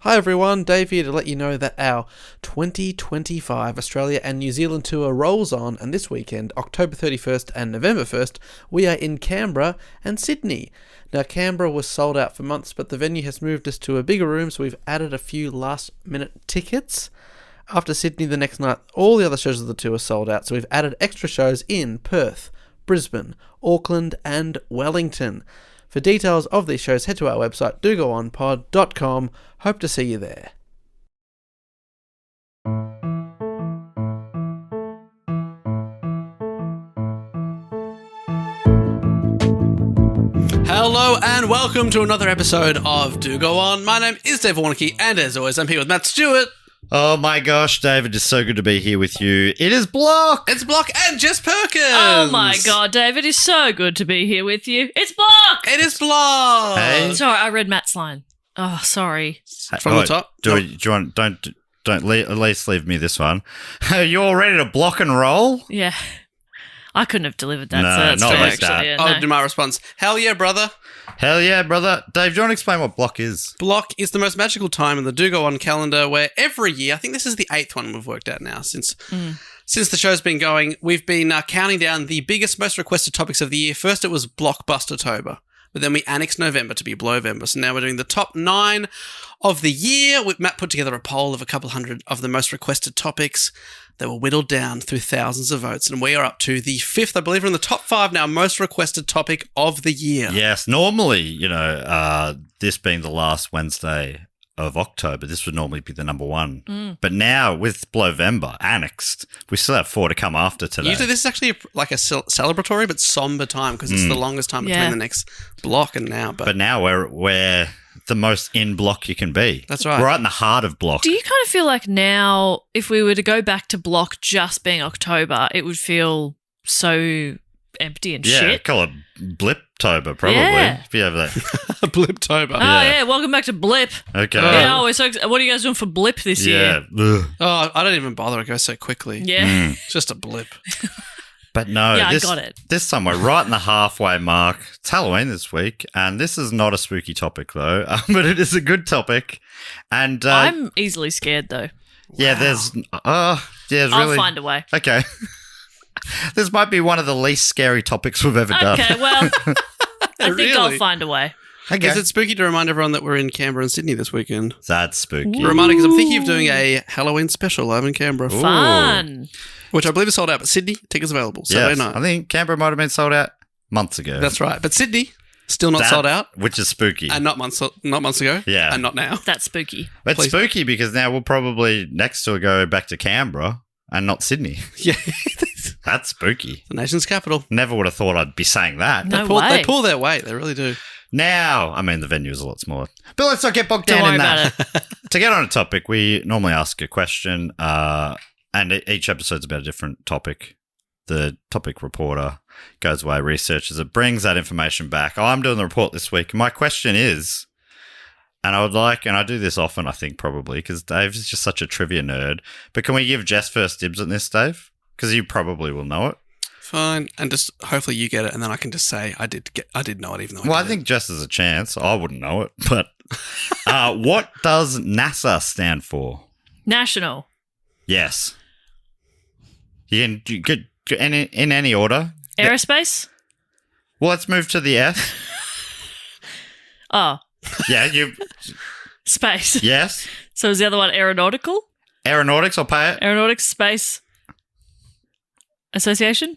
Hi everyone, Dave here to let you know that our 2025 Australia and New Zealand tour rolls on, and this weekend, October 31st and November 1st, we are in Canberra and Sydney. Now, Canberra was sold out for months, but the venue has moved us to a bigger room, so we've added a few last-minute tickets. After Sydney the next night, all the other shows of the tour sold out, so we've added extra shows in Perth, Brisbane, Auckland and Wellington. For details of these shows, head to our website, dogoonpod.com. Hope to see you there. Hello and welcome to another episode of Do Go On. My name is Dave Warnocky, and as always, I'm here with Matt Stewart. Oh my gosh, David, it's so good to be here with you. It is Block! It's Block and Jess Perkins! Oh my god, David, it's so good to be here with you. It's Block! It is Block! Hey. Sorry, I read Matt's line. Oh, sorry. From the top? Do you want, don't at least leave me this one. Are you all ready to block and roll? Yeah. I couldn't have delivered that. No, so that's not fair, like actually. that. Yeah, I'll no. do my response. Hell yeah, brother. Hell yeah, brother. Dave, do you want to explain what block is? Block is the most magical time in the Do Go On calendar where every year, I think this is the 8th one we've worked out now since the show's been going, we've been counting down the biggest, most requested topics of the year. First it was Blockbuster-tober, but then we annexed November to be Blowvember. So now we're doing the top 9 of the year. Matt put together a poll of a couple hundred of the most requested topics. They were whittled down through thousands of votes, and we are up to the 5th, I believe we're in the top 5 now, most requested topic of the year. Yes, normally, this being the last Wednesday of October, this would normally be the number 1. But now, with Blowvember annexed, we still have 4 to come after today. Usually this is actually like a celebratory but somber time because it's the longest time between the next block and now. But now we're the most in block you can be. That's right. We're right in the heart of block. Do you kind of feel like now, if we were to go back to Block just being October, it would feel so empty and Yeah, shit? call it Bliptober, probably. Yeah. If you have that. Bliptober. Oh, yeah. Welcome back to Blip. Okay. Yeah, we're so what are you guys doing for Blip this year? Yeah. Ugh. Oh, I don't even bother. It goes so quickly. Yeah. It's just a blip. But no, Yeah, I got it. This time we're right in the halfway mark. It's Halloween this week, and this is not a spooky topic though, but it is a good topic. And I'm easily scared though. yeah, there's I'll really find a way. Okay. This might be one of the least scary topics we've ever done. Okay, well, I think I'll Really? find a way. Okay. Is it spooky to remind everyone that we're in Canberra and Sydney this weekend? That's spooky. Reminding because I'm thinking of doing a Halloween special live in Canberra, Ooh. Fun. which I believe is sold out, but Sydney, tickets available. Saturday Yes, night. I think Canberra might have been sold out months ago. That's right. But Sydney, still not sold out, Which is spooky. and not months ago, Yeah. and not now. That's spooky. It's please. spooky because now we'll probably next to go back to Canberra and not Sydney. Yeah, That's spooky. the nation's capital. Never would have thought I'd be saying that. No They way. pull their weight. They really do. Now, I mean, the venue is a lot smaller. But let's not get bogged Don't down worry in that. about it. To get on a topic, we normally ask a question, and each episode's about a different topic. The topic reporter goes away, researches it, brings that information back. I'm doing the report this week. My question is, and I would like, and I do this often, I think, probably, because Dave is just such a trivia nerd, but can we give Jess first dibs on this, Dave? Because you probably will know it. Fine, and just hopefully you get it, and then I can just say I did know it, even though Well, I didn't. think Jess has a chance. I wouldn't know it, but what does NASA stand for? National. Yes. You can in any order. Aerospace? Well, let's move to the S. Oh, Yeah, you. space. Yes. So is the other one aeronautical? Aeronautics, I'll pay it. Aeronautics Space Association?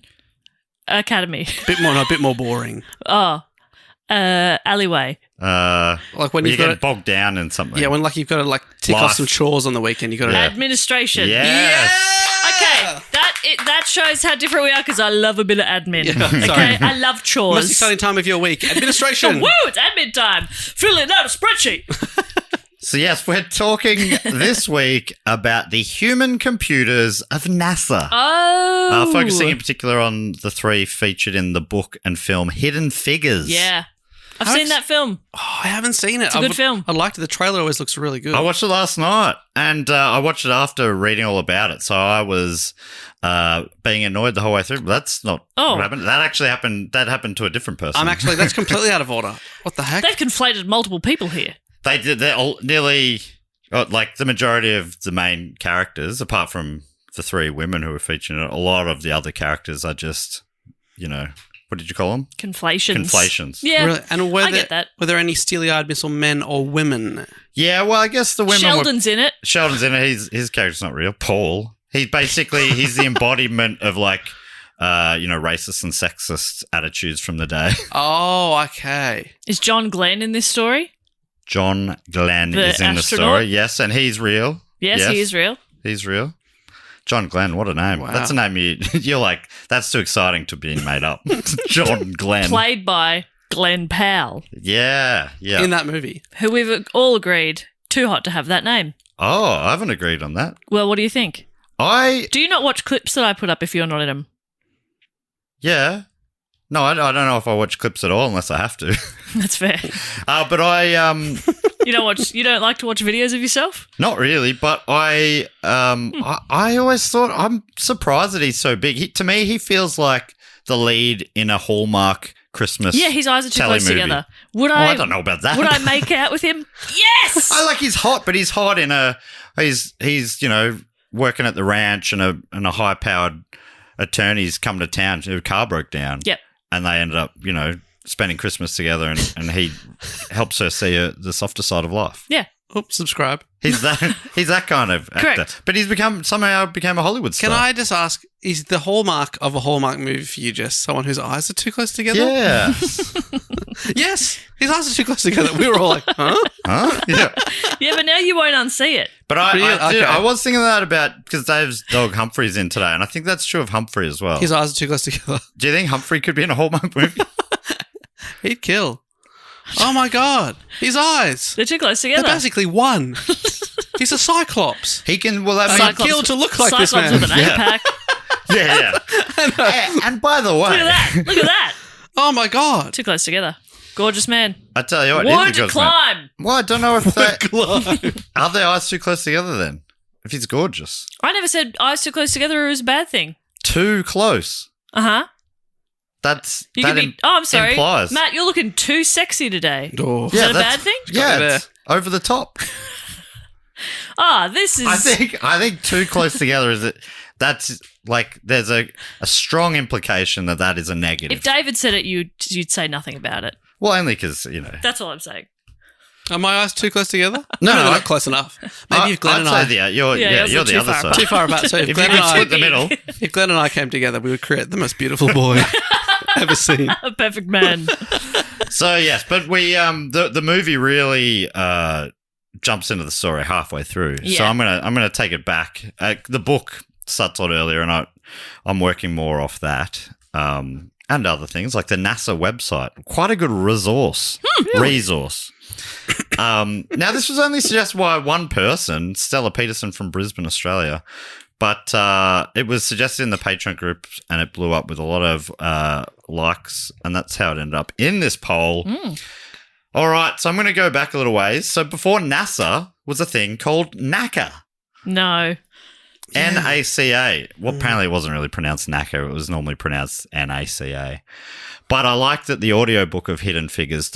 Academy. a bit more boring. Oh. Alleyway. Like when You you've got get bogged down in something. yeah, when like you've got to tick off Life. some chores on the weekend. You got to Administration. Yes. Okay, that shows how different we are because I love a bit of admin. Yeah, sorry. Okay, I love chores. most exciting time of your week. Administration. Woo, it's admin time. Filling out a spreadsheet. So yes, we're talking this week about the human computers of NASA. Oh. Focusing in particular on the 3 featured in the book and film Hidden Figures. Yeah. I've How seen ex- that film. Oh, I haven't seen it. It's a good film. I liked it. The trailer always looks really good. I watched it last night, and I watched it after reading all about it. So I was being annoyed the whole way through. But that's not Oh. what happened. That actually happened. That happened to a different person. That's completely out of order. What the heck? They've conflated multiple people here. They did. They're all nearly like the majority of the main characters, apart from the 3 women who were featured in it, a lot of the other characters are just, what did you call them? Conflations. Yeah, Really? And I get that. Were there any steely-eyed missile men or women? Yeah, well, I guess the women Sheldon's in it. Sheldon's in it. His character's not real. Paul. He's the embodiment of like, racist and sexist attitudes from the day. Oh, okay. Is John Glenn in this story? John Glenn The is in the astronaut? story. Yes, and he's real. Yes, he is real. He's real. John Glenn, what a name. Wow. That's a name you're like, that's too exciting to be made up. John Glenn. Played by Glenn Powell, Yeah. In that movie. who we've all agreed too hot to have that name. Oh, I haven't agreed on that. Well, what do you think? Do you not watch clips that I put up if you're not in them? Yeah. No, I don't know if I watch clips at all unless I have to. That's fair. But I You don't like to watch videos of yourself? not really, but I always thought, I'm surprised that he's so big. To me, he feels like the lead in a Hallmark Christmas. Yeah, his eyes are too close telemovie. together. Would I don't know about that. Would I make out with him? Yes. I like he's hot, but he's hot in he's working at the ranch and a high powered attorney's come to town. Her car broke down. Yep. And they ended up, spending Christmas together, and he helps her see the softer side of life. Yeah. Oops, subscribe. He's that kind of actor. Correct. But he's somehow became a Hollywood star. Can I just ask, is the hallmark of a Hallmark movie for you just someone whose eyes are too close together? Yeah. Yes, his eyes are too close together. We were all like, huh? Huh? Yeah. Yeah, but now you won't unsee it. But Really? Okay. I was thinking that because Dave's dog Humphrey's in today, and I think that's true of Humphrey as well. His eyes are too close together. Do you think Humphrey could be in a Hallmark movie? He'd kill. Oh my God. His eyes. They're too close They're together. basically one. He's a cyclops. He can. Well, that Cyclops kill to look like this Cyclops man. with an eight-pack. Yeah. And by the way, Look at that. Look at that. Oh my God. Too close together. Gorgeous man. I tell you what, Would he's a you gorgeous man. climb? Well, I don't know if they Climb. are their eyes too close together. Then, if he's gorgeous, I never said eyes too close together was a bad thing. too close. Uh-huh. That's You that could be. I'm sorry. implies. Matt, you're looking too sexy today. Oh. Is that a that's- bad thing? Yeah, Got it it's over the top. This is. I think too close together is it. That's like there's a strong implication that is a negative. If David said it, you'd say nothing about it. Well, only because That's all I'm saying. Are my eyes too close together? No, they're I- not close enough. Maybe if Glenn and I'd I... say you're yours are the too other far side. Too far apart. So if If you Glenn, could and split the I, middle, if Glenn and I came together, we would create the most beautiful boy ever seen. A perfect man. so yes, but we the movie really jumps into the story halfway through. So Yeah. I'm gonna take it back. The book starts a lot earlier, and I'm working more off that. And other things like the NASA website, quite a good resource. Now, this was only suggested by one person, Stella Peterson from Brisbane, Australia, but it was suggested in the Patreon group, and it blew up with a lot of likes, and that's how it ended up in this poll. All right, so I'm going to go back a little ways. So before NASA was a thing called NACA. No. NACA. Well, apparently it wasn't really pronounced NACA. It was normally pronounced NACA. But I like that the audiobook of Hidden Figures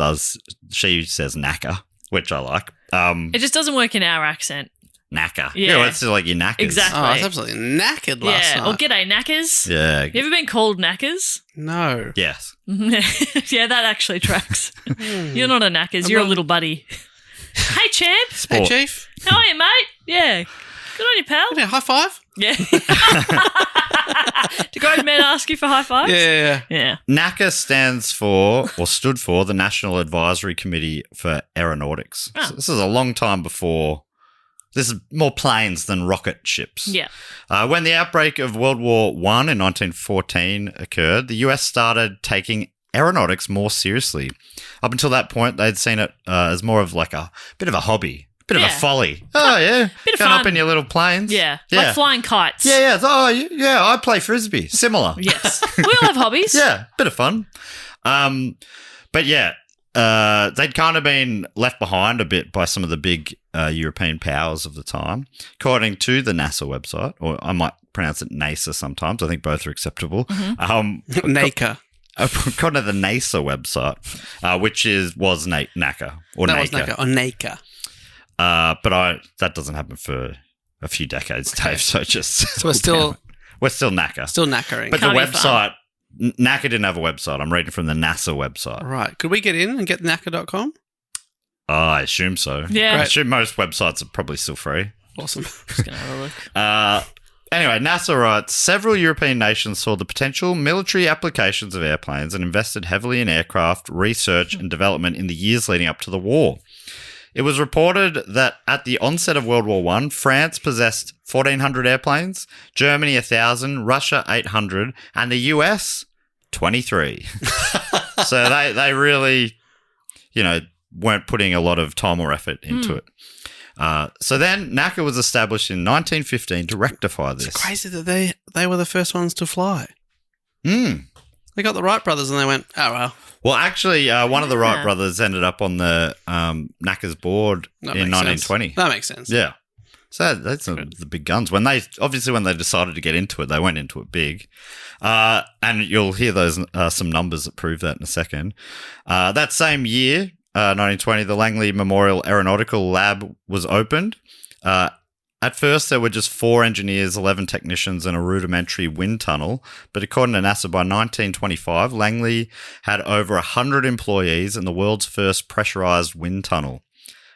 she says NACA, which I like. It just doesn't work in our accent. NACA. Yeah. Well, it's like your knackers. Exactly. Oh, I was absolutely knackered last Yeah. night. Or g'day, knackers. Yeah. You ever been called knackers? No. Yes. Yeah, that actually tracks. You're not a knackers. I'm You're a not- little buddy. Hey, champ. Hey, Sport. Chief. How are you, mate? Yeah. Good on you, pal. Yeah, high five? Yeah. Do grown men ask you for high fives? Yeah. Yeah. NACA stands for, or stood for, the National Advisory Committee for Aeronautics. Oh. So this is a long time before. This is more planes than rocket ships. Yeah. When the outbreak of World War I in 1914 occurred, the US started taking aeronautics more seriously. Up until that point, they'd seen it as more of like a bit of a hobby, bit of a Yeah. folly. Oh, yeah. Bit of Going up fun. in your little planes. Yeah. Yeah. Like flying kites. Yeah. Yeah, I play Frisbee. Similar. Yes. We all have hobbies. Yeah, bit of fun. But yeah, they'd kind of been left behind a bit by some of the big European powers of the time. According to the NASA website, or I might pronounce it NASA sometimes. I think both are acceptable. NACA. According to the NASA website, which was NACA or That NACA. was NACA. Or NACA. But that doesn't happen for a few decades, Dave. So we're still knacker. Still knackering. But the Can't be website, Knacker didn't have a website. I'm reading from the NASA website. Right. Could we get in and get knacker.com? I assume so. Yeah. I assume most websites are probably still free. Awesome. Just gonna have a look. Anyway, NASA writes, several European nations saw the potential military applications of airplanes and invested heavily in aircraft research and development in the years leading up to the war. It was reported that at the onset of World War I, France possessed 1,400 airplanes, Germany 1,000, Russia 800, and the US 23. So they really, weren't putting a lot of time or effort into it. So then NACA was established in 1915 to rectify this. It's crazy that they were the first ones to fly. Mm. They got the Wright brothers and they went, oh, well. Well, actually, one of the Wright brothers ended up on the NACA's board in 1920. That makes sense. Yeah. So that's the big guns. When they decided to get into it, they went into it big. And you'll hear those some numbers that prove that in a second. That same year, 1920, the Langley Memorial Aeronautical Lab was opened. At first, there were just 4 engineers, 11 technicians, and a rudimentary wind tunnel. But according to NASA, by 1925, Langley had over 100 employees and the world's first pressurized wind tunnel.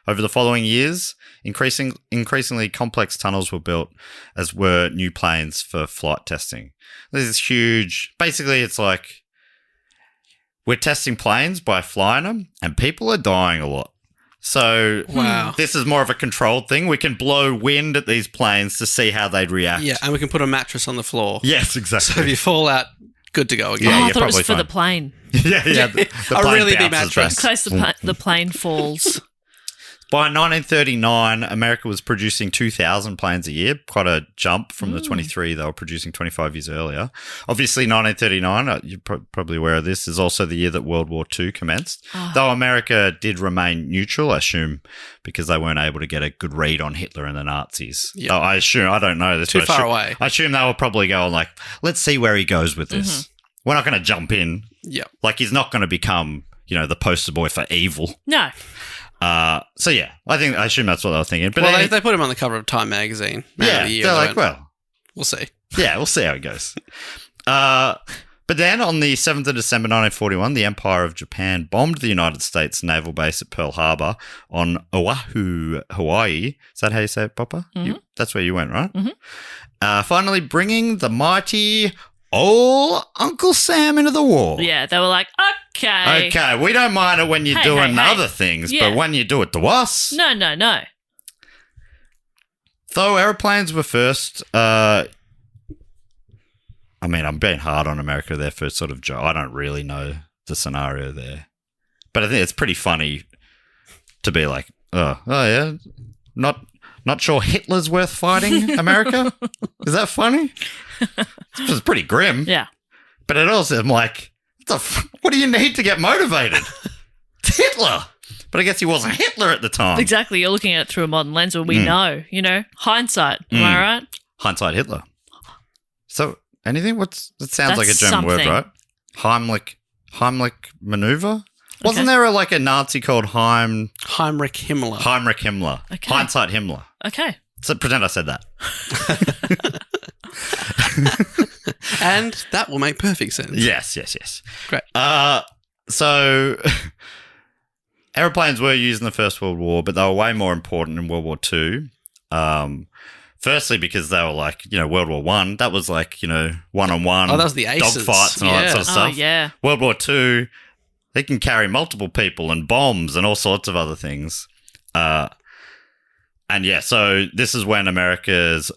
Over the following years, increasingly complex tunnels were built, as were new planes for flight testing. This is huge. Basically, it's like we're testing planes by flying them, and people are dying a lot. So wow. This is more of a controlled thing. We can blow wind at these planes to see how they'd react. Yeah, and we can put a mattress on the floor. Yes, exactly. So if you fall out, good to go again. I thought it was for the plane. yeah. The plane really big bounces mattress. back. In case the plane falls. By 1939, America was producing 2,000 planes a year, quite a jump from the 23 they were producing 25 years earlier. Obviously, 1939, you're probably aware of this, is also the year that World War II commenced. Though America did remain neutral, I assume, because they weren't able to get a good read on Hitler and the Nazis. Yep. I assume, I don't know this. Too far away. I assume they were probably going like, let's see where he goes with this. Mm-hmm. We're not going to jump in. Yep. Like, he's not going to become, the poster boy for evil. No. So yeah, I assume that's what they were thinking. But well, they put him on the cover of Time magazine. Yeah, they're like, well, we'll see. Yeah, we'll see how it goes. But then on the 7th of December 1941, the Empire of Japan bombed the United States naval base at Pearl Harbor on Oahu, Hawaii. Is that how you say it, Papa? Mm-hmm. That's where you went, right? Mm-hmm. Finally bringing the mighty old Uncle Sam into the war. Yeah, they were like, okay. Okay, we don't mind it when you're doing other things, but when you do it to us. No. Though airplanes were first, I'm being hard on America there for sort of I don't really know the scenario there. But I think it's pretty funny to be like, oh yeah, not sure Hitler's worth fighting, America? Is that funny? It's pretty grim. Yeah. But it also, I'm like, what do you need to get motivated? It's Hitler. But I guess he wasn't Hitler at the time. Exactly. You're looking at it through a modern lens where we know, hindsight. Am I right? Hindsight Hitler. So anything? That sounds like a German something. word, right? Heimlich maneuver? Wasn't there a Nazi called Heinrich Himmler. Okay. Hindsight Himmler. Okay. So pretend I said that. And that will make perfect sense. Yes. Great. So airplanes were used in the First World War, but they were way more important in World War II. Firstly, because they were World War I, that was one-on-one. Oh, that was the aces. Dogfights and all that sort of stuff. Oh, yeah. World War II, they can carry multiple people and bombs and all sorts of other things. So this is when America's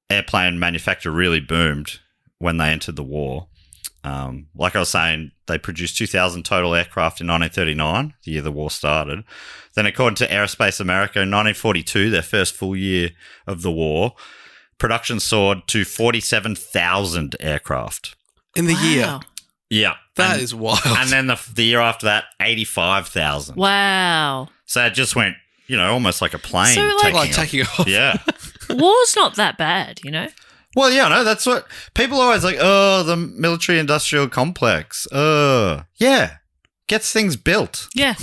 airplane manufacture really boomed when they entered the war. Like I was saying, they produced 2,000 total aircraft in 1939, the year the war started. Then according to Aerospace America, in 1942, their first full year of the war, production soared to 47,000 aircraft. In the year? Yeah. That is wild. And then the year after that, 85,000. Wow. So it just went, almost like a plane. So taking off. Yeah. War's not that bad, Well, yeah, no, that's what people are always like, oh, the military industrial complex. Yeah. Gets things built. Yeah.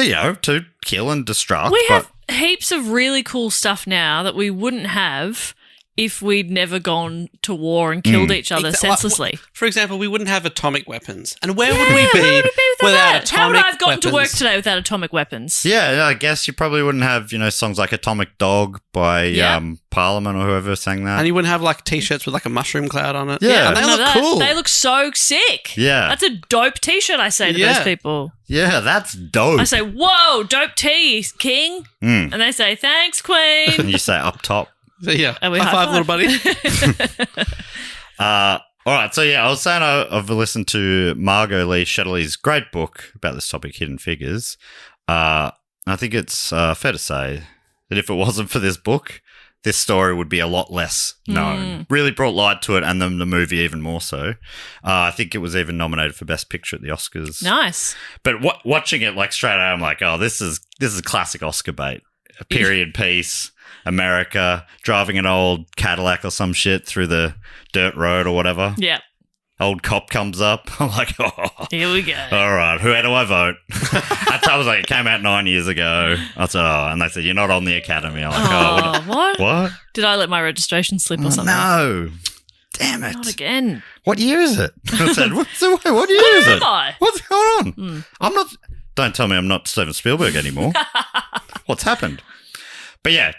to kill and destruct. We but have heaps of really cool stuff now that we wouldn't have if we'd never gone to war and killed each other senselessly. For example, we wouldn't have atomic weapons. And where would we be without atomic How would I have gotten weapons? to work today without atomic weapons? yeah, I guess you probably wouldn't have, songs like Atomic Dog by Yeah. Parliament or whoever sang that. And you wouldn't have like T-shirts with like a mushroom cloud on it. Yeah. And they look cool. They look so sick. Yeah. That's a dope T-shirt, I say to Yeah. those people. Yeah, that's dope. I say, whoa, dope tee, king. And they say, thanks, queen. And you say up top. So, yeah. And we High five, high little buddy. All right, so I was saying I've listened to Margot Lee Shetterly's great book about this topic, Hidden Figures. I think it's fair to say that if it wasn't for this book, this story would be a lot less known. Really brought light to it, and then the movie even more so. I think it was even nominated for Best Picture at the Oscars. Nice. But watching it like straight out, I'm like, oh, this is classic Oscar bait. A period piece, America, driving an old Cadillac or some shit through the dirt road or whatever. Yeah. Old cop comes up. I'm like, oh. Here we go. All right, who do I vote? I was like, it came out 9 years ago. I said, oh, and they said, you're not on the Academy. I'm like, What? What? Did I let my registration slip or something? No. Damn it. Not again. What year is it? I said, what year Where is am it? I? What's going on? I'm not. Don't tell me I'm not Steven Spielberg anymore. What's happened? But yeah,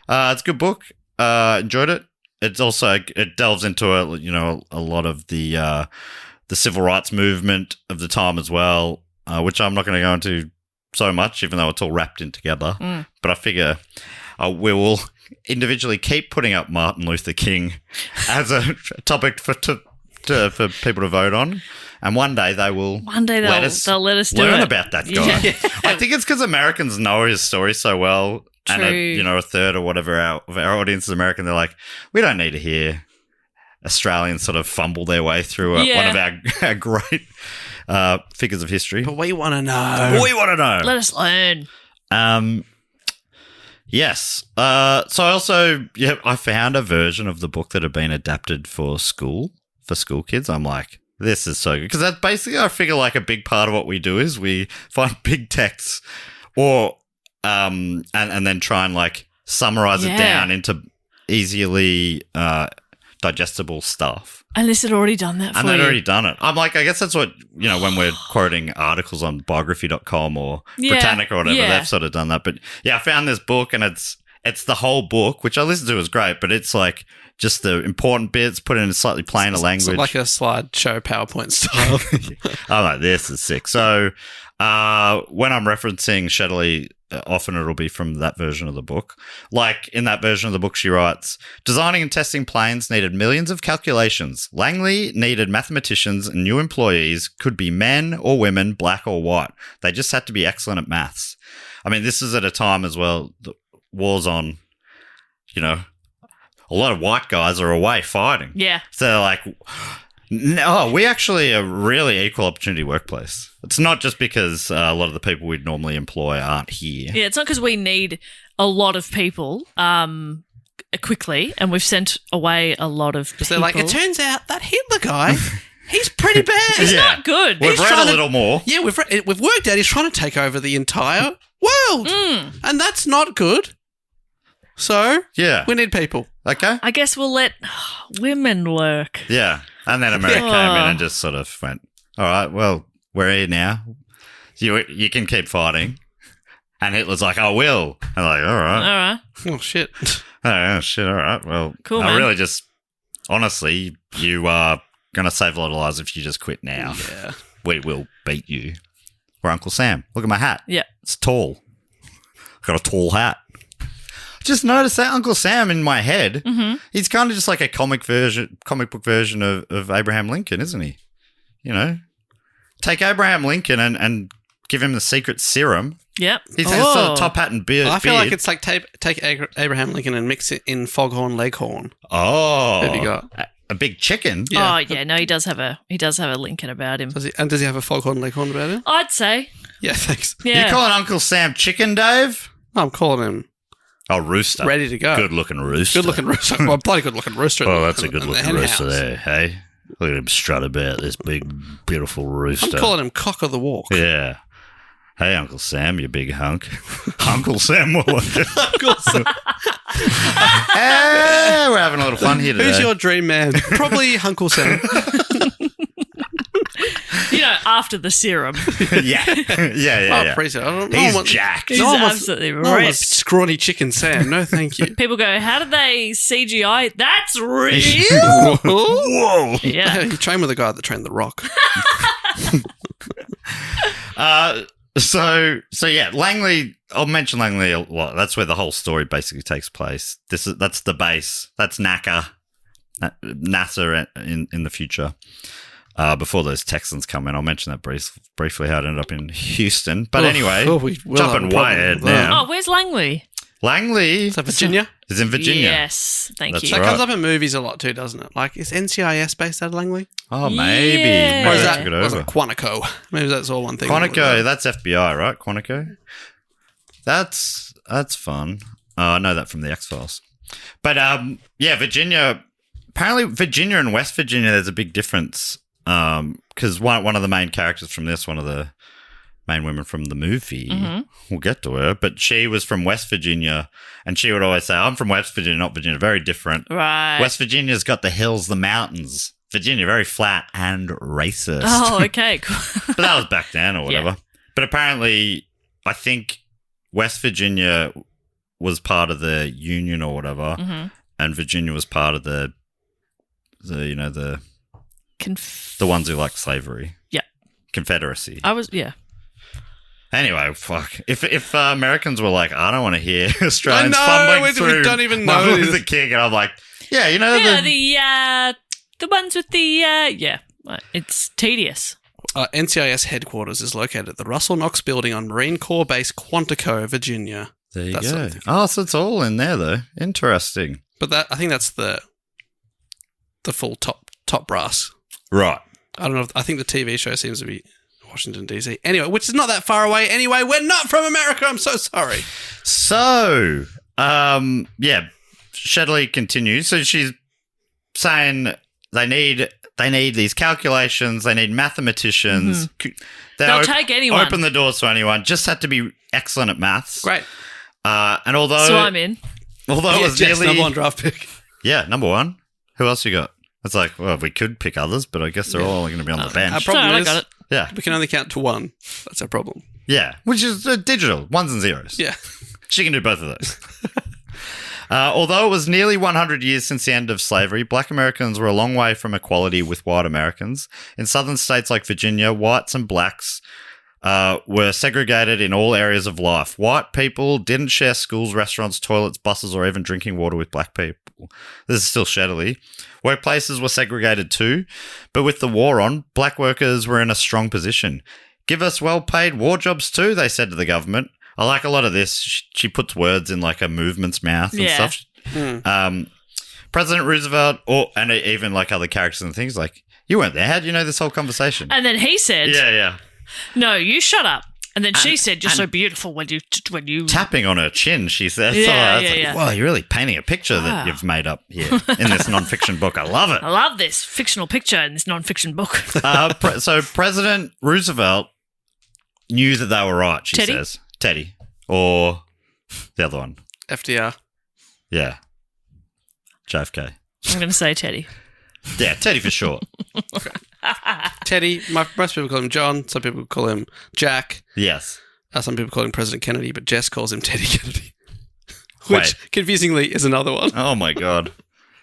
it's a good book. Enjoyed it. It's also, it delves into a lot of the civil rights movement of the time as well, which I'm not going to go into so much, even though it's all wrapped in together. But I figure we will individually keep putting up Martin Luther King as a topic for people to vote on, and one day they will. One day they'll let us do learn it. about that guy. Yeah. I think it's because Americans know his story so well. True. And a third or whatever of our audience is American. They're like, we don't need to hear Australians sort of fumble their way through one of our great figures of history. But we want to know. We want to know. Let us learn. Yes. So I also, I found a version of the book that had been adapted for school kids. I'm like, this is so good. Because that's basically, I figure, like a big part of what we do is we find big texts or and then try and like summarize it down into easily digestible stuff. And this had already done that for And you. they'd already done it. I'm like, I guess that's what, when we're quoting articles on biography.com or Britannica or whatever, they've sort of done that. But yeah, I found this book and it's the whole book, which I listened to was great, but it's like just the important bits put in a slightly plainer language. It's like a slideshow PowerPoint style. I'm like, this is sick. So when I'm referencing Shetterly, often it'll be from that version of the book. Like in that version of the book, she writes, designing and testing planes needed millions of calculations. Langley needed mathematicians and new employees, could be men or women, black or white. They just had to be excellent at maths. I mean, this is at a time as well, the war's on, a lot of white guys are away fighting. Yeah. So they're like, no, we actually are really equal opportunity workplace. It's not just because a lot of the people we'd normally employ aren't here. Yeah, it's not because we need a lot of people quickly and we've sent away a lot of people. So like, it turns out that Hitler guy, he's pretty bad. He's not good. We've read a little more. Yeah, we've worked out he's trying to take over the entire world. And that's not good. So, yeah, we need people. Okay. I guess we'll let women work. Yeah. And then America came in and just sort of went, all right, well, we're here now. You can keep fighting. And Hitler's like, I will. I'm like, all right. All right. Oh, shit. Oh, shit. All right. Well, cool, I man. really just, honestly, you are going to save a lot of lives if you just quit now. Yeah. We will beat you. We're Uncle Sam. Look at my hat. Yeah. It's tall. I've got a tall hat. Just noticed that Uncle Sam in my head. Mm-hmm. He's kind of just like a comic book version of Abraham Lincoln, isn't he? Take Abraham Lincoln and give him the secret serum. Yep. He's got a sort of top hat and beard. I feel like it's like take Abraham Lincoln and mix it in Foghorn Leghorn. Oh. What have you got? A big chicken. Yeah. Oh yeah, no, he does have a Lincoln about him. Does he have a Foghorn Leghorn about him? I'd say. Yeah, thanks. Yeah. You calling Uncle Sam chicken, Dave? I'm calling him Oh, rooster. ready to go. Good looking rooster. Good looking rooster. Well, bloody good looking rooster. Oh, that's a good in the looking hen rooster house. there, hey? Look at him strut about this big, beautiful rooster. I'm calling him cock of the walk. Yeah. Hey, Uncle Sam, you big hunk. Uncle Sam will like it. Uncle Sam. Hey, we're having a little fun here today. Who's your dream man? Probably Uncle Sam. After the serum. yeah. He's jacked. He's absolutely No one wants ripped. scrawny chicken Sam. No, thank you. People go, how did they CGI? That's real. Whoa. Yeah. You train with the guy that trained The Rock. So yeah, Langley. I'll mention Langley a lot. That's where the whole story basically takes place. That's the base. That's NASA in the future. Before those Texans come in, I'll mention that briefly how it ended up in Houston. But anyway, jumping way ahead now. Oh, where's Langley? Langley Is that Virginia? is in Virginia. Yes, thank That's you. That right. comes up in movies a lot too, doesn't it? Like, is NCIS based out of Langley? Oh, maybe. Yeah. Maybe Or is they that took it or is over. it Quantico? Maybe that's all one thing. Quantico, that's FBI, right? Quantico. That's fun. I know that from the X-Files. But yeah, Virginia. Apparently, Virginia and West Virginia, there's a big difference. Because one of the main characters from this, one of the main women from the movie, we'll get to her, but she was from West Virginia, and she would always say, "I'm from West Virginia, not Virginia." Very different. Right. West Virginia's got the hills, the mountains. Virginia, very flat and racist. Oh, okay, cool. But that was back then or whatever. But apparently, I think West Virginia was part of the Union or whatever, and Virginia was part of the ones who like slavery. Yeah. Confederacy. Anyway, fuck. If Americans were like, I don't want to hear Australians I know, fumbling we through don't even Martin know Luther this. King, and I'm like, the the ones with the it's tedious. NCIS headquarters is located at the Russell Knox Building on Marine Corps Base, Quantico, Virginia. there you That's go. something. Oh, so it's all in there though. Interesting. But I think that's the full top brass. Right. I don't know. I think the TV show seems to be Washington, D.C. Anyway, which is not that far away. Anyway, we're not from America. I'm so sorry. So, yeah, Shetterly continues. So she's saying they need these calculations. They need mathematicians. They'll take anyone. Open the doors to anyone. Just had to be excellent at maths. Great. And although So I'm in. although it was Jeff's nearly number one draft pick. yeah, number one. Who else you got? It's like, well, we could pick others, but I guess they're all going to be on the Our bench. problem Sorry, I is got it. Yeah, we can only count to one. That's our problem. yeah, which is digital, ones and zeros. Yeah. She can do both of those. Although it was nearly 100 years since the end of slavery, black Americans were a long way from equality with white Americans. In southern states like Virginia, whites and blacks were segregated in all areas of life. White people didn't share schools, restaurants, toilets, buses, or even drinking water with black people. This is still Shetterly. Workplaces were segregated too, but with the war on, black workers were in a strong position. Give us well-paid war jobs too, they said to the government. I like a lot of this. She puts words in like a movement's mouth and Yeah. stuff. President Roosevelt, and even like other characters and things, like, you weren't there. How do you know this whole conversation? And then he said, Yeah. "No, you shut up." And then she said, "You're so beautiful when you." Tapping on her chin, she said. Yeah, It's like, yeah. wow, you're really painting a picture that you've made up here in this non-fiction book. I love it. I love this fictional picture in this non-fiction book. So President Roosevelt knew that they were right, she Teddy? says. Teddy. Or the other one. FDR. Yeah. JFK. I'm going to say Teddy. Yeah, Teddy for short. Teddy. Most people call him John. Some people call him Jack. Yes. Some people call him President Kennedy, but Jess calls him Teddy Kennedy. Which, Wait. confusingly, is another one. Oh, my God.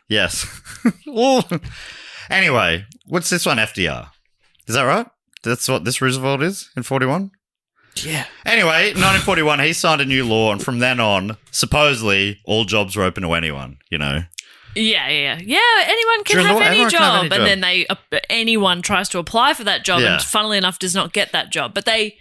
Yes. Anyway, what's this one, FDR? Is that right? That's what this Roosevelt is in 41? Yeah. Anyway, 1941, he signed a new law, and from then on, supposedly, all jobs were open to anyone, you know? Yeah. Anyone can During the have war, any everyone can have job, any and then anyone tries to apply for that job, Yeah. and funnily enough, does not get that job. But they're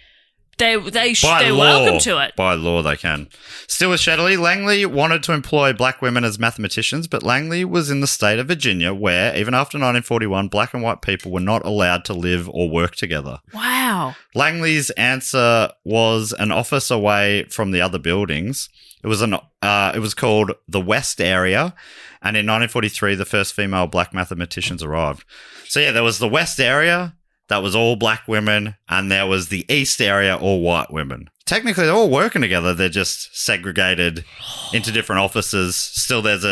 By welcome to it. By law, they can. Still with Shetterly, Langley wanted to employ black women as mathematicians, but Langley was in the state of Virginia where, even after 1941, black and white people were not allowed to live or work together. Wow. Langley's answer was an office away from the other buildings. It was called the West Area, and in 1943, the first female black mathematicians arrived. So yeah, there was the West Area, that was all black women, and there was the East area, all white women. Technically, they're all working together. They're just segregated into different offices. Still, there's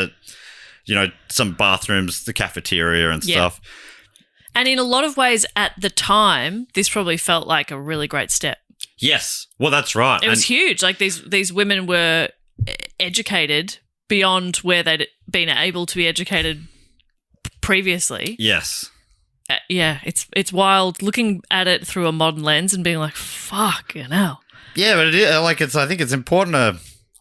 some bathrooms, the cafeteria and stuff. And in a lot of ways at the time, this probably felt like a really great step. Yes. Well, that's right. It was huge. Like these women were educated beyond where they'd been able to be educated previously. Yes. Yeah, it's wild looking at it through a modern lens and being like, fucking hell. Yeah, but it is, I think it's important to...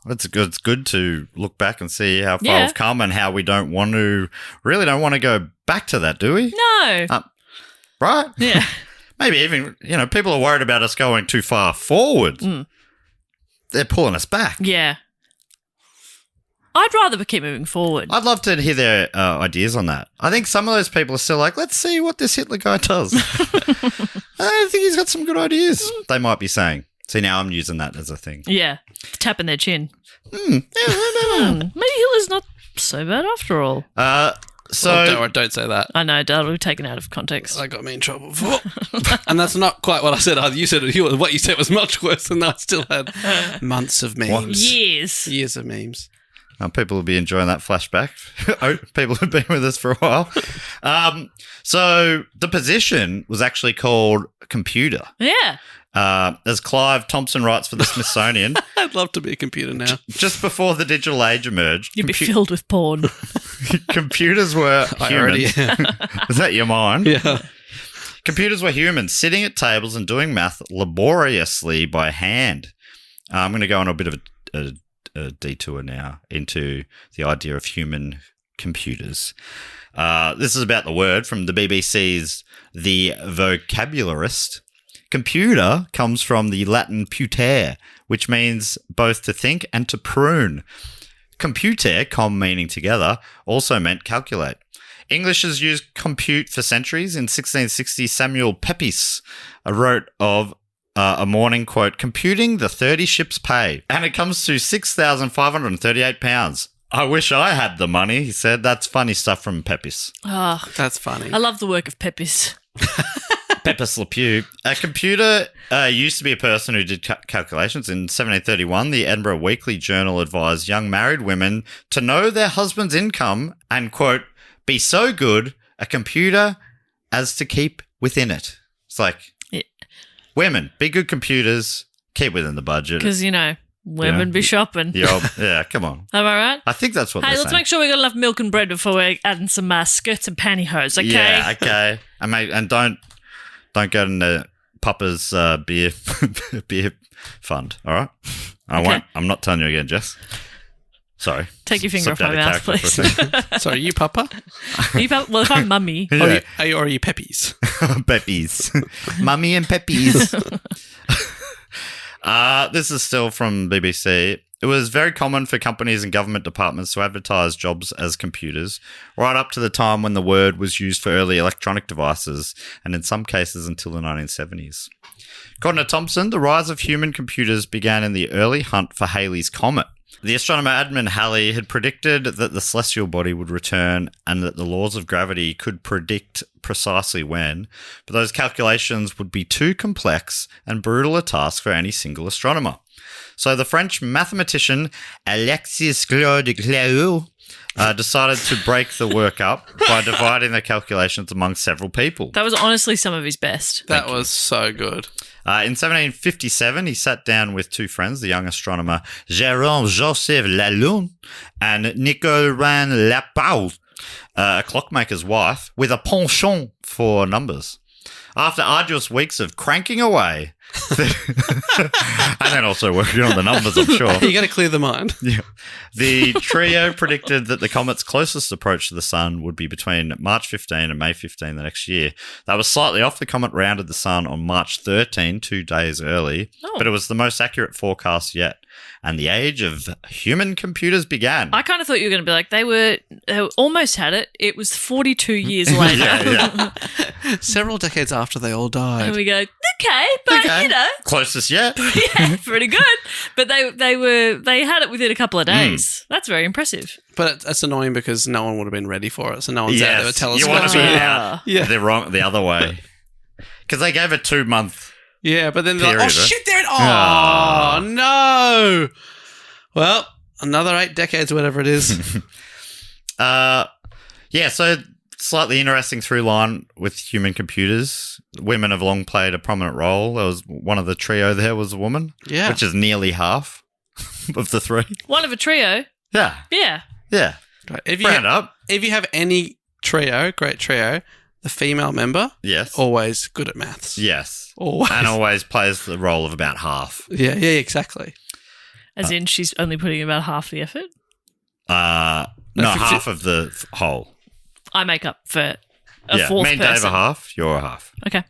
It's good to look back and see how far we've come and how we don't want to go back to that, do we? No. Right? Yeah. Maybe even, people are worried about us going too far forward. Mm. They're pulling us back. Yeah. I'd rather keep moving forward. I'd love to hear their ideas on that. I think some of those people are still like, let's see what this Hitler guy does. I think he's got some good ideas, they might be saying. See, now I'm using that as a thing. Yeah. Tapping their chin. Maybe Hitler's not so bad after all. Don't say that. I know, that'll be taken out of context. That got me in trouble before. And that's not quite what I said. You said what you said was much worse, and I still had months of memes. Years of memes. People will be enjoying that flashback. People who've been with us for a while. So the position was actually called computer. Yeah. As Clive Thompson writes for the Smithsonian. I'd love to be a computer now. Just before the digital age emerged. You'd be filled with porn. Computers were humans. I already am. Is that your mind? Yeah. Computers were humans sitting at tables and doing math laboriously by hand. I'm going to go on a bit of a detour now into the idea of human computers. This is about the word from the BBC's The Vocabularist. Computer comes from the Latin putere, which means both to think and to prune. Compute, com meaning together, also meant calculate. English has used compute for centuries. In 1660, Samuel Pepys wrote of a morning, quote, computing the 30 ships' pay. And it comes to £6,538. I wish I had the money, he said. That's funny stuff from Pepys. Oh, that's funny. I love the work of Pepys. Pepys Le Pew. A computer used to be a person who did calculations. In 1731, the Edinburgh Weekly Journal advised young married women to know their husband's income and, quote, be so good a computer as to keep within it. It's like, women, be good computers, keep within the budget. Because, women be shopping. Yeah, come on. Am I right? I think that's what they're saying. Hey, let's make sure we got enough milk and bread before we're adding some skirts and pantyhose, okay? Yeah, okay. And don't go into Papa's beer fund, all right? I won't. I'm not telling you again, Jess. Sorry. Take your finger off my mouth, please. Sorry, you Papa? Well, if I'm Mummy. Yeah. Are you Peppies? Peppies. Mummy and Peppies. This is still from BBC. It was very common for companies and government departments to advertise jobs as computers, right up to the time when the word was used for early electronic devices, and in some cases until the 1970s. According to Thompson, the rise of human computers began in the early hunt for Halley's Comet. The astronomer Edmund Halley had predicted that the celestial body would return and that the laws of gravity could predict precisely when, but those calculations would be too complex and brutal a task for any single astronomer. So the French mathematician Alexis Claude Clairaut decided to break the work up by dividing the calculations among several people. That was honestly some of his best. That was so good. In 1757, he sat down with two friends, the young astronomer Jérôme-Joseph Lalune and Nicole-Reine Lapau, a clockmaker's wife, with a penchant for numbers. After arduous weeks of cranking away, and then also working on the numbers, I'm sure. You got to clear the mind. Yeah. The trio predicted that the comet's closest approach to the sun would be between March 15 and May 15 the next year. They were slightly off. The comet rounded the sun on March 13, 2 days early, but it was the most accurate forecast yet. And the age of human computers began. I kind of thought you were going to be like, they almost had it. It was 42 years later. Yeah. Several decades after they all died. And we go, okay, but closest yet. Yeah, pretty good. But they had it within a couple of days. That's very impressive. But that's annoying because no one would have been ready for it. So no one's out there to tell us you want to be out. Yeah. They're wrong the other way. Because they gave a 2-month. Yeah, but then they're like, Period, oh, right? shit, they're in. Oh, no. Well, another 8 decades, whatever it is. Yeah, so slightly interesting through line with human computers. Women have long played a prominent role. There was one of the trio there was a woman. Yeah. Which is nearly half of the 3. One of a trio. Yeah. Yeah. Yeah. Right. If Round up. you have any trio, great trio, the female member, Yes. always good at maths. Yes. Always. And always plays the role of about half. Yeah, exactly. As in, she's only putting about half the effort. No, No, half of the whole. I make up for a fourth me and Dave person. are half, you're a half. Okay.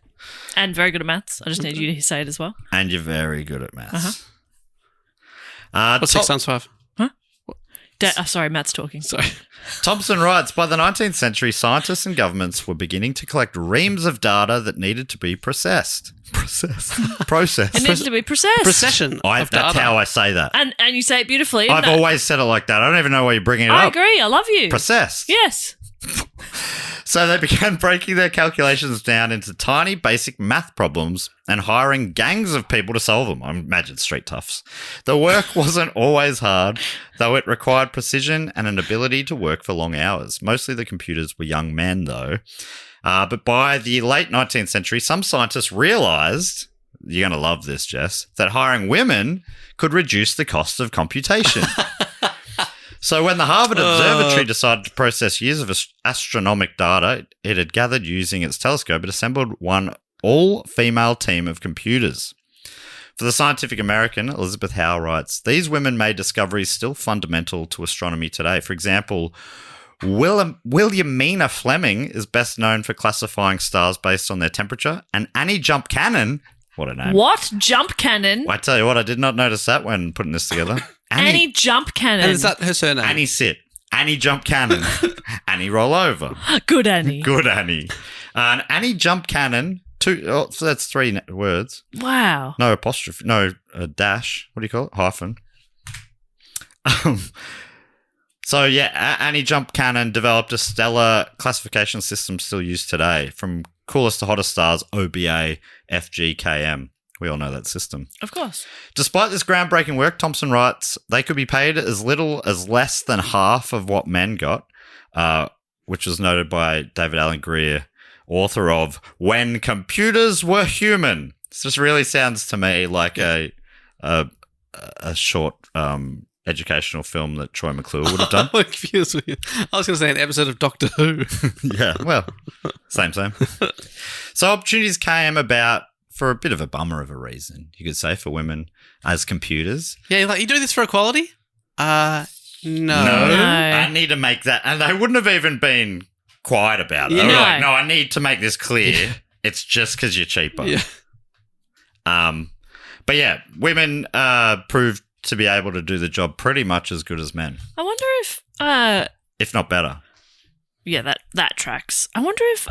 And very good at maths. I just need you to say it as well. And you're very good at maths. What's 6 times 5? Sorry, Matt's talking. Sorry. Thompson writes, by the 19th century, scientists and governments were beginning to collect reams of data that needed to be processed. Processed. It needs to be processed. Procession of data. That's how I say that. And you say it beautifully. I've always said it like that. I don't even know why you're bringing it I up. agree. I love you. Processed. Yes. So they began breaking their calculations down into tiny basic math problems and hiring gangs of people to solve them. I imagine street toughs. The work wasn't always hard, though it required precision and an ability to work for long hours. Mostly the computers were young men, though. But by the late 19th century, some scientists realised, you're going to love this, Jess, that hiring women could reduce the cost of computation. So when the Harvard Observatory decided to process years of astronomical data it had gathered using its telescope, it assembled one all-female team of computers. For the Scientific American, Elizabeth Howe writes, these women made discoveries still fundamental to astronomy today. For example, Williamina Fleming is best known for classifying stars based on their temperature, and Annie Jump Cannon, what a name. What? Jump Cannon? I tell you what, I did not notice that when putting this together. Annie Jump Cannon. And is that her surname? Annie Sit. Annie Jump Cannon. Annie Roll Over. Good Annie. Good Annie. And Annie Jump Cannon. So that's 3 words. Wow. No apostrophe. No dash. What do you call it? Hyphen. So yeah, Annie Jump Cannon developed a stellar classification system still used today, from coolest to hottest stars, OBA, FGKM. We all know that system. Of course. Despite this groundbreaking work, Thompson writes, they could be paid as little as less than half of what men got, which was noted by David Alan Grier, author of When Computers Were Human. This just really sounds to me like a short educational film that Troy McClure would have done. I'm confused with you. I was going to say an episode of Doctor Who. Yeah, well, same. So opportunities came about for a bit of a bummer of a reason, you could say, for women as computers. Yeah, you're like, you do this for equality? No. I need to make that. And they wouldn't have even been quiet about it. They were like, no, I need to make this clear. It's just because you're cheaper. Yeah. But yeah, women proved to be able to do the job pretty much as good as men. I wonder if not better. Yeah, that tracks. I wonder if,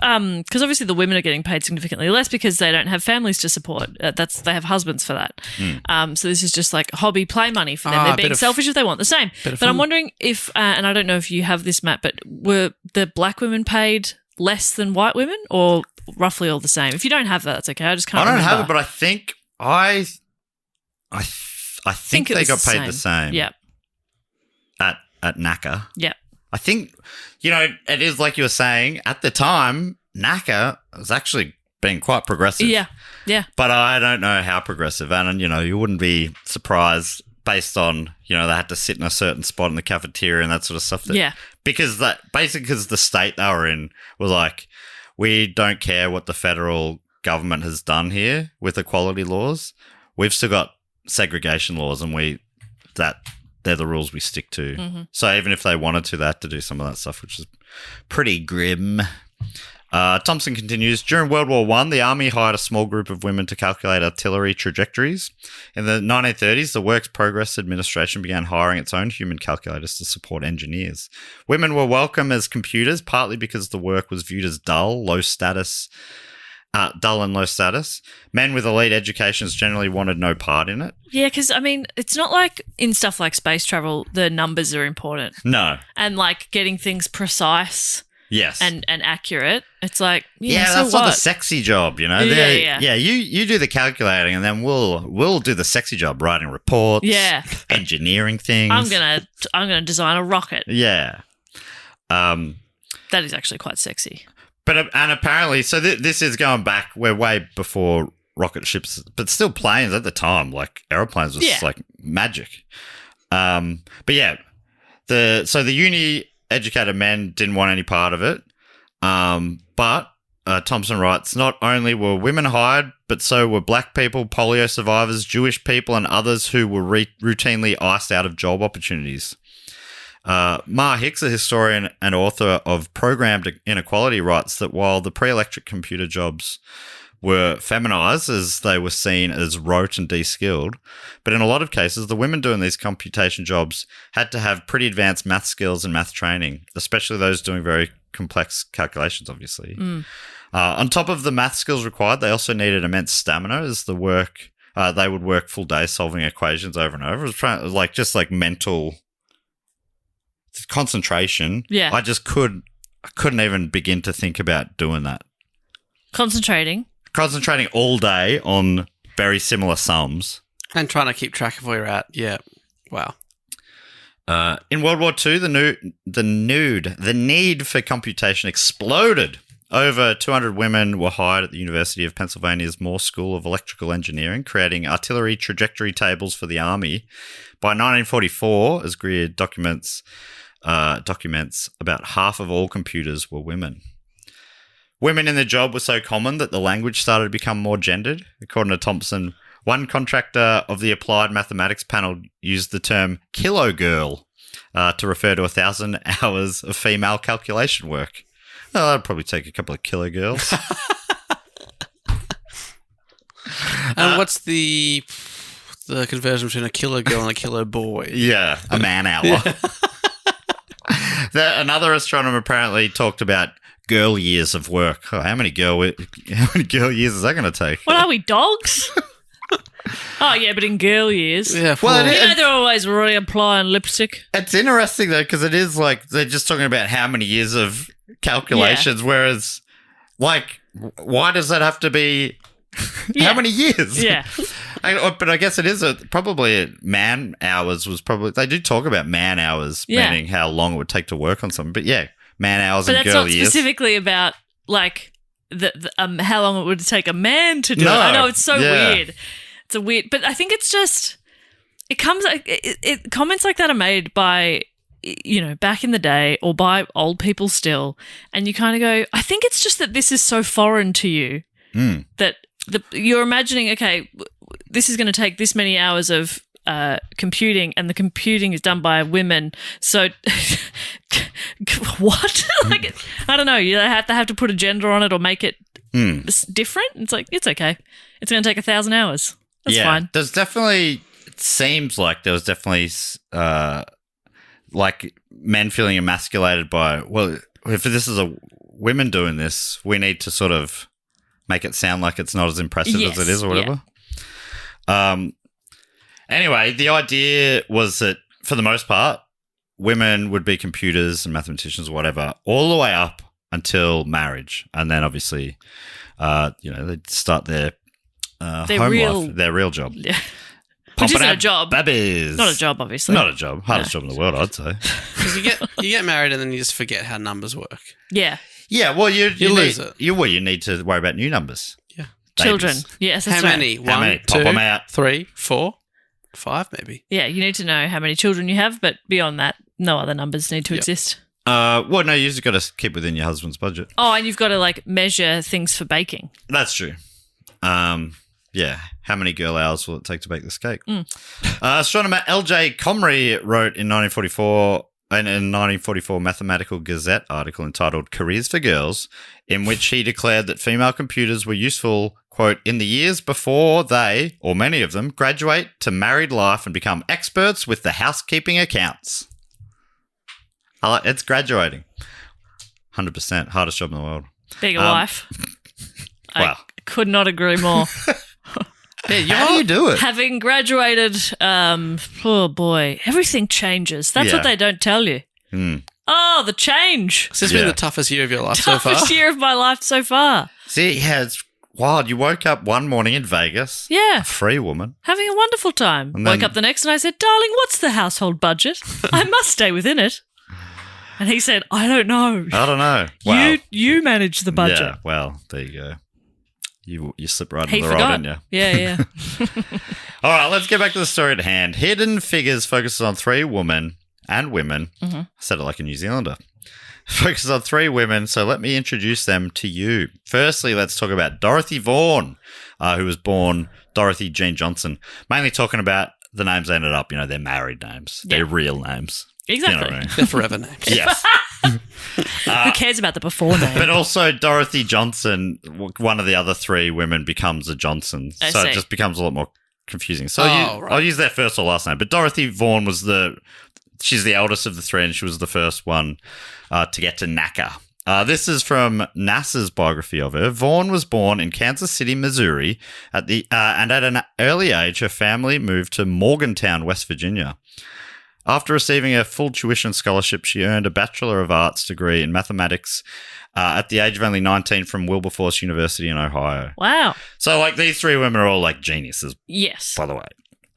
because obviously the women are getting paid significantly less because they don't have families to support. They have husbands for that. So this is just like hobby play money for them. They're being selfish if they want the same. But I'm wondering if, and I don't know if you have this, Matt, but were the black women paid less than white women, or roughly all the same? If you don't have that, that's okay. I just can't. I don't remember. have it, but I think I think they got paid the same. Yeah. At NACA. Yeah. I think, it is like you were saying, at the time, NACA was actually being quite progressive. Yeah, yeah. But I don't know how progressive. And, you wouldn't be surprised based on, they had to sit in a certain spot in the cafeteria and that sort of stuff. Because the state they were in was like, we don't care what the federal government has done here with equality laws. We've still got segregation laws, and they're the rules we stick to. Mm-hmm. So even if they wanted to, they had to do some of that stuff, which is pretty grim. Thompson continues, during World War I, the Army hired a small group of women to calculate artillery trajectories. In the 1930s, the Works Progress Administration began hiring its own human calculators to support engineers. Women were welcome as computers, partly because the work was viewed as dull and low status. Men with elite educations generally wanted no part in it. Yeah, because, it's not like in stuff like space travel, the numbers are important. No. And, getting things precise Yes. and accurate. It's like, yeah, so that's what? not the sexy job, you know. Yeah. You do the calculating, and then we'll do the sexy job, writing reports, engineering things. I'm gonna design a rocket. Yeah. That is actually quite sexy. But and apparently, so this is going back. We're way before rocket ships, but still planes at the time, like aeroplanes, was like magic. But yeah, the uni-educated men didn't want any part of it. But Thompson writes, not only were women hired, but so were black people, polio survivors, Jewish people, and others who were routinely iced out of job opportunities. Ma Hicks, a historian and author of Programmed Inequality, writes that while the pre-electric computer jobs were feminized as they were seen as rote and de-skilled, but in a lot of cases, the women doing these computation jobs had to have pretty advanced math skills and math training, especially those doing very complex calculations, obviously. On top of the math skills required, they also needed immense stamina as they would work full days solving equations over and over. It was like mental concentration. Yeah. I couldn't even begin to think about doing that. Concentrating all day on very similar sums. And trying to keep track of where you're at. Yeah. Wow. In World War II, the need for computation exploded. Over 200 women were hired at the University of Pennsylvania's Moore School of Electrical Engineering, creating artillery trajectory tables for the Army. By 1944, as Greer documents, about half of all computers were women. Women in the job were so common that the language started to become more gendered. According to Thompson, one contractor of the Applied Mathematics panel used the term kilo girl to refer to 1,000 hours of female calculation work. Well, that'd probably take a couple of kilo girls. And what's the conversion between a kilo girl and a kilo boy? Yeah, a man hour. Another astronomer apparently talked about girl years of work. Oh, how many girl years is that going to take? What are we, dogs? Oh, yeah, but in girl years. Yeah, well, they're always really applying lipstick. It's interesting, though, because it is like they're just talking about how many years of calculations, whereas, like, why does that have to be how many years? Yeah. But I guess it is probably man hours was probably, they do talk about man hours, meaning how long it would take to work on something. But yeah, man hours and girl years. But that's not specifically about, like, how long it would take a man to do it. I know, it's so weird. It's a weird, but I think it's just, comments like that are made by, you know, back in the day or by old people still. And you kind of go, I think it's just that this is so foreign to you that you're imagining, okay, this is going to take this many hours of computing, and the computing is done by women. So, what? Like, I don't know. You have to put a gender on it or make it different. It's like, it's okay. It's going to take 1,000 hours. That's fine. There's definitely, it seems like there was definitely like men feeling emasculated by, well, if this is women doing this, we need to sort of make it sound like it's not as impressive as it is or whatever. Yeah. Anyway, the idea was that for the most part, women would be computers and mathematicians or whatever all the way up until marriage. And then obviously, they'd start their home life, their real job. Yeah. Which isn't a job. Babies. Not a job, obviously. Not a job. Hardest job in the world, I'd say. Because you get married and then you just forget how numbers work. Yeah. Yeah, well, you lose it. You need to worry about new numbers. Yeah. Babies. Children. Yes, that's how many? How many? Two, Pop them out. 3, 4, 5 maybe. Yeah, you need to know how many children you have, but beyond that, no other numbers need to exist. Well, no, you just got to keep within your husband's budget. Oh, and you've got to, like, measure things for baking. That's true. Yeah, how many girl hours will it take to bake this cake? Astronomer L.J. Comrie wrote in 1944 Mathematical Gazette article entitled Careers for Girls, in which he declared that female computers were useful, quote, in the years before they, or many of them, graduate to married life and become experts with the housekeeping accounts. It's graduating. 100%. Hardest job in the world. Being a wife. Wow. I could not agree more. Yeah, how do you do it? Having graduated, oh boy, everything changes. That's what they don't tell you. Oh, the change. This has been the toughest year of your life so far. Toughest year of my life so far. See, yeah, it's wild. You woke up one morning in Vegas. Yeah. A free woman. Having a wonderful time. And Woke then- up the next and I said, darling, what's the household budget? I must stay within it. And he said, I don't know. I don't know. Wow. You manage the budget. Yeah, well, there you go. You slipped right He into the forgot. role, didn't you? Yeah. All right, let's get back to the story at hand. Hidden Figures focuses on three women and women. I said it like a New Zealander. Focuses on three women, so let me introduce them to you. Firstly, let's talk about Dorothy Vaughan, who was born Dorothy Jean Johnson. Mainly talking about the names they ended up, their married names, their real names. Exactly. You know what I mean? They're forever names. Yes. Who cares about the before name? But also Dorothy Johnson, one of the other three women becomes a Johnson. I So see. it just becomes a lot more confusing. So Right. I'll use their first or last name. But Dorothy Vaughan she's the eldest of the three and she was the first one to get to NACA. This is from NASA's biography of her. Vaughan was born in Kansas City, Missouri, and at an early age, her family moved to Morgantown, West Virginia. After receiving a full tuition scholarship, she earned a Bachelor of Arts degree in mathematics at the age of only 19 from Wilberforce University in Ohio. Wow. So, these three women are all, geniuses, Yes. by the way.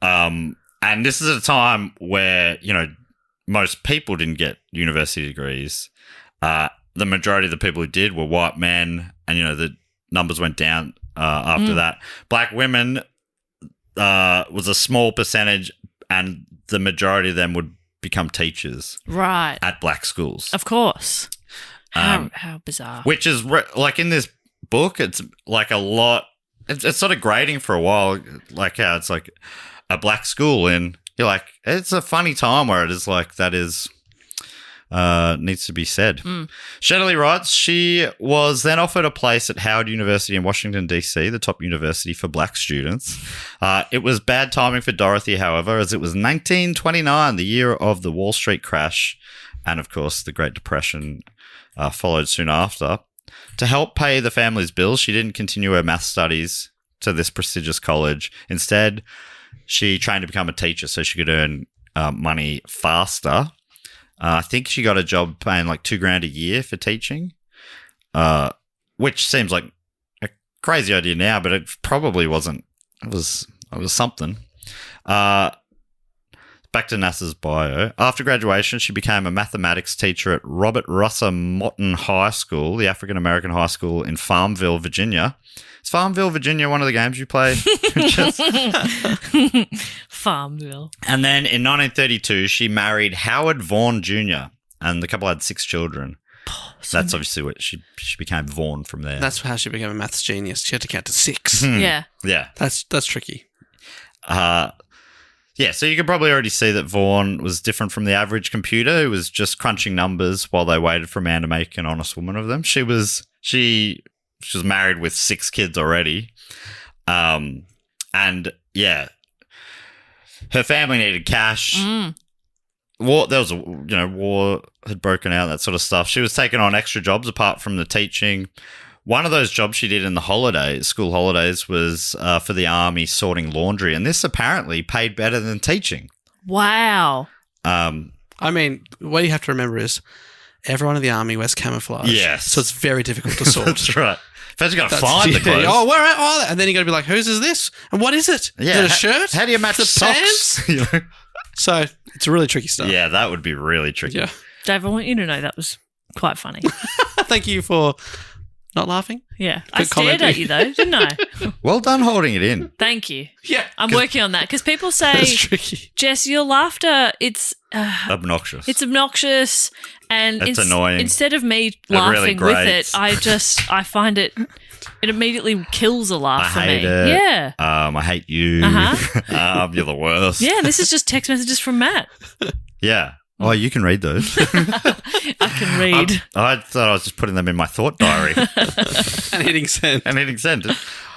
And this is a time where, most people didn't get university degrees. The majority of the people who did were white men, and, the numbers went down after that. Black women was a small percentage, and the majority of them would become teachers Right. at black schools. Of course. How bizarre. Which is, in this book, it's a lot. It's sort of grating for a while, how it's a black school, and you're it's a funny time where it is that is needs to be said. Shetterly writes, she was then offered a place at Howard University in Washington, D.C., the top university for black students. It was bad timing for Dorothy, however, as it was 1929, the year of the Wall Street crash, and of course the Great Depression followed soon after. To help pay the family's bills, she didn't continue her math studies to this prestigious college. Instead, she trained to become a teacher so she could earn money faster. I think she got a job paying $2,000 a year for teaching, which seems like a crazy idea now, but it probably wasn't. It was something. Back to NASA's bio. After graduation, she became a mathematics teacher at Robert Russell Motten High School, the African-American high school in Farmville, Virginia. Is Farmville, Virginia one of the games you play? Farmville. And then in 1932, she married Howard Vaughan Jr., and the couple had 6 children. That's obviously what she became Vaughan from there. That's how she became a maths genius. She had to count to 6. Yeah. Yeah. That's tricky. Yeah, so you can probably already see that Vaughan was different from the average computer who was just crunching numbers while they waited for a man to make an honest woman of them. She was married with 6 kids already. And yeah, her family needed cash. War had broken out, that sort of stuff. She was taking on extra jobs apart from the teaching. One of those jobs she did in the school holidays, was for the army sorting laundry, and this apparently paid better than teaching. Wow. I mean, what you have to remember is everyone in the army wears camouflage. Yes. So it's very difficult to sort. That's right. First you got to find the clothes. Oh, where are they? And then you got to be like, whose is this? And what is it? Yeah. Is it a shirt? How do you match the socks? pants? So it's really tricky stuff. Yeah, that would be really tricky. Yeah. Dave, I want you to know that was quite funny. Thank you for not laughing. Yeah. Good I stared comment. at you though, didn't I? Well done holding it in. Thank you. Yeah. I'm working on that because people say, That's tricky. Jess, your laughter, it's Obnoxious. It's obnoxious and It's annoying. Instead of me really laughing with grates. it, I find it immediately kills a laugh for I hate me. it. Yeah. I hate you. Uh-huh. You're the worst. Yeah, this is just text messages from Matt. Yeah. Oh, you can read those. I can read. I thought I was just putting them in my thought diary And hitting send. and hitting send.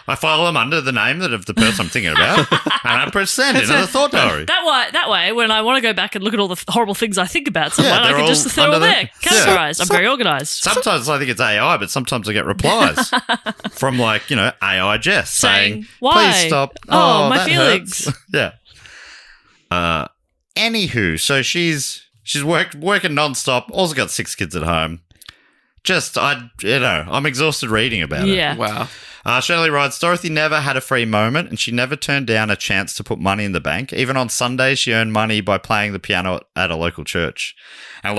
I file them under the name of the person I'm thinking about, and I press send into the thought diary. That way, when I want to go back and look at all the horrible things I think about someone, I they're can just all throw under them there, the- categorised. I'm very organised. Sometimes I think it's AI, but sometimes I get replies from AI Jess saying, Why? please stop. Oh, my that feelings. hurts." Yeah. Anywho, so she's She's working nonstop. Also got 6 kids at home. I'm exhausted reading about it. Yeah. Wow. Shetterly writes, Dorothy never had a free moment and she never turned down a chance to put money in the bank. Even on Sundays, she earned money by playing the piano at a local church. And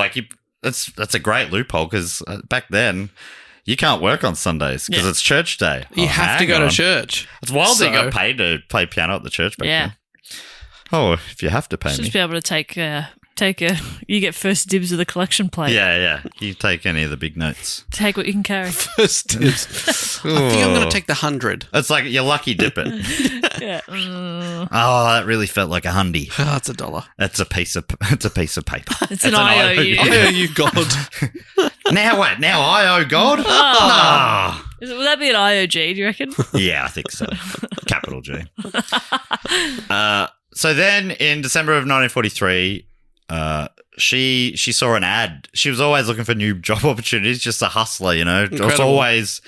that's a great loophole because back then, you can't work on Sundays because it's church day. You have to go to church. It's wild that you got paid to play piano at the church back then. Oh, if you have to pay me. Just be able to take you get first dibs of the collection plate. Yeah. You take any of the big notes. Take what you can carry. First dibs. I think I'm going to take the 100. It's like you're lucky dip it. Yeah. Oh, that really felt like a hundy. Oh, it's $1. It's a piece of paper. It's an IOU. IOU God. Now what? Now I owe God? Oh. Would that be an IOG, do you reckon? Yeah, I think so. Capital G. So then in December of 1943, she saw an ad. She was always looking for new job opportunities, just a hustler, you know. Incredible. It's always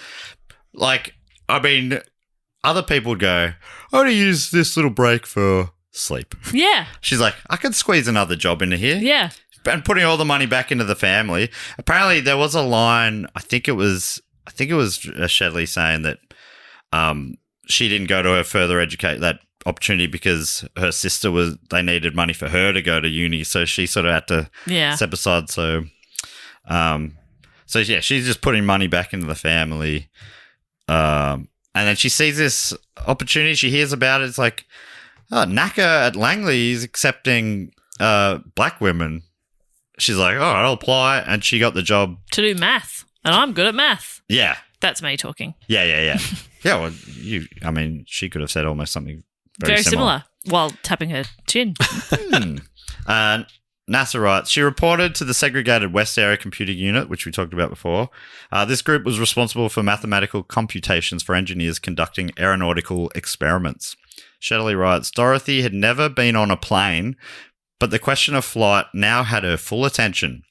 other people would go, I want to use this little break for sleep. Yeah. She's like, I could squeeze another job into here. Yeah. And putting all the money back into the family. Apparently there was a line, I think it was Shetterly saying that she didn't go to her further educate that opportunity because her sister they needed money for her to go to uni, so she sort of had to step aside. So she's just putting money back into the family. And then she sees this opportunity, she hears about it, it's like, Naka at Langley is accepting black women. She's like, all right, I'll apply, and she got the job. To do math, and I'm good at math. Yeah. That's me talking. Yeah. Yeah, well, she could have said almost something very similar while tapping her chin. NASA writes, she reported to the segregated West Area Computing Unit, which we talked about before. This group was responsible for mathematical computations for engineers conducting aeronautical experiments. Shetterly writes, Dorothy had never been on a plane, but the question of flight now had her full attention.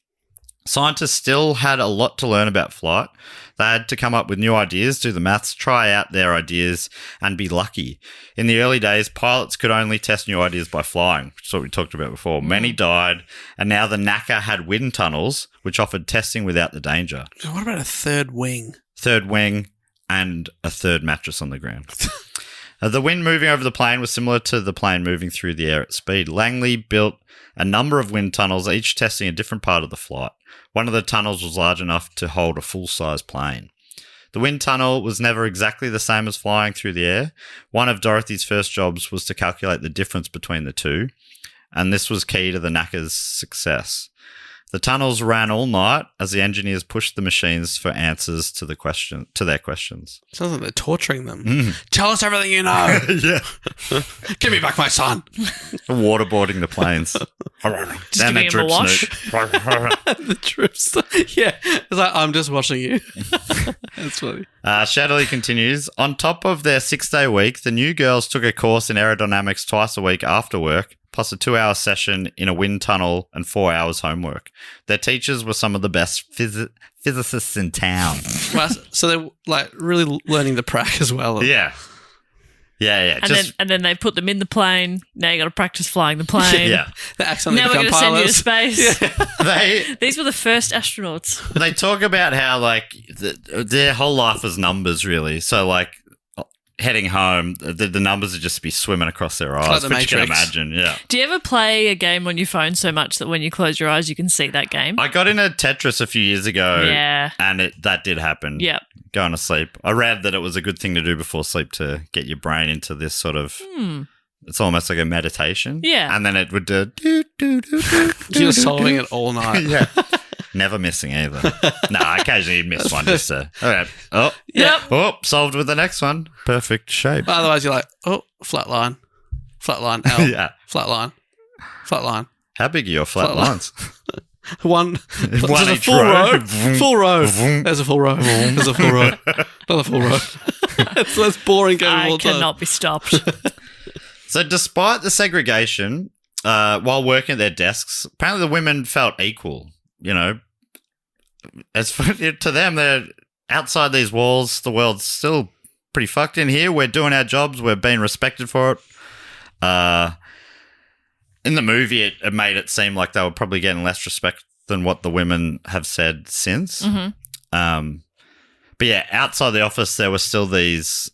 Scientists still had a lot to learn about flight. They had to come up with new ideas, do the maths, try out their ideas, and be lucky. In the early days, pilots could only test new ideas by flying, which is what we talked about before. Many died, and now the NACA had wind tunnels, which offered testing without the danger. What about a third wing? Third wing and a third mattress on the ground. The wind moving over the plane was similar to the plane moving through the air at speed. Langley built a number of wind tunnels, each testing a different part of the flight. One of the tunnels was large enough to hold a full-size plane. The wind tunnel was never exactly the same as flying through the air. One of Dorothy's first jobs was to calculate the difference between the two, and this was key to the NACA's success. The tunnels ran all night as the engineers pushed the machines for answers to their questions. Sounds like they're torturing them. Tell us everything you know. Yeah. Give me back my son. Waterboarding the planes. Just giving him a wash. The trips. Yeah. It's like, I'm just watching you. That's funny. Shetterly continues, on top of their 6-day week, the new girls took a course in aerodynamics twice a week after work, plus a 2-hour session in a wind tunnel and 4 hours homework. Their teachers were some of the best physicists in town. Wow, so they're like really learning the prac as well. Yeah. And then they put them in the plane. Now you got to practice flying the plane. Yeah. They accidentally Now we're become going to send you to pilots. space. These were the first astronauts. They talk about how like their whole life is numbers, really. So like heading home, the numbers would just be swimming across their eyes, the which you can Matrix. imagine. Yeah. Do you ever play a game on your phone so much that when you close your eyes, you can see that game? I got into Tetris a few years ago. Yeah. And that did happen. Yep. Going to sleep. I read that it was a good thing to do before sleep to get your brain into this sort of. It's almost like a meditation. Yeah. And then it would do. You're solving it all night. Yeah. Never missing either. No, occasionally you'd miss one just to. Okay. Oh. Yep. Oh, solved with the next one. Perfect shape. Otherwise, you're like, oh, flat line, L, Yeah. flat line. How big are your flat lines? One there's a each full row. row. Full row. There's a full row. There's a full row. Another full row. It's the most boring game of I all time. cannot be stopped. So despite the segregation, while working at their desks, apparently the women felt equal. You know, as for, to them, they're outside these walls. The world's still pretty fucked in here. We're doing our jobs. We're being respected for it. in the movie, it made it seem like they were probably getting less respect than what the women have said since. Mm-hmm. But yeah, outside the office, there were still these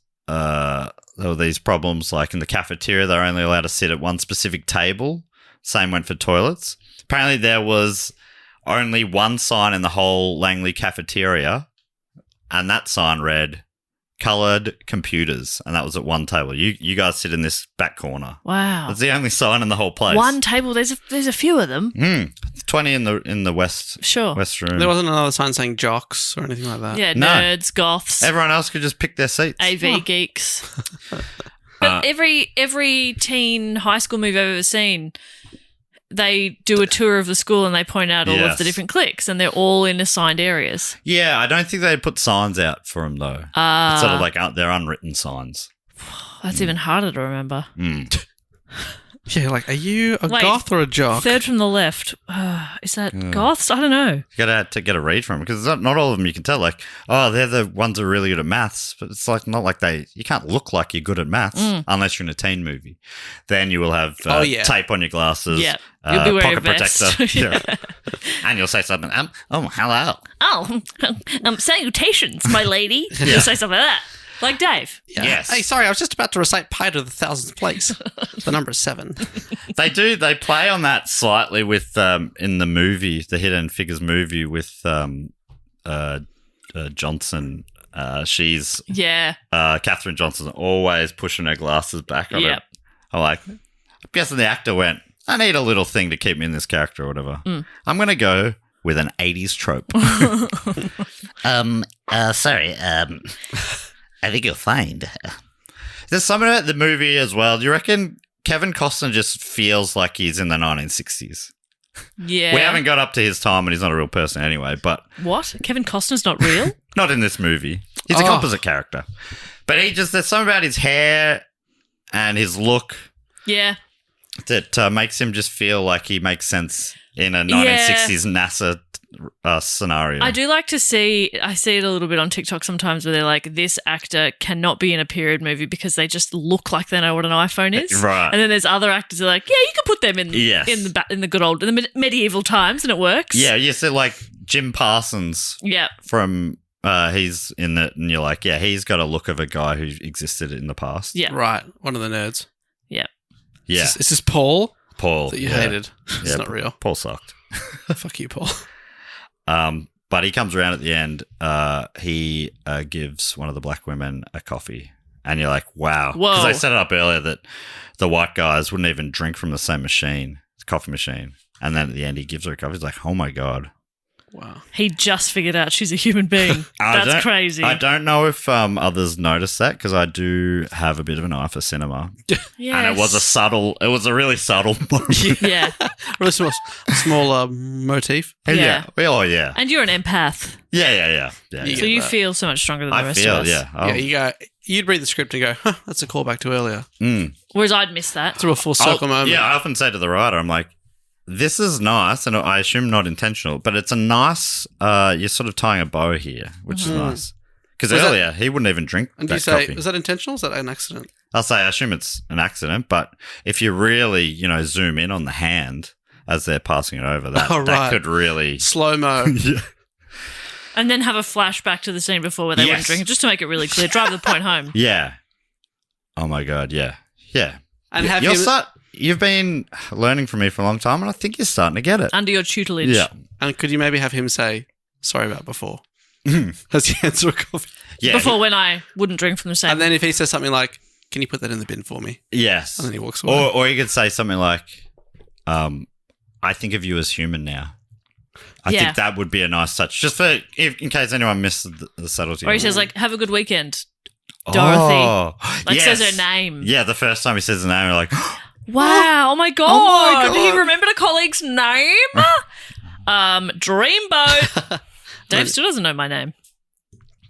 problems. Like in the cafeteria, they were only allowed to sit at one specific table. Same went for toilets. Apparently, there was only one sign in the whole Langley cafeteria, and that sign read "Coloured Computers," and that was at one table. You guys sit in this back corner. Wow, that's the only sign in the whole place. One table. There's a few of them. 20 in the west. Sure. West room. There wasn't another sign saying jocks or anything like that. Yeah, No. nerds, goths, Everyone else could just pick their seats. AV geeks. But every teen high school movie I've ever seen, they do a tour of the school and they point out all of the different cliques, and they're all in assigned areas. Yeah, I don't think they'd put signs out for them though. It's sort of like they're unwritten signs. That's even harder to remember. Yeah, like, are you a goth or a jock? Third from the left. Is that goths? I don't know. You gotta to get a read from them because not all of them you can tell. Like, oh, they're the ones who are really good at maths, but it's like not like you can't look like you're good at maths unless you're in a teen movie. Then you will have tape on your glasses. Yeah, you'll be wearing pocket a vest. protector. Yeah. And you'll say something. Hello. Oh, salutations, my lady. You'll say something like that. Like Dave. Yeah. Yes. Hey, sorry, I was just about to recite pi to the thousandth place. The number is 7. They do. They play on that slightly with in the movie, the Hidden Figures movie with Johnson. She's Katherine Johnson, always pushing her glasses back on her. I'm guessing the actor went, I need a little thing to keep me in this character or whatever. I'm going to go with an 80s trope. Sorry. I think you'll find. There's something about the movie as well. Do you reckon Kevin Costner just feels like he's in the 1960s? Yeah. We haven't got up to his time and he's not a real person anyway, but... What? Kevin Costner's not real? Not in this movie. He's a composite character. But there's something about his hair and his look... Yeah. That makes him just feel like he makes sense in a 1960s NASA scenario. I do like to see, I see it a little bit on TikTok sometimes where they're like, this actor cannot be in a period movie because they just look like they know what an iPhone is. Right. And then there's other actors who are like, yeah, you can put them in the good old, in the medieval times and it works. Yeah, you see like Jim Parsons. Yeah. From, he's in it and you're like, yeah, he's got a look of a guy who existed in the past. Yeah. Right. One of the nerds. Yeah. Yeah. Is this Paul? Paul. That you hated. It's not real. Paul sucked. Fuck you, Paul. But he comes around at the end. He gives one of the black women a coffee. And you're like, wow. Because I set it up earlier that the white guys wouldn't even drink from the same machine, coffee machine. And then at the end, he gives her a coffee. He's like, oh, my God. Wow. He just figured out she's a human being. That's crazy. I don't know if others noticed that because I do have a bit of an eye for cinema. Yes. And it was a really subtle moment. Yeah. Really small motif. Yeah. Oh, yeah. And you're an empath. Yeah. So you feel so much stronger than the rest of us. You'd read the script and go, huh, that's a callback to earlier. Whereas I'd miss that. Through a full circle moment. Yeah, I often say to the writer, I'm like, this is nice, and I assume not intentional, but it's a nice, you're sort of tying a bow here, which is nice. Because earlier, he wouldn't even drink and that do you say, coffee. was that intentional or is that an accident? I assume it's an accident, but if you really, zoom in on the hand as they're passing it over, that could really... Slow-mo. Yeah. And then have a flashback to the scene before where they weren't drinking, just to make it really clear. Drive the point home. Yeah. Oh, my God, yeah. Yeah. And You've been learning from me for a long time, and I think you're starting to get it. Under your tutelage. Yeah. And could you maybe have him say, sorry about before? As he hands her a coffee. Yeah, before when I wouldn't drink from the same. And then if he says something like, can you put that in the bin for me? Yes. And then he walks away. Or you could say something like, I think of you as human now. I think that would be a nice touch. Just in case anyone missed the subtlety. Or he says like, have a good weekend, Dorothy. Says her name. Yeah, the first time he says the name, you're like... Wow! Oh my God! He remembered a colleague's name. Dreamboat. Dave still doesn't know my name.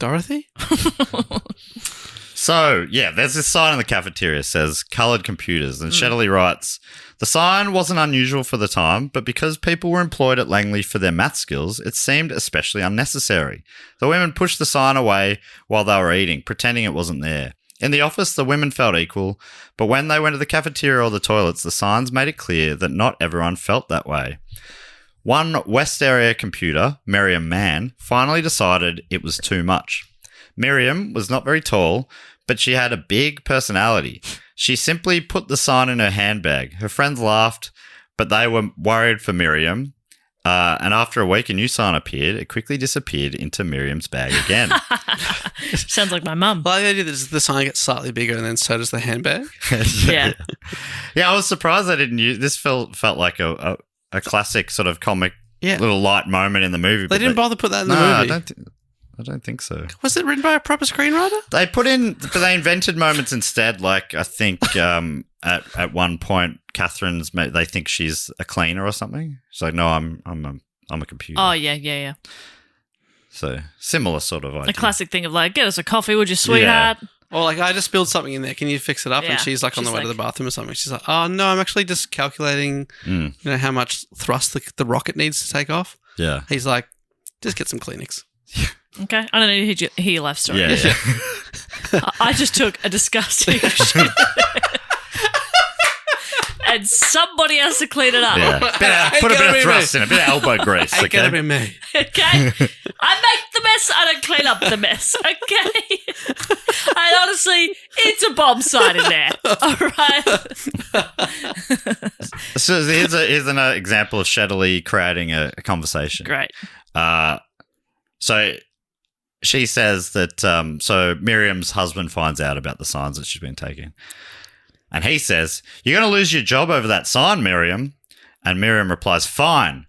Dorothy. So there's this sign in the cafeteria that says "Coloured Computers," and Shetterly writes, "The sign wasn't unusual for the time, but because people were employed at Langley for their math skills, it seemed especially unnecessary. The women pushed the sign away while they were eating, pretending it wasn't there. In the office, the women felt equal, but when they went to the cafeteria or the toilets, the signs made it clear that not everyone felt that way. One West Area computer, Miriam Mann, finally decided it was too much. Miriam was not very tall, but she had a big personality. She simply put the sign in her handbag. Her friends laughed, but they were worried for Miriam. And after a week, a new sign appeared. It quickly disappeared into Miriam's bag again. Sounds like my mum. Well, the idea that the sign gets slightly bigger and then so does the handbag. Yeah. Yeah, I was surprised they didn't use this. Felt like a classic sort of comic little light moment in the movie. They didn't bother to put that in the movie. I don't think so. Was it written by a proper screenwriter? They put in, but they invented moments instead. Like I think at one point, Catherine's they think she's a cleaner or something. She's like, no, I'm a computer. Oh yeah. So similar sort of idea. A classic thing of like, get us a coffee, would you, sweetheart? Or like, I just spilled something in there. Can you fix it up? Yeah. And she's like on the way to the bathroom or something. She's like, oh no, I'm actually just calculating, how much thrust the rocket needs to take off. Yeah. He's like, just get some Kleenex. Okay, I don't need to hear your life story. Yeah. I just took a disgusting shit. And somebody has to clean it up. Yeah. Put a bit of thrust in it, a bit of elbow grease. Ain't gonna be me. Okay? I make the mess, I don't clean up the mess. Okay? And honestly, it's a bomb site in there. All right? So here's an example of Shetterly creating a conversation. Great. So she says that so Miriam's husband finds out about the signs that she's been taking. And he says, you're going to lose your job over that sign, Miriam. And Miriam replies, fine.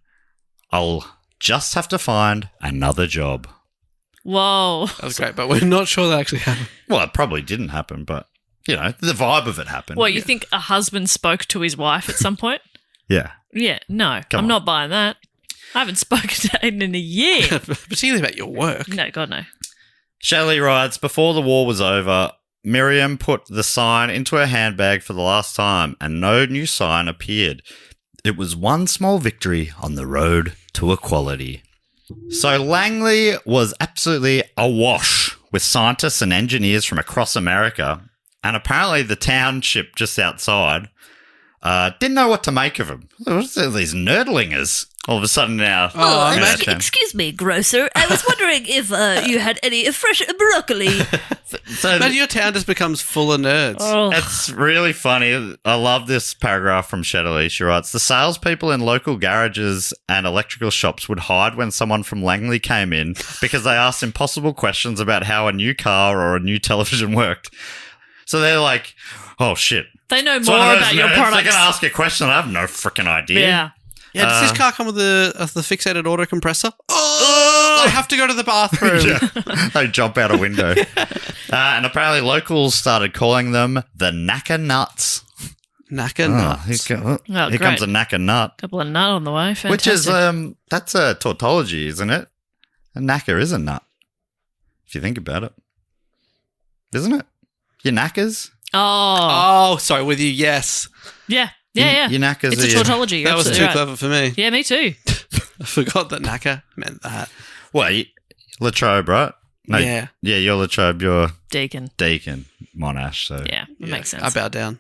I'll just have to find another job. Whoa. That was great, but we're not sure that actually happened. Well, it probably didn't happen, but, the vibe of it happened. What, you think a husband spoke to his wife at some point? Yeah. Yeah, no. Come I'm on. not buying that. I haven't spoken to Aiden in a year. Particularly about your work. No, God, no. Shelley writes, before the war was over, Miriam put the sign into her handbag for the last time and no new sign appeared. It was one small victory on the road to equality. So Langley was absolutely awash with scientists and engineers from across America, and apparently the township just outside didn't know what to make of them. What's these nerdlingers all of a sudden now? Excuse me, grocer. I was wondering if you had any fresh broccoli. So Imagine your town just becomes full of nerds. Oh. it's really funny. I love this paragraph from Shetterly. She writes, the salespeople in local garages and electrical shops would hide when someone from Langley came in because they asked impossible questions about how a new car or a new television worked. So they're like, oh, shit. They know So more one of those about your nerds, products. They're going to ask a question. I have no freaking idea. Yeah. Yeah, does this car come with the fixated auto compressor? Oh, I have to go to the bathroom. Yeah. They jump out a window. And apparently locals started calling them the Knacker Nuts. Knacker nuts. Here great. comes a Knacker Nut. Couple of nut on the way. Fantastic. Which is, that's a tautology, isn't it? A knacker is a nut, if you think about it. Isn't it? Your knackers? Oh. Oh, sorry, with you, yes. Yeah. Yeah. Your knackers It's are a your- tautology. You're That was too absolutely right. clever for me. Yeah, me too. I forgot that knacker meant that. Well, Latrobe, right? No, Yeah. Yeah, you're Latrobe, you're Deacon. Deacon, Monash, so Yeah, that makes sense. I bow down.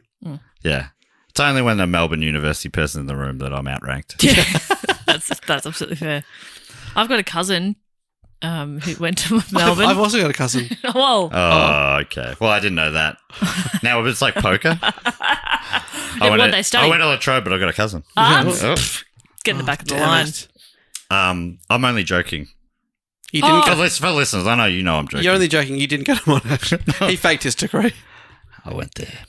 yeah. It's only when the Melbourne University person in the room that I'm outranked. Yeah, that's absolutely fair. I've got a cousin who went to Melbourne. I've also got a cousin. Whoa. Oh, okay. Well, I didn't know that. Now it's like poker. What'd they study? I went to Latrobe, but I got a cousin. Oh, get in the back of the Damn line. it. I'm only joking. You didn't For go, listeners, I know you know I'm joking. you're only joking. You didn't go to Monash. He faked his degree. I went there.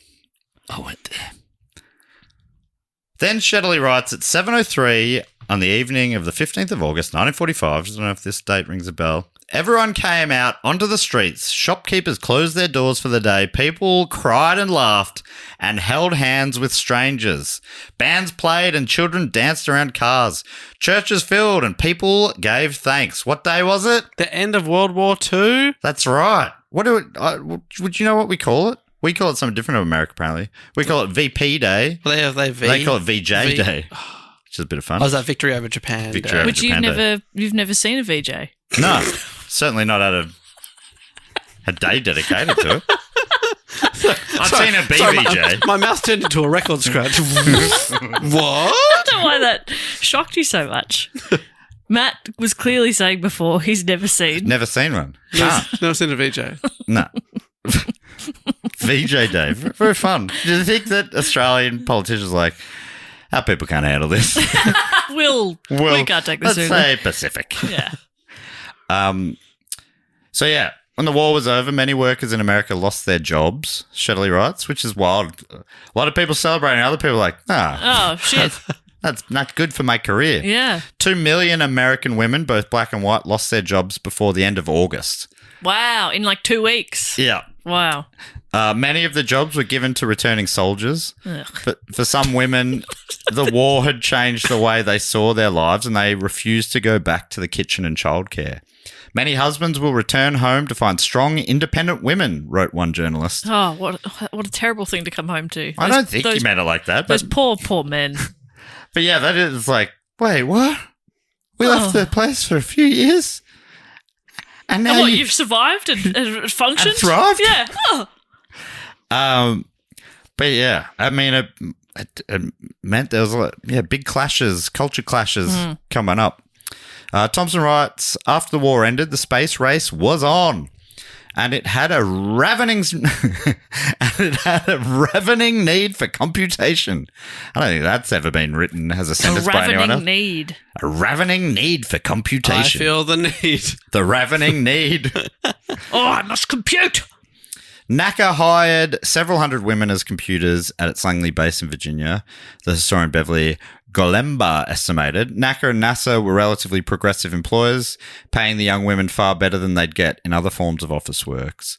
Then Shetterly writes, at 7:03 on the evening of the 15th of August, 1945, I don't know if this date rings a bell, everyone came out onto the streets. Shopkeepers closed their doors for the day. People cried and laughed and held hands with strangers. Bands played and children danced around cars. Churches filled and people gave thanks. What day was it? The end of World War II? That's right. What do it? Would you know what we call it? We call it something different in America, apparently. We call it VP Day. Well, they They call it VJ Day, which is a bit of fun. Oh, is that Victory over Japan? Victory Day? over- Which Japan you've never seen a VJ. No, certainly not at a day dedicated to it. I've seen a BBJ. My mouth turned into a record scratch. What? I don't know why that shocked you so much. Matt was clearly saying before he's never seen. Never seen one. Never seen a VJ. No. VJ Day. Very fun. Do you think that Australian politicians are like, our people can't handle this? We can't take this. Let's say Pacific. Yeah. So, yeah, when the war was over, many workers in America lost their jobs, Shetterly writes, which is wild. A lot of people celebrating. Other people are like, oh, shit. That's not good for my career. Yeah. 2 million American women, both black and white, lost their jobs before the end of August. Wow. In like 2 weeks. Yeah. Wow. Many of the jobs were given to returning soldiers. Ugh. But for some women, the war had changed the way they saw their lives and they refused to go back to the kitchen and childcare. Many husbands will return home to find strong, independent women, wrote one journalist. Oh, what a terrible thing to come home to. I don't think he meant it like that. Those poor men. But yeah, that is like, wait, what? We left the place for a few years? And now you've survived and functioned? And thrived? Yeah. Oh. But yeah, I mean, it meant there was big clashes, culture clashes coming up. Thompson writes, after the war ended, the space race was on. And it had a ravening need for computation. I don't think that's ever been written as a sentence by anyone else. A ravening need for computation. I feel the need. The ravening need. I must compute. NACA hired several hundred women as computers at its Langley base in Virginia. The historian Beverly Golemba estimated NACA and NASA were relatively progressive employers, paying the young women far better than they'd get in other forms of office works.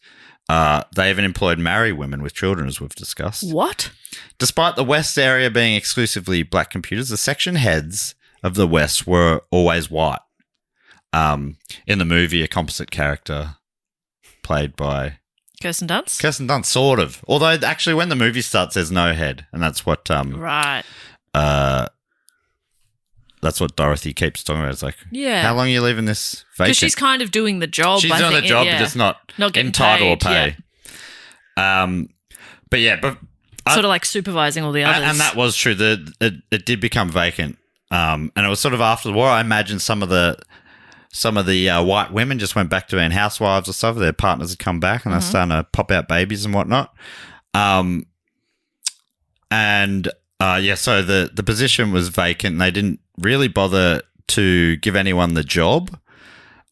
They even employed married women with children, as we've discussed. What? Despite the West area being exclusively black computers, the section heads of the West were always white. In the movie, a composite character played by Kirsten Dunst? Kirsten Dunst, sort of. Although, actually, when the movie starts, there's no head. And that's what... right. That's what Dorothy keeps talking about. It's like, yeah. How long are you leaving this vacant? Because she's kind of doing the job. She's doing the job, but just not entitled to pay. Yeah. But yeah, sort of like supervising all the others. And that was true. It did become vacant. And it was sort of after the war. I imagine some of the white women just went back to being housewives or stuff. Their partners had come back and they're starting to pop out babies and whatnot. So the position was vacant and they didn't really bother to give anyone the job.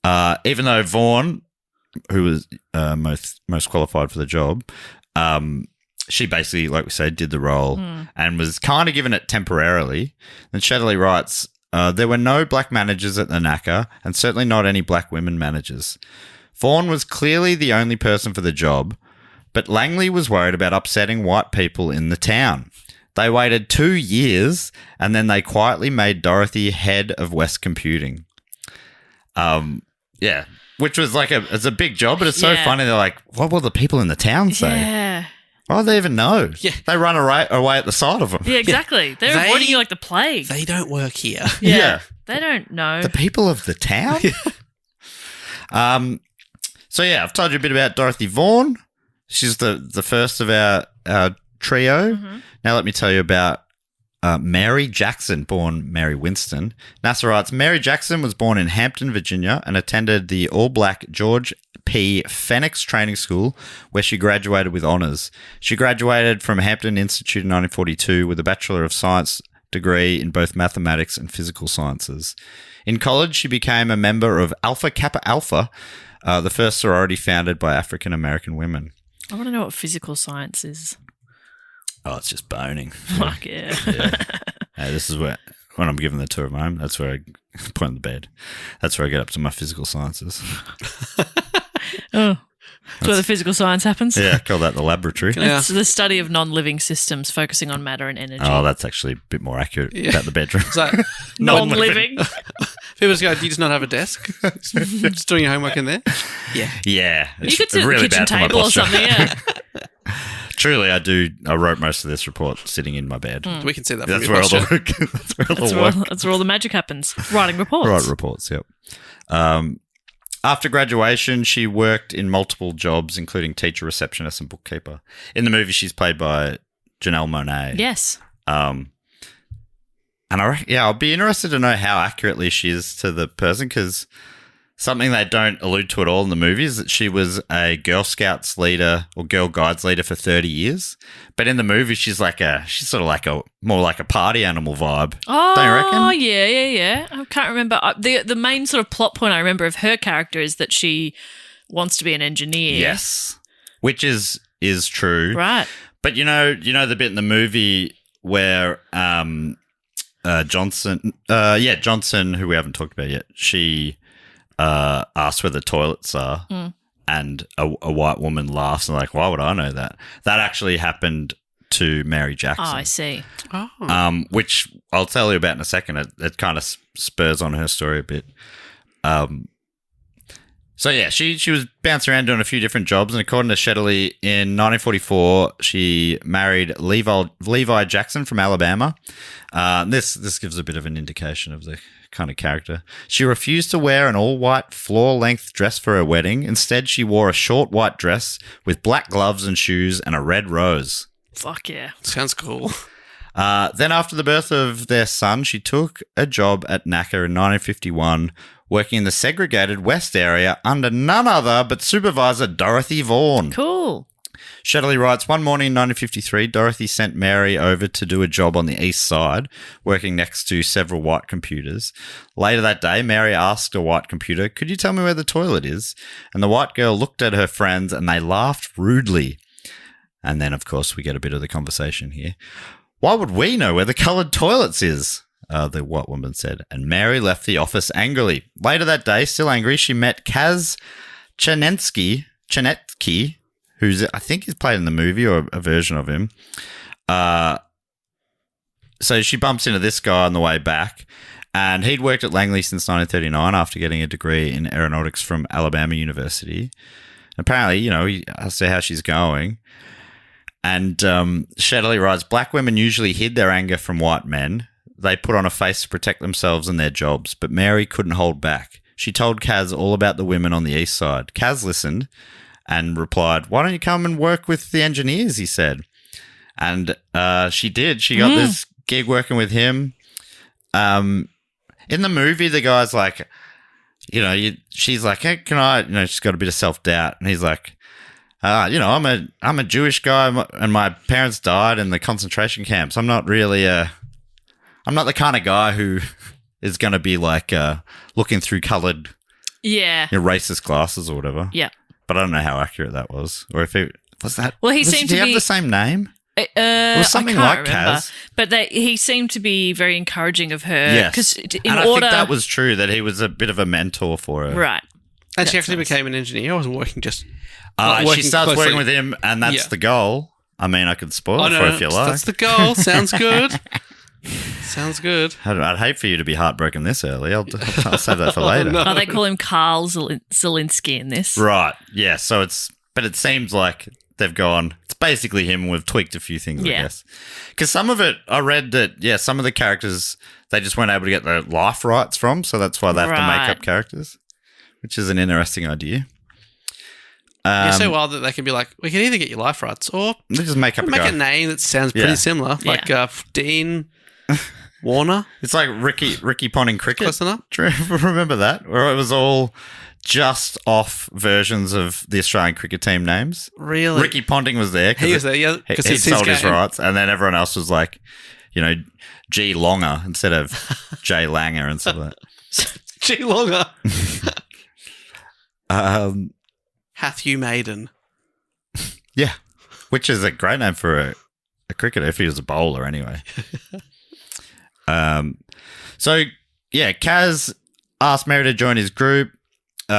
Even though Vaughn, who was most qualified for the job, she basically, like we said, did the role and was kind of given it temporarily. And Shetterly writes, there were no black managers at the NACA and certainly not any black women managers. Vaughn was clearly the only person for the job, but Langley was worried about upsetting white people in the town. They waited 2 years and then they quietly made Dorothy head of West Computing. Which was like it's a big job, but it's so funny. They're like, what will the people in the town say? Yeah. Why do they even know? Yeah. They run away at the sight of them. Yeah, exactly. They're avoiding you like the plague. They don't work here. Yeah. They don't know. The people of the town? So, yeah, I've told you a bit about Dorothy Vaughn. She's the first of our trio. Mm-hmm. Now let me tell you about Mary Jackson, born Mary Winston. NASA writes, Mary Jackson was born in Hampton, Virginia, and attended the all-black George P. Phoenix Training School, where she graduated with honours. She graduated from Hampton Institute in 1942 with a Bachelor of Science degree in both mathematics and physical sciences. In college, she became a member of Alpha Kappa Alpha, the first sorority founded by African-American women. I want to know what physical science is. Oh, it's just boning. Fuck yeah. This is when I'm giving the tour of my home, that's where I put on the bed. That's where I get up to my physical sciences. That's where the physical science happens. Yeah, I call that the laboratory. It's the study of non-living systems focusing on matter and energy. Oh, that's actually a bit more accurate about the bedroom. So, non-living. People just go, do you just not have a desk? Just doing your homework in there? Yeah. Yeah. You could sit at the kitchen table or something, yeah. Truly, I wrote most of this report sitting in my bed. We can see that. That's where all that's where all the magic happens. Writing reports. Write reports, yep. After graduation, she worked in multiple jobs, including teacher, receptionist, and bookkeeper. In the movie, she's played by Janelle Monáe. Yes. And I'll be interested to know how accurately she is to the person, because something they don't allude to at all in the movie is that she was a Girl Scouts leader or Girl Guides leader for 30 years. But in the movie, she's sort of more like a party animal vibe. Oh, don't you reckon? Yeah. I can't remember. The main sort of plot point I remember of her character is that she wants to be an engineer. Yes, which is true. Right. But you know the bit in the movie where Johnson, who we haven't talked about yet, she asked where the toilets are, and a white woman laughs and like, why would I know that? That actually happened to Mary Jackson. Oh, I see. Which I'll tell you about in a second. It kind of spurs on her story a bit. So yeah, she was bouncing around doing a few different jobs, and according to Shetterly, in 1944, she married Levi Jackson from Alabama. This gives a bit of an indication of the kind of character. She refused to wear an all-white floor-length dress for her wedding. Instead, she wore a short white dress with black gloves and shoes and a red rose. Fuck yeah. Sounds cool. Then after the birth of their son, she took a job at NACA in 1951, working in the segregated West area under none other but supervisor Dorothy Vaughan. Cool. Shetterly writes, one morning in 1953, Dorothy sent Mary over to do a job on the east side, working next to several white computers. Later that day, Mary asked a white computer, could you tell me where the toilet is? And the white girl looked at her friends and they laughed rudely. And then, of course, we get a bit of the conversation here. Why would we know where the coloured toilets is? The white woman said, and Mary left the office angrily. Later that day, still angry, she met Kaz Chanetsky, who's I think is played in the movie or a version of him. So she bumps into this guy on the way back, and he'd worked at Langley since 1939 after getting a degree in aeronautics from Alabama University. Apparently, he asks her how she's going. And Shetterly writes, black women usually hid their anger from white men. They put on a face to protect themselves and their jobs, but Mary couldn't hold back. She told Kaz all about the women on the east side. Kaz listened and replied, why don't you come and work with the engineers, he said. And she did. She got this gig working with him. In the movie, the guy's like, she's like, hey, can I, she's got a bit of self-doubt. And he's like, I'm a Jewish guy and my parents died in the concentration camps. I'm not really I'm not the kind of guy who is going to be like looking through coloured racist glasses or whatever. Yeah. But I don't know how accurate that was. Or if it was that. Well, he seemed to have be the same name? It was something I can't like remember, Kaz. but he seemed to be very encouraging of her. Yes. I think that was true, that he was a bit of a mentor for her. Right. And she actually became an engineer. I wasn't working just. She starts working with him, and that's the goal. I mean, I could spoil it for you if you like. That's the goal. Sounds good. Sounds good. I'd hate for you to be heartbroken this early. I'll save that for later. Oh, they call him Carl Zelinsky in this. Right. Yeah. So but it seems like they've gone, it's basically him. We've tweaked a few things, I guess. Because some of it, I read that, some of the characters, they just weren't able to get their life rights from. So that's why they have to make up characters, which is an interesting idea. You're so wild that they can be like, we can either get your life rights or they just make up a name that sounds pretty similar, like Dean Warner. It's like Ricky Ponting Cricket. Close enough. Remember that? Where it was all just off versions of the Australian cricket team names. Really? Ricky Ponting was there. He was there, yeah. Because he sold his rights, and then everyone else was like, G Longer instead of J Langer and stuff like that. G Longer. Hath you maiden? Yeah, which is a great name for a cricketer if he was a bowler anyway. Kaz asked Mary to join his group,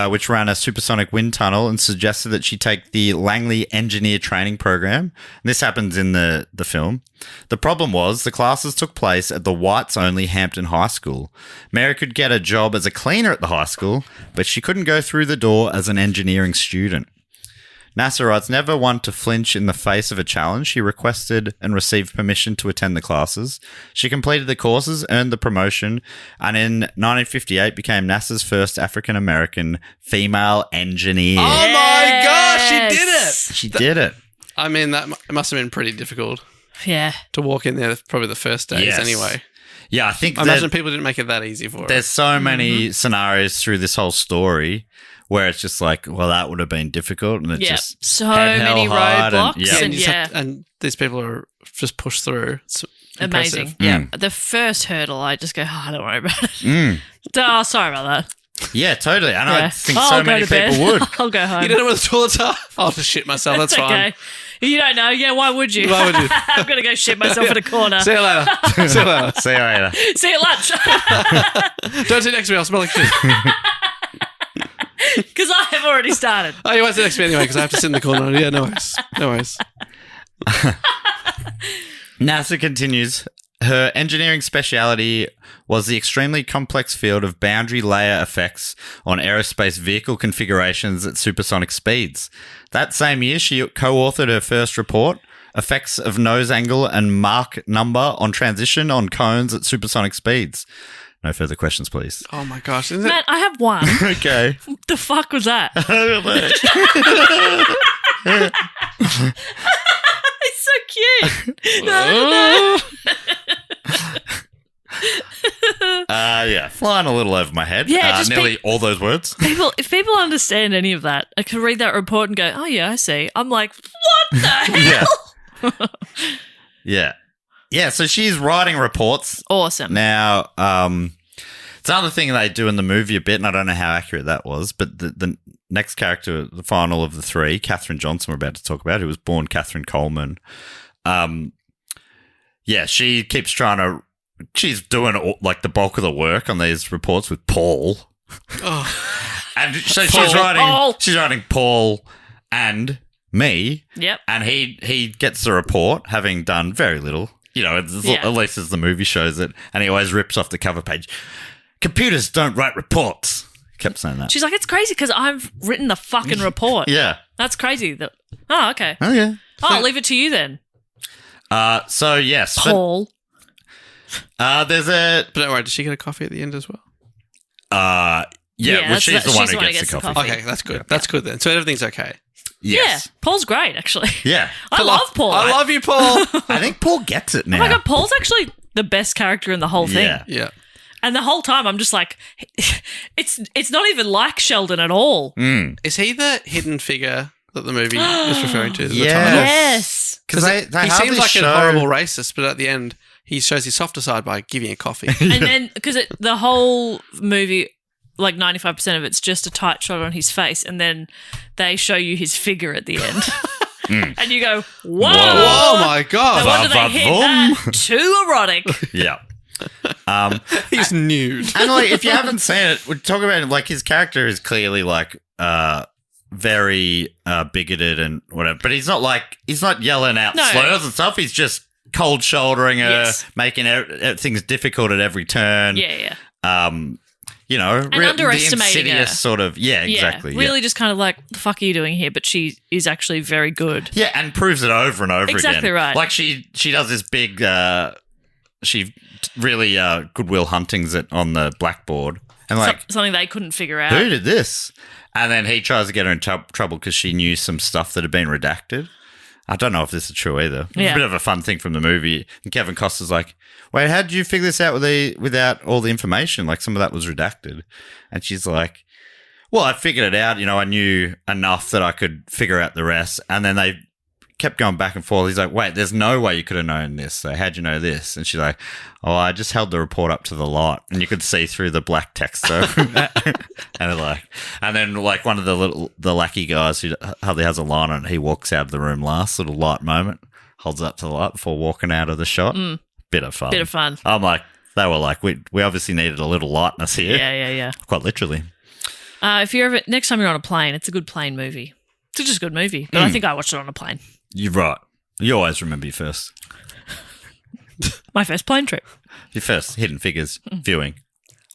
which ran a supersonic wind tunnel, and suggested that she take the Langley Engineer Training Program. And this happens in the film. The problem was the classes took place at the whites-only Hampton High School. Mary could get a job as a cleaner at the high school, but she couldn't go through the door as an engineering student. NASA writes, never one to flinch in the face of a challenge. She requested and received permission to attend the classes. She completed the courses, earned the promotion, and in 1958 became NASA's first African-American female engineer. Oh my gosh, she did it! She did it. I mean, that must have been pretty difficult Yeah. to walk in there probably the first days Yes. anyway. Yeah, I think I imagine people didn't make it that easy for her. there's so many scenarios through this whole story where it's just like, well, that would have been difficult, and it's Yeah. just So head held many hard roadblocks. and, yeah. and, And you just yeah. and these people are just pushed through. It's Amazing. impressive. Yeah. The first hurdle, I just go, don't worry about it. Mm. Oh, sorry about that. Yeah, totally. And I Yeah. think I'll so go many to bed. people would. I'll go home. You don't know where the toilets are? I'll just shit myself. That's It's fine. okay. You don't know. Yeah, why would you? Why would you? I'm going to go shit myself in a corner. See you later. See you later. See you later. See you at lunch. Don't sit next to me. I'll smell like shit. Because I have already started. Oh, you won't sit next to me anyway because I have to sit in the corner. Yeah, no worries. No worries. NASA continues. Her engineering speciality was the extremely complex field of boundary layer effects on aerospace vehicle configurations at supersonic speeds. That same year, she co-authored her first report, Effects of Nose Angle and Mach Number on Transition on Cones at Supersonic Speeds. No further questions, please. Oh my gosh. Isn't it? Matt, I have one. Okay. What the fuck was that? It's so cute. Yeah, flying a little over my head. Yeah, just nearly all those words. If people understand any of that, I can read that report and go, oh yeah, I see. I'm like, what the hell? Yeah, so she's writing reports Awesome. now. It's another thing they do in the movie a bit, and I don't know how accurate that was, but the next character, the final of the three, Katherine Johnson, we're about to talk about, who was born Catherine Coleman. She keeps trying to. She's doing like the bulk of the work on these reports with Paul. Oh. And so Paul. she's writing Paul and me. Yep. And he gets the report, having done very little. You know, Yeah. at least as the movie shows it. And he always rips off the cover page. Computers don't write reports. Kept saying that. She's like, it's crazy because I've written the fucking report. Yeah. That's crazy. Oh, okay. Oh, yeah. Oh, I'll leave it to you then, So, yes. Paul. There's a... But don't worry, did she get a coffee at the end as well? Well, she's the one who gets the coffee. Okay, that's good. That's good then. So everything's okay. Yes. Yeah, Paul's great, actually. Yeah. I love Paul. I love you, Paul. I think Paul gets it now. Oh my God, Paul's actually the best character in the whole thing. Yeah. Yeah. And the whole time I'm just like, it's not even like Sheldon at all. Mm. Is he the hidden figure that the movie is referring to? Yes. Yes. Because they He hardly seems like show... a horrible racist, but at the end, he shows his softer side by giving a coffee. And then, because the whole movie, like 95% of it's just a tight shot on his face, and then they show you his figure at the end. And you go, whoa. Oh my No God. wonder they hit that. Too erotic. Yeah. He's nude. And like, if you haven't seen it, we're talking about like his character is clearly like very bigoted and whatever, but he's not yelling out No. slurs and stuff. He's just cold shouldering her, Yes. making things difficult at every turn. Yeah. You know, And underestimating the insidious her. sort of exactly. Really just kind of like, the fuck are you doing here? But she is actually very good. Yeah, and proves it over and over again. Exactly right. Like she does this big, she really Goodwill Huntings it on the blackboard, and like Something they couldn't figure out. who did this? And then he tries to get her in trouble because she knew some stuff that had been redacted. I don't know if this is true either. It's Yeah. a bit of a fun thing from the movie. And Kevin Costner's like, wait, how did you figure this out without all the information? Like some of that was redacted. And she's like, well, I figured it out. You know, I knew enough that I could figure out the rest. And then they kept going back and forth. He's like, wait, there's no way you could have known this. So how'd you know this? And she's like, oh, I just held the report up to the light, and you could see through the black text. So, and then like one of the lackey guys who hardly has a line on it, he walks out of the room last, little light moment, holds it up to the light before walking out of the shot. Bit of fun. I'm like, they were like, we obviously needed a little lightness here. Yeah. Quite literally. If you're ever, next time you're on a plane, it's a good plane movie. It's just a good movie. But I think I watched it on a plane. You're right. You always remember your first My first plane trip. Hidden Figures viewing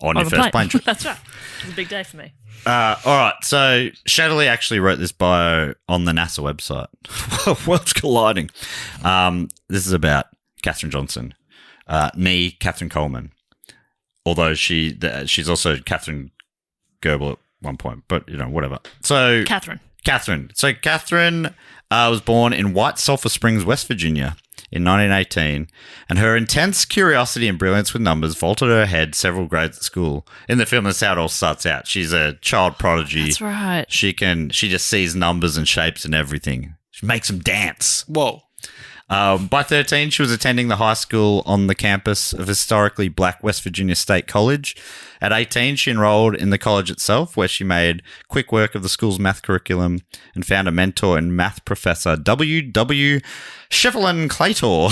on On your a first plane trip. That's right. It was a big day for me. All right. So Shetterly actually wrote this bio on the NASA website. Worlds colliding. This is about Katherine Johnson, Katherine Coleman. Although she's also Katherine Goebel at one point, but whatever. So Katherine. So Katherine was born in White Sulphur Springs, West Virginia in 1918, and her intense curiosity and brilliance with numbers vaulted her ahead several grades at school. In the film, that's how it all starts out. She's a child prodigy. That's right. She just sees numbers and shapes and everything. She makes them dance. Whoa. By 13, she was attending the high school on the campus of historically black West Virginia State College. At 18, she enrolled in the college itself, where she made quick work of the school's math curriculum and found a mentor in math professor W. Shevelin Claytor,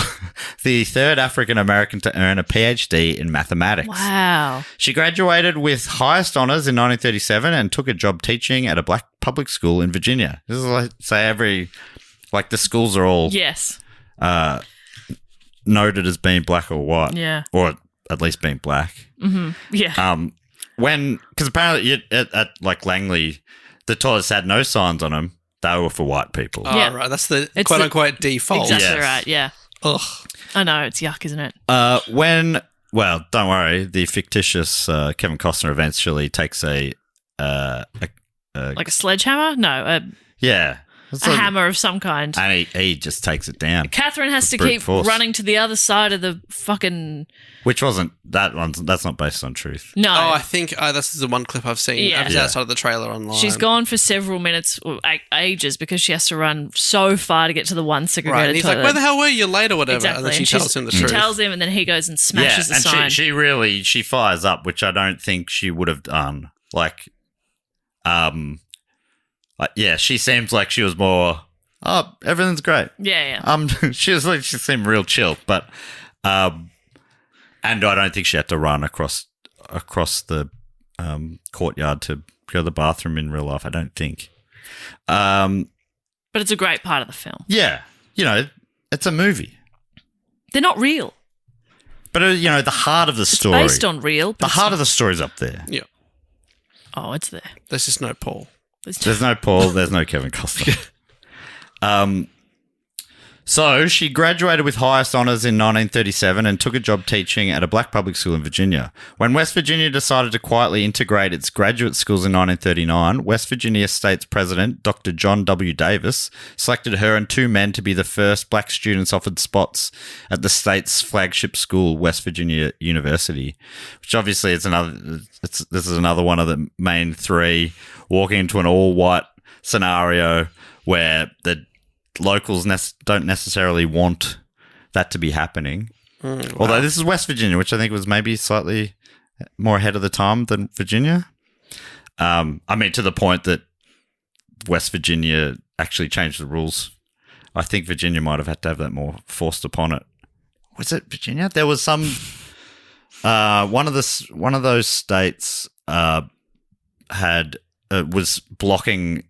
the third African-American to earn a PhD in mathematics. Wow. She graduated with highest honors in 1937 and took a job teaching at a black public school in Virginia. This is like the schools are all... Yes. Noted as being black or white. Yeah. Or at least being black. Mm-hmm. Yeah. Because apparently at like Langley, the toilets had no signs on them. They were for white people. Oh, Yeah. right. That's the quote-unquote default. Exactly Yes. right, yeah. Ugh. I know, it's yuck, isn't it? Well, don't worry. The fictitious Kevin Costner eventually takes a Like a sledgehammer? No, yeah. a hammer of some kind. And he just takes it down. Catherine has to Brute keep force. running to the other side of the fucking... Which wasn't that one. That's not based on truth. No. Oh, I think this is the one clip I've seen. Yeah. It was outside of the trailer online. She's gone for several minutes, or ages, because she has to run so far to get to the one segregated Right, and he's toilet. like, where the hell were you late or whatever? Exactly. And then she And tells him the she truth. tells him, and then he goes and smashes the and sign. she fires up, which I don't think she would have done. She seems like she was more... Oh, everything's great. Yeah. She seemed real chill, but and I don't think she had to run across the courtyard to go to the bathroom in real life. I don't think. But it's a great part of the film. Yeah, it's a movie, They're not real. but the heart of the story, Based on real. But the it's heart not- of the story's up there. Yeah. Oh, it's there. There's just no Paul. There's no Paul. There's no Kevin Costner. So she graduated with highest honors in 1937 and took a job teaching at a black public school in Virginia. When West Virginia decided to quietly integrate its graduate schools in 1939, West Virginia State's president, Dr. John W. Davis, selected her and two men to be the first black students offered spots at the state's flagship school, West Virginia University, which obviously this is another one of the main three, walking into an all-white scenario where the locals don't necessarily want that to be happening. Although this is West Virginia, which I think was maybe slightly more ahead of the time than Virginia. To the point that West Virginia actually changed the rules. I think Virginia might have had to have that more forced upon it. Was it Virginia? There was some one of those states was blocking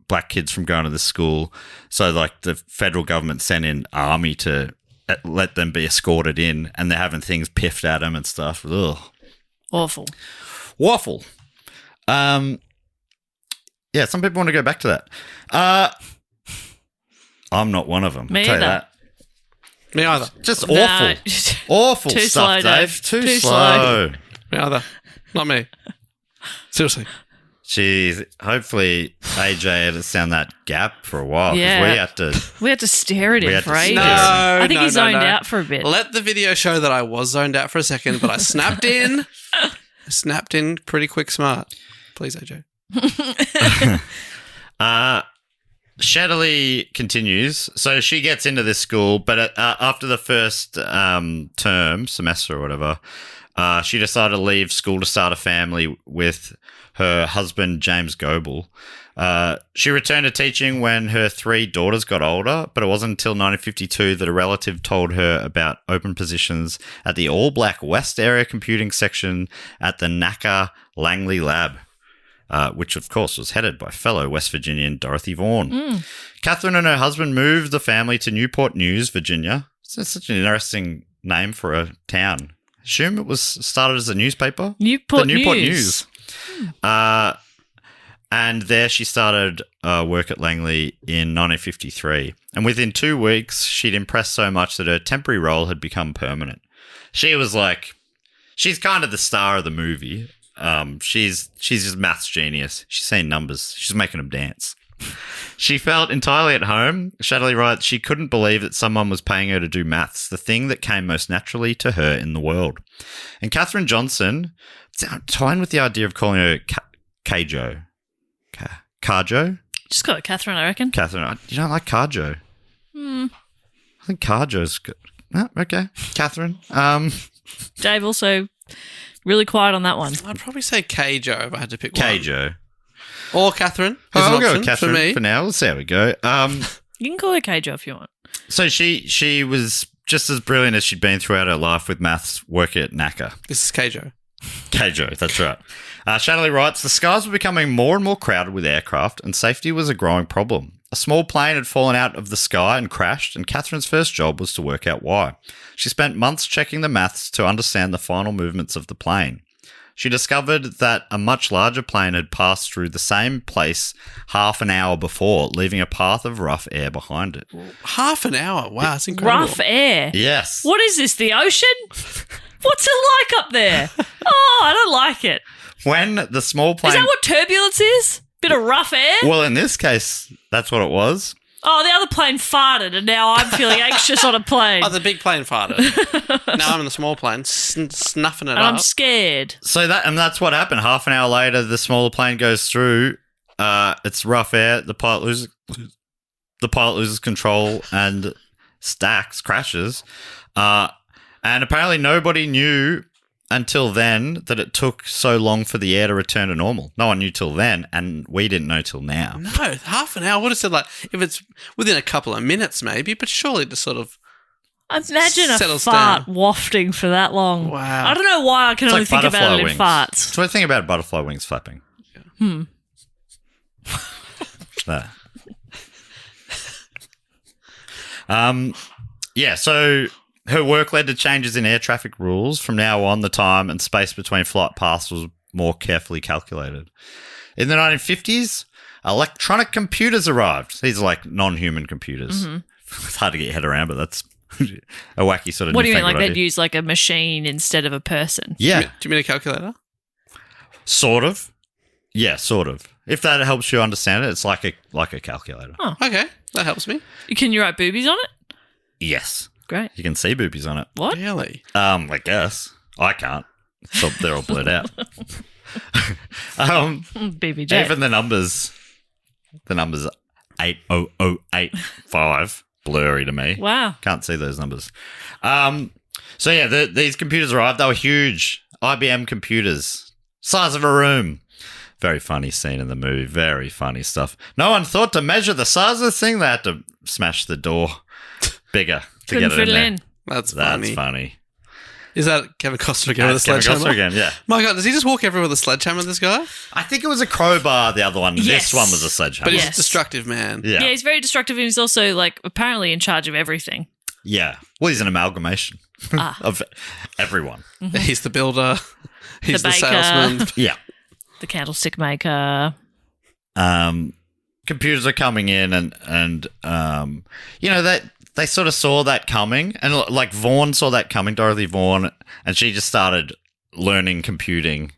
black kids from going to the school. So, like, the federal government sent in army to let them be escorted in, and they're having things piffed at them and stuff. Ugh. Awful. Waffle. Some people want to go back to that. I'm not one of them. Me I'll tell you either. that. Me either. Just No. awful. Awful Too stuff, slow, Dave. Dave. Too Too slow. Me either. Not me. Seriously. Jeez, hopefully AJ edits down that gap for a while, because Yeah. We had to stare at We him had for to ages. stare. I think he zoned out for a bit. Let the video show that I was zoned out for a second, but I snapped in. Pretty quick smart. Please, AJ. Shetterly continues. So she gets into this school, but after the first semester or whatever, she decided to leave school to start a family with her husband, James Goebel. She returned to teaching when her three daughters got older, but it wasn't until 1952 that a relative told her about open positions at the all-black West Area Computing section at the NACA Langley Lab, which, of course, was headed by fellow West Virginian Dorothy Vaughan. Catherine and her husband moved the family to Newport News, Virginia. It's such an interesting name for a town. Assume it was started as a newspaper? Newport the Newport News. News. And there she started work at Langley in 1953. And within 2 weeks, she'd impressed so much that her temporary role had become permanent. She was like, she's kind of the star of the movie. She's just maths genius. She's saying numbers. She's making them dance. She felt entirely at home. Shetterly writes, she couldn't believe that someone was paying her to do maths, the thing that came most naturally to her in the world. And Katherine Johnson, toying with the idea of calling her Kajo. Carjo? Just call it Catherine, I reckon. Catherine. You don't like Carjo? I think Carjo's good. Oh, okay. Catherine. Dave also really quiet on that one. I'd probably say Kajo if I had to pick one. Kajo. Or Catherine. I'll An go option with Catherine for me. for now. Let's see how we go. You can call her Kajo if you want. So she was just as brilliant as she'd been throughout her life with maths, working at NACA. This is Kajo. Kajo, that's right. Shetterly writes, the skies were becoming more and more crowded with aircraft and safety was a growing problem. A small plane had fallen out of the sky and crashed, and Catherine's first job was to work out why. She spent months checking the maths to understand the final movements of the plane. She discovered that a much larger plane had passed through the same place half an hour before, leaving a path of rough air behind it. Half an hour. Wow, that's incredible. Rough air. Yes. What is this, the ocean? What's it like up there? Oh, I don't like it. When the small plane... Is that what turbulence is? Bit of rough air? Well, in this case, that's what it was. Oh, the other plane farted and now I'm feeling anxious on a plane. Oh, the big plane farted. Now I'm in the small plane, snuffing it And up. I'm scared. So that's what happened. Half an hour later, the smaller plane goes through. It's rough air. The pilot loses control and crashes. And apparently nobody knew until then that it took so long for the air to return to normal. No one knew till then, and we didn't know till now. No, half an hour. I would have said, like, if it's within a couple of minutes maybe, but surely to sort of... Imagine a settles fart down. wafting for that long. Wow. I don't know why I can only think about it in wings. farts. So I think about butterfly wings flapping. There. Yeah, so her work led to changes in air traffic rules. From now on, the time and space between flight paths was more carefully calculated. In the 1950s, electronic computers arrived. These are like non-human computers. It's hard to get your head around, but that's a wacky sort of What do you mean, like newfangled they'd idea. use like a machine instead of a person? Yeah, Do you mean a calculator? sort of. Yeah, sort of. If that helps you understand it, it's like a calculator. Oh. Okay, that helps me. Can you write boobies on it? Yes. Great. You can see boobies on it. What? Really? I guess. I can't. So they're all blurred out. BBJ. Even the numbers 80085, blurry to me. Wow. Can't see those numbers. So yeah, these computers arrived. They were huge. IBM computers. Size of a room. Very funny scene in the movie. Very funny stuff. No one thought to measure the size of the thing. They had to smash the door bigger to Couldn't get it fit in it there. in. That's That's funny. Is that Kevin Costner again with a Kevin sledgehammer? Costner again, yeah. My God, does he just walk everywhere with a sledgehammer, this guy? I think it was a crowbar, the other one. Yes. This one was a sledgehammer. But he's Yes. a destructive man. Yeah. Yeah, he's very destructive and he's also like apparently in charge of everything. Yeah. Well, he's an amalgamation of everyone. He's the builder. He's the, baker. salesman. Yeah. The candlestick maker. Computers are coming in and you know, that they sort of saw that coming, and like Vaughan saw that coming, Dorothy Vaughan, and she just started learning computing.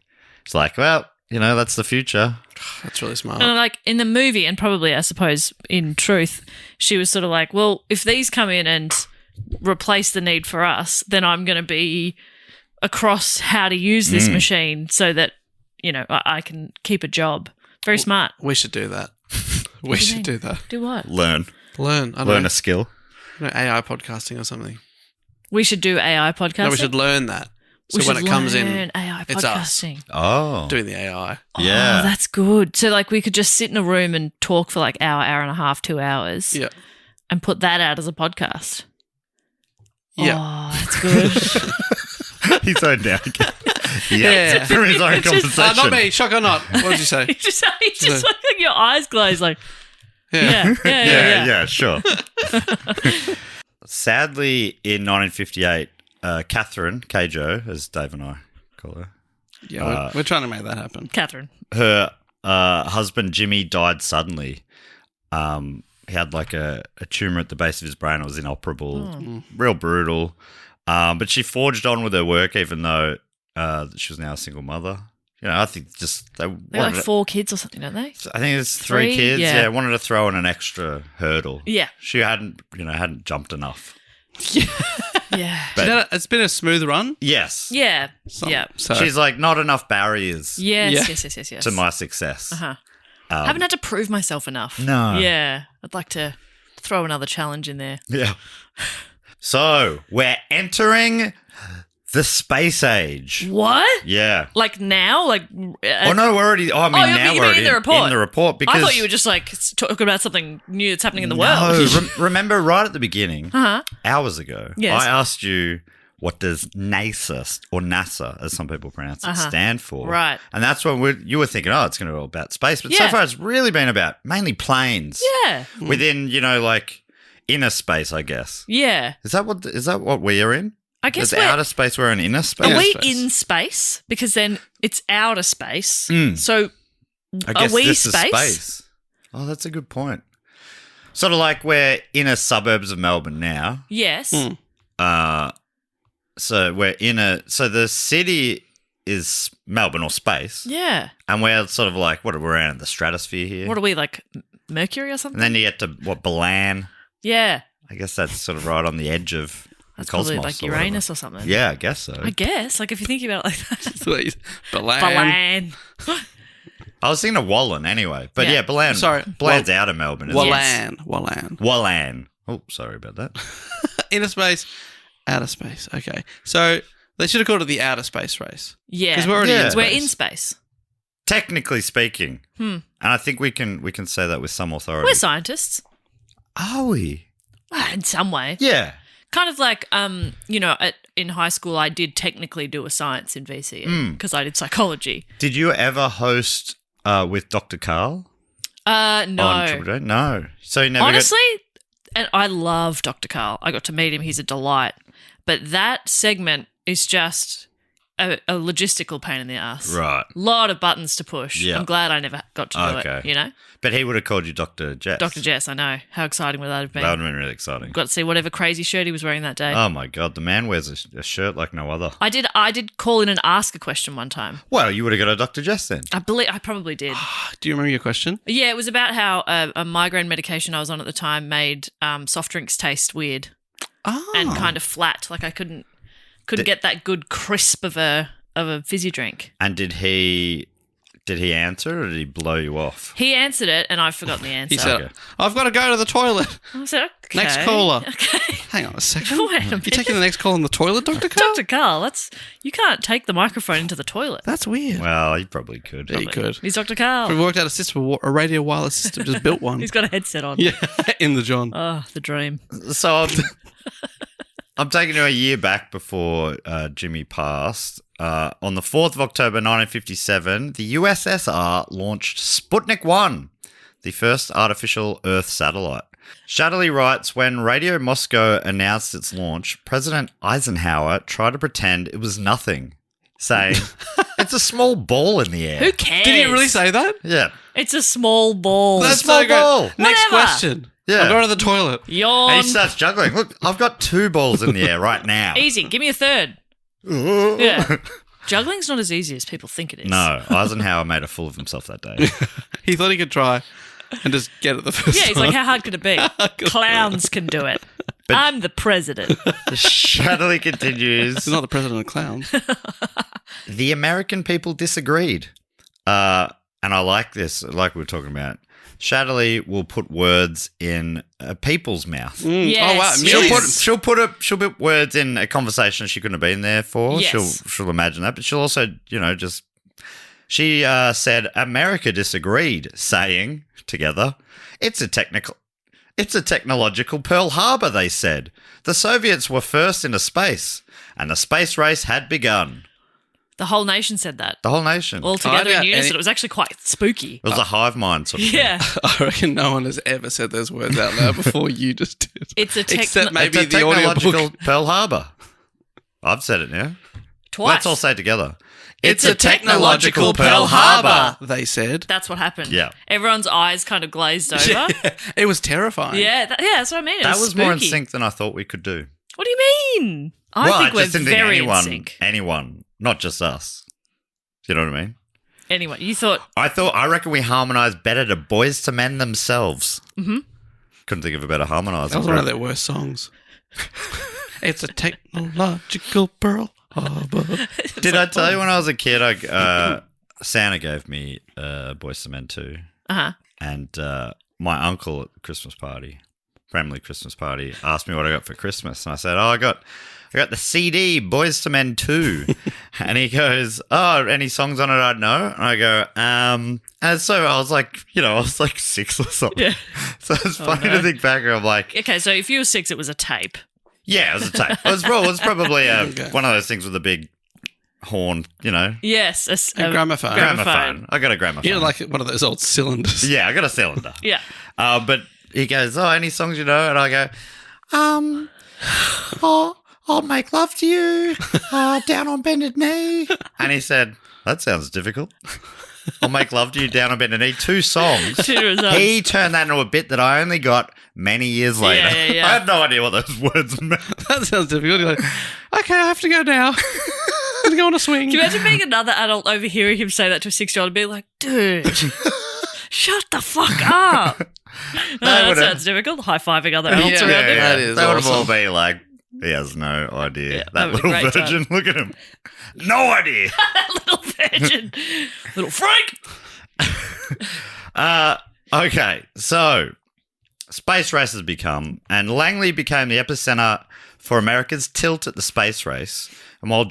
It's like, well, you know, that's the future. That's really smart. And like in the movie, and probably I suppose in truth, she was sort of like, well, if these come in and replace the need for us, then I'm going to be across how to use this machine so that, you know, I can keep a job. Very smart. We should do that. We should do that. Do what? Learn Learn. I don't a know, skill. AI podcasting or something. We should do AI podcasting. No, we should learn that. So We when should it comes learn in, AI it's us. podcasting. Oh. doing the AI. Yeah. Oh, that's good. So like we could just sit in a room and talk for like hour and a half, 2 hours. Yeah. And put that out as a podcast. Yeah. Oh, that's good. He's so down again. Yeah. From his own It's just- conversation. Not me. Shock or not. What did you say? It's just like your eyes glaze like, Yeah. yeah. Sure. Sadly, in 1958, Catherine, Kajo, as Dave and I call her, Yeah, we're trying to make that happen. Catherine. her husband Jimmy died suddenly. He had like a tumor at the base of his brain. It was inoperable, real brutal. But she forged on with her work, even though she was now a single mother. You know, I think just they got like 4 kids or something, don't they? I think it's 3 kids. Yeah, wanted to throw in an extra hurdle. Yeah, she hadn't jumped enough. Yeah, but it's been a smooth run. Yes. Yeah. So she's like, not enough barriers. Yes. To my success. Haven't had to prove myself enough. No. Yeah, I'd like to throw another challenge in there. Yeah. So we're entering the space age. What? Yeah. Like now? Like? Oh no, we're already. Oh, I mean, now you we're mean in the report? In the report, because I thought you were just like talking about something new that's happening in the world. No, remember right at the beginning, hours ago, yes. I asked you, what does NASA, or NASA, as some people pronounce it, stand for? Right. And that's when you were thinking, oh, it's going to be all about space. But so far, it's really been about mainly planes. Yeah. Within, like inner space, I guess. Yeah. Is that what we are in? I guess it's outer space. We're in inner space. Are we in space? Because then it's outer space. So I guess are we this space? Is space? Oh, that's a good point. Sort of like we're inner suburbs of Melbourne now. Yes. So so the city is Melbourne or space. Yeah. And we're sort of like, we're out in the stratosphere here. What are we, like Mercury or something? And then you get to, Balan. Yeah. I guess that's sort of right on the edge of that's the cosmos. Probably like Uranus or something. Yeah, I guess so. I guess. Like if you think about it like that. Please. Balan. I was thinking of Wallen anyway. But yeah, Balan. Sorry. Balan's out of Melbourne. Wallan. Oh, sorry about that. Inner space, outer space. Okay. So they should have called it the outer space race. Yeah. Because we're already in space. We're in space. Technically speaking. And I think we can say that with some authority. We're scientists. Are we? Well, in some way. Yeah. Kind of like, in high school, I did technically do a science in VCE because I did psychology. Did you ever host with Dr. Carl? No. On Triple J? No. So you never Honestly, and I love Dr. Carl. I got to meet him. He's a delight. But that segment is just a logistical pain in the ass. Right. A lot of buttons to push. Yeah. I'm glad I never got to do it, But he would have called you Dr. Jess. Dr. Jess, I know. How exciting would that have been? That would have been really exciting. Got to see whatever crazy shirt he was wearing that day. Oh, my God. The man wears a shirt like no other. I did call in and ask a question one time. Well, you would have got a Dr. Jess then. I probably did. Do you remember your question? Yeah, it was about how a migraine medication I was on at the time made soft drinks taste weird and kind of flat. Like I couldn't get that good crisp of a fizzy drink. And did he answer or did he blow you off? He answered it and I've forgotten the answer. He said, I've got to go to the toilet. I said, okay. Next caller. Okay. Hang on a second. Wait a minute. You're taking the next call in the toilet, Dr. Carl? Dr. Carl, you can't take the microphone into the toilet. That's weird. Well, he probably could. He could. He's Dr. Carl. We worked out a system, a radio wireless system, just built one. He's got a headset on. Yeah, in the John. Oh, the dream. So I'm taking you a year back before Jimmy passed. On the 4th of October 1957, the USSR launched Sputnik 1, the first artificial Earth satellite. Shetterly writes, when Radio Moscow announced its launch, President Eisenhower tried to pretend it was nothing, saying, it's a small ball in the air. Who cares? Did he really say that? Yeah. It's a small ball. That's small so great. ball. Next Whatever. question. Yeah. I'll go to the toilet. Yawn. And he starts juggling. Look, I've got 2 balls in the air right now. Easy. Give me a third. Yeah. Juggling's not as easy as people think it is. No, Eisenhower made a fool of himself that day. He thought he could try and just get it the first Yeah, he's time. like, how hard could it be? Clowns can do it. I'm the president. Shetterly continues. He's not the president of clowns. The American people disagreed. And I like this, like we were talking about. Shetterly will put words in a people's mouth. Yes. Oh, wow. Yes. She'll put words in a conversation she couldn't have been there for. Yes. She'll imagine that, but she'll also, she said America disagreed, saying together, it's a technological Pearl Harbor, they said. The Soviets were first into space, and the space race had begun. The whole nation said that. The whole nation. All together in doubt unison. any- It was actually quite spooky. It was a hive mind sort of thing. Yeah. I reckon no one has ever said those words out loud before you just did. It's a Except maybe It's a the audiobook. technological Pearl Harbor. I've said it now. Twice. Let's all say it together. It's a technological Pearl Harbor, they said. That's what happened. Yeah. Everyone's eyes kind of glazed over. Yeah, it was terrifying. Yeah, that's what I mean. It That was more in spooky. sync than I thought we could do. What do you mean? I think we're just didn't think very in sync. anyone, not just us. You know what I mean? Anyway, you thought... I reckon we harmonised better to Boys to Men themselves. Mm-hmm. Couldn't think of a better harmoniser. That was one of their worst songs. It's a technological Pearl Harbor. Did I tell you when I was a kid, Santa gave me Boys to Men too. Uh-huh. And my uncle at the Christmas party, family Christmas party, asked me what I got for Christmas. And I said, I got the CD, Boys to Men 2. And he goes, any songs on it I'd know? And I go, and so I was like, I was like 6 or something. Yeah. So it's funny to think back. I'm like, Okay, so if you were 6, it was a tape. yeah, it was a tape. It was probably one of those things with a big horn, Yes. A gramophone. Gramophone. I got a gramophone. Like one of those old cylinders. Yeah, I got a cylinder. Yeah. But he goes, any songs you know? And I go, I'll make love to you, down on bended knee. And he said, that sounds difficult. I'll make love to you, down on bended knee. 2 songs. 2 songs. He turned that into a bit that I only got many years later. Yeah. I had no idea what those words meant. That sounds difficult. You're like, okay, I have to go now. I'm going to go on a swing. Can you imagine being another adult overhearing him say that to a 6-year-old and being like, dude, shut the fuck up. That sounds difficult. High-fiving other adults around him. That is They would have all awesome. been like, he has no idea. Yeah, that that would little be a great virgin, look at him. No idea. Little virgin. Little freak. Okay, so space race has become, and Langley became the epicenter for America's tilt at the space race. And while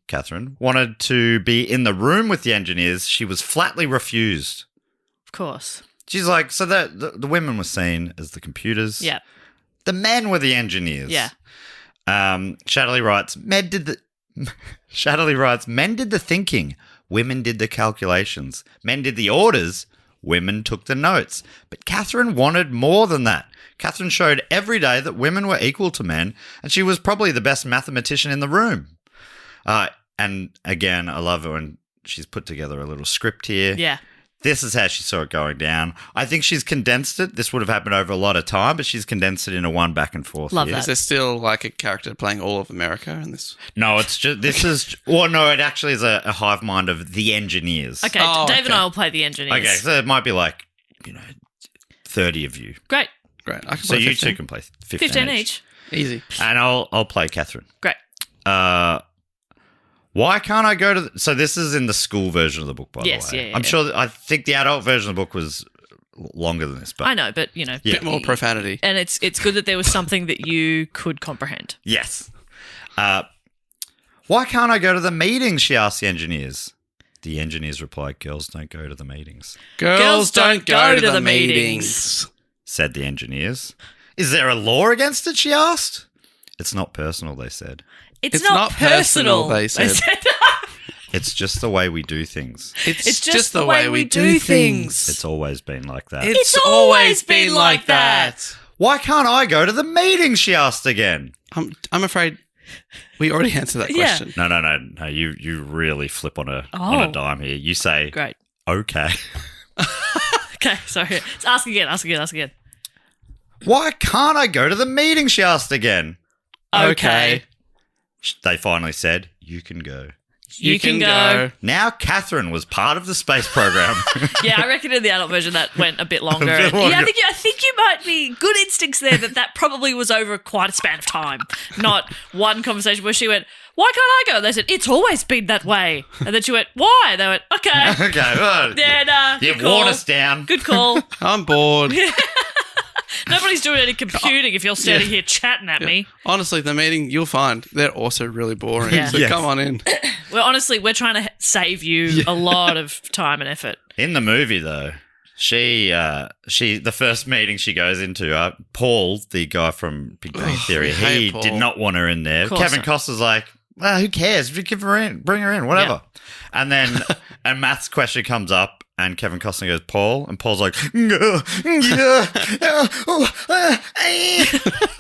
Catherine, wanted to be in the room with the engineers, she was flatly refused. Of course. She's like, so the women were seen as the computers. Yeah. The men were the engineers. Yeah. Shetterly writes, men did the thinking. Women did the calculations. Men did the orders. Women took the notes. But Catherine wanted more than that. Catherine showed every day that women were equal to men, and she was probably the best mathematician in the room. And again, I love it when she's put together a little script here. Yeah. This is how she saw it going down. I think she's condensed it. This would have happened over a lot of time, but she's condensed it into one back and forth. Love here. that. Is there still like a character playing all of America in this? No, it's just, it actually is a hive mind of the engineers. Okay, Oh, Dave okay. and I will play the engineers. Okay, so it might be like, 30 of you. Great. Great. I can So play you 15. two can play 15, 15 each. Easy. And I'll play Catherine. Great. Why can't I go to... So this is in the school version of the book, by Yes, the way. yeah. I'm sure... I think the adult version of the book was longer than this, but... I know, but, Yeah. Bit more profanity. And it's good that there was something that you could comprehend. Yes. Why can't I go to the meetings, she asked the engineers. The engineers replied, girls don't go to the meetings, Girls don't go to the meetings. said the engineers. Is there a law against it, she asked. It's not personal, they said. It's not personal, they said. It's just the way we do things. It's just the way we do things. It's always been like that. It's always been like that. Why can't I go to the meetings, she asked again. I'm afraid we already answered that Yeah. question. No. You really flip on a dime here. You say, Great. okay. Okay, sorry. Ask again. Why can't I go to the meeting, she asked again. Okay. They finally said, you can go. You can go. Now Catherine was part of the space program. Yeah, I reckon in the adult version that went a bit longer. A bit longer. Yeah, I think you might be good instincts there that probably was over quite a span of time, not one conversation where she went, why can't I go? And they said, it's always been that way. And then she went, why? They went, okay. Okay, well, Yeah, nah, you've good call. worn us down. Good call. I'm bored. Nobody's doing any computing if you're standing here chatting at me. Honestly, the meeting, you'll find they're also really boring. Yeah. So Yes. come on in. Well, honestly, we're trying to save you a lot of time and effort. In the movie, though, she the first meeting she goes into, Paul, the guy from Big Bang Theory, I hate he Paul. did not want her in there. Of course Kevin not. Costner's like, well, who cares? Give her in, bring her in, whatever. And then a maths question comes up, and Kevin Costner goes, Paul, and Paul's like,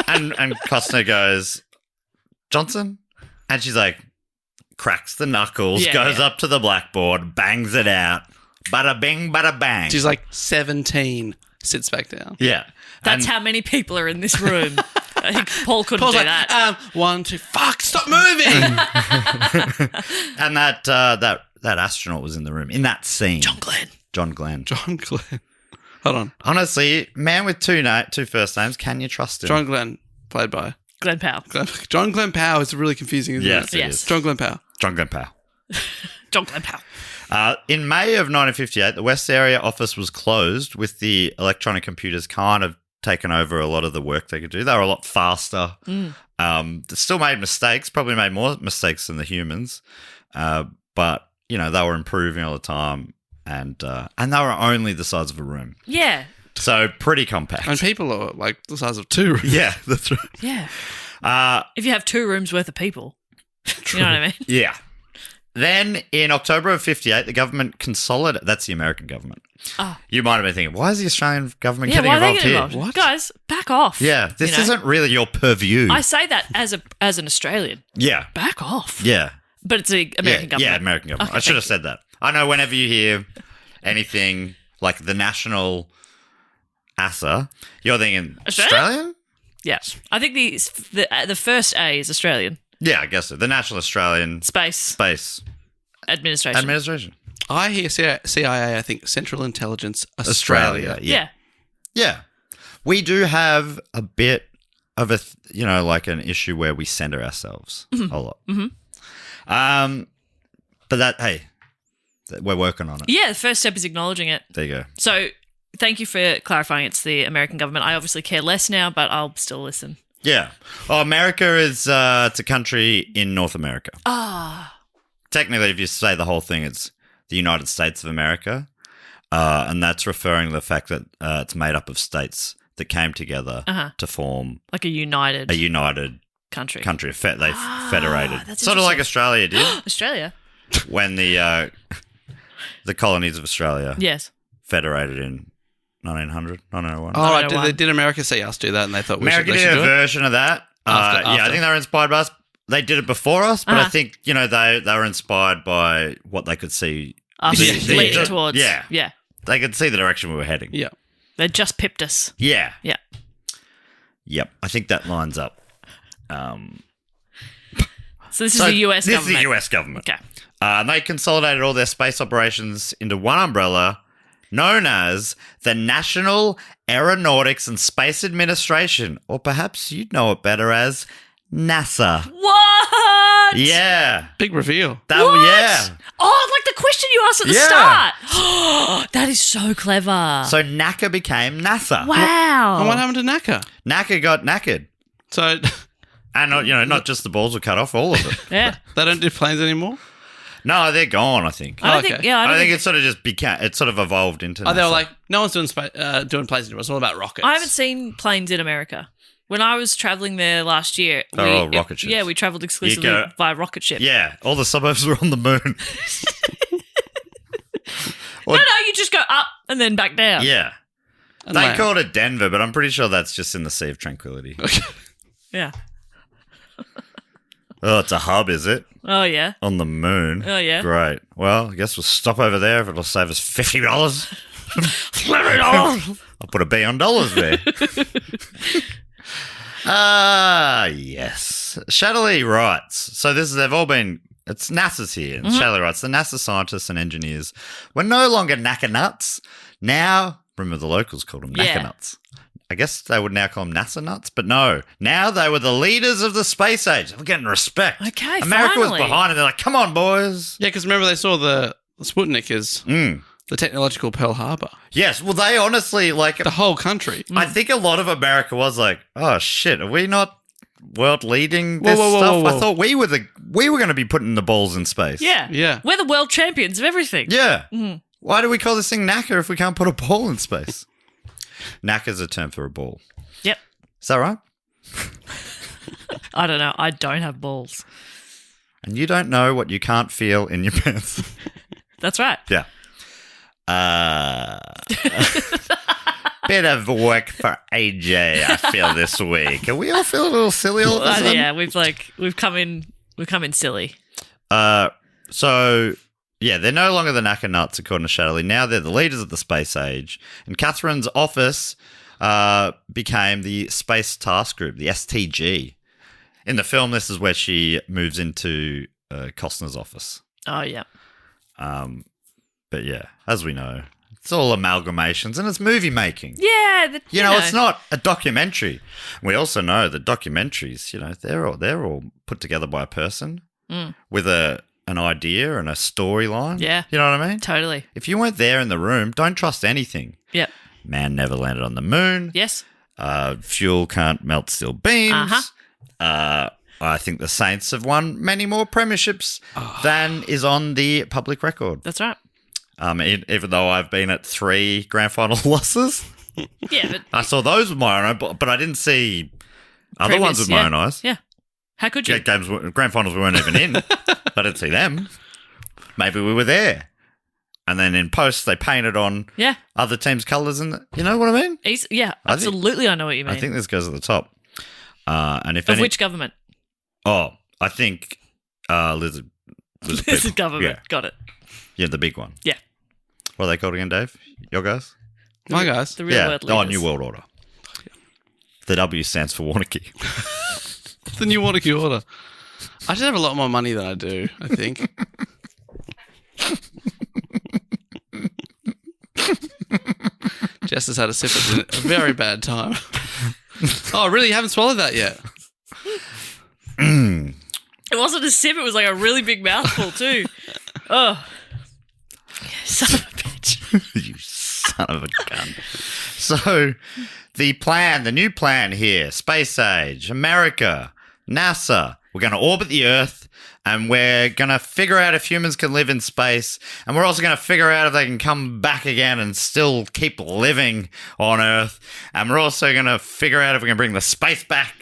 and Costner goes, Johnson, and she's like, cracks the knuckles, Yeah, goes yeah. up to the blackboard, bangs it out. Bada bing, bada bang. She's like 17, sits back down. Yeah. That's And- how many people are in this room. I think Paul couldn't Paul's do like, that. 1, 2, fuck, stop moving. And that astronaut was in the room in that scene. John Glenn. John Glenn. John Glenn. Hold on. Honestly, man with two first names, can you trust him? John Glenn, played by Glenn Powell. John Glenn Powell is really confusing, isn't Yes, it? it Yes. is. John Glenn Powell. John Glenn Powell. John Glenn Powell. In May of 1958, the West Area office was closed with the electronic computers kind of taken over a lot of the work they could do. They were a lot faster. They still made mistakes, probably made more mistakes than the humans. But, you know, they were improving all the time and they were only the size of a room. Yeah. So pretty compact. And people are like the size of 2 rooms. Yeah, that's right. Yeah. Uh, If you have 2 rooms worth of people. You know what I mean? yeah. Then in October of 58, the government consolidated. That's the American government. Oh. You might have been thinking, why is the Australian government Yeah, getting why are they involved getting here? involved? What? Guys, back off. Yeah, this You know? isn't really your purview. I say that as an Australian. yeah, Back off. yeah. But it's the American government. Yeah, American government. Okay, I should have thank said that. I know whenever you hear anything like the national ASA, you're thinking Australian? Yeah. I think the first A is Australian. Yeah, I guess so. The National Australian Space Administration. Administration. I hear CIA, I think Central Intelligence Australia. Yeah. Yeah. We do have a bit of like an issue where we center ourselves a lot. But we're working on it. Yeah, the first step is acknowledging it. There you go. So thank you for clarifying it's the American government. I obviously care less now, but I'll still listen. Yeah. Oh, America is it's a country in North America. Ah. Technically, if you say the whole thing, it's the United States of America. And that's referring to the fact that it's made up of states that came together to form Like a united country. country. They federated. That's Sort of like interesting. Australia did Australia. when the colonies of Australia Yes. federated in 1900, 1901. Oh, right. 901. Did America see us do that and they thought America they did should a do it? version of that. After. Yeah, I think they were inspired by us. They did it before us, but I think, they were inspired by what they could see. Us The- leading towards. Yeah. Yeah. They could see the direction we were heading. Yeah. They just pipped us. Yeah. Yeah. Yep. I think that lines up. So this is the US This government. is the US government. Okay. And they consolidated all their space operations into one umbrella known as the National Aeronautics and Space Administration, or perhaps you'd know it better as NASA. What? Yeah. Big reveal. Yeah. Oh, like the question you asked at the Yeah. start. That is so clever. So NACA became NASA. Wow. And what happened to NACA? NACA got knackered. So And, not just the balls were cut off, all of it. Yeah. they don't do planes anymore? No, they're gone, I think. I don't Okay. think. Yeah. I I don't think think. it sort of just became, it sort of evolved into Oh, they were NASA. like, no one's doing planes anymore. It's all about rockets. I haven't seen planes in America. When I was traveling there last year, They were all rocket ships. Yeah, we traveled exclusively go- by rocket ship. Yeah, all the suburbs were on the moon. No, you just go up and then back down. Yeah. And They land. called it Denver, but I'm pretty sure that's just in the Sea of Tranquility. Yeah. Oh, it's a hub, is it? Oh yeah. On the moon. Oh, yeah. Great. Well, I guess we'll stop over there if it'll save us $50. I'll put a B on dollars there. Yes. Shetterly writes, so it's NASA's here. And Shetterly writes, the NASA scientists and engineers were no longer knacker nuts. Now, remember the locals called them knacker Yeah. nuts. I guess they would now call them NASA nuts, but no. Now they were the leaders of the space age. They were getting respect. Okay, America finally. was behind it. They're like, come on, boys. Yeah, because remember they saw the Sputnik as the technological Pearl Harbor. Yes, well, they honestly, like, The whole country. I think a lot of America was like, oh, shit, are we not world leading this Whoa, stuff? whoa. I thought we were going to be putting the balls in space. Yeah. Yeah. We're the world champions of everything. Yeah. Why do we call this thing knacker if we can't put a ball in space? Knacker's a term for a ball. Yep. Is that right? I don't know. I don't have balls. And you don't know what you can't feel in your pants. That's right. Yeah. Bit of work for AJ, I feel, this week. Are we all feel a little silly all of a sudden? Yeah, we've come in silly. So, yeah, they're no longer the knacker nuts, according to Shetterly. Now they're the leaders of the space age. And Catherine's office became the Space Task Group, the STG. In the film, this is where she moves into Costner's office. Oh, yeah. But yeah, as we know, it's all amalgamations and it's movie making. Yeah. You know, it's not a documentary. We also know that documentaries, you know, they're all put together by a person with an idea and a storyline. Yeah. You know what I mean? Totally. If you weren't there in the room, don't trust anything. Yep. Man never landed on the moon. Yes. Fuel can't melt steel beams. I think the Saints have won many more premierships than is on the public record. That's right. Even though I've been at 3 grand final losses. Yeah, but I saw those with my own eyes, but I didn't see other ones with my own eyes. Yeah. How could you? Grand finals we weren't even in. I didn't see them. Maybe we were there. And then in post, they painted on other teams' colours, and you know what I mean? Absolutely, I know what you mean. I think this goes at the top. And if which government? Oh, I think lizard This is government. Yeah. Got it. Yeah, the big one. Yeah. What are they called again, Dave? Your guys? My guys. The real world leaders. New World Order. The W stands for Warneke. The New Warneke Order. I should have a lot more money than I do, I think. Jess has had a sip at a very bad time. Oh, really? You haven't swallowed that yet? It wasn't a sip, it was like a really big mouthful too. Oh. Son of a bitch. You son of a gun. So, the new plan here, space age, America, NASA, we're going to orbit the Earth and we're going to figure out if humans can live in space, and we're also going to figure out if they can come back again and still keep living on Earth, and we're also going to figure out if we can bring the spacecraft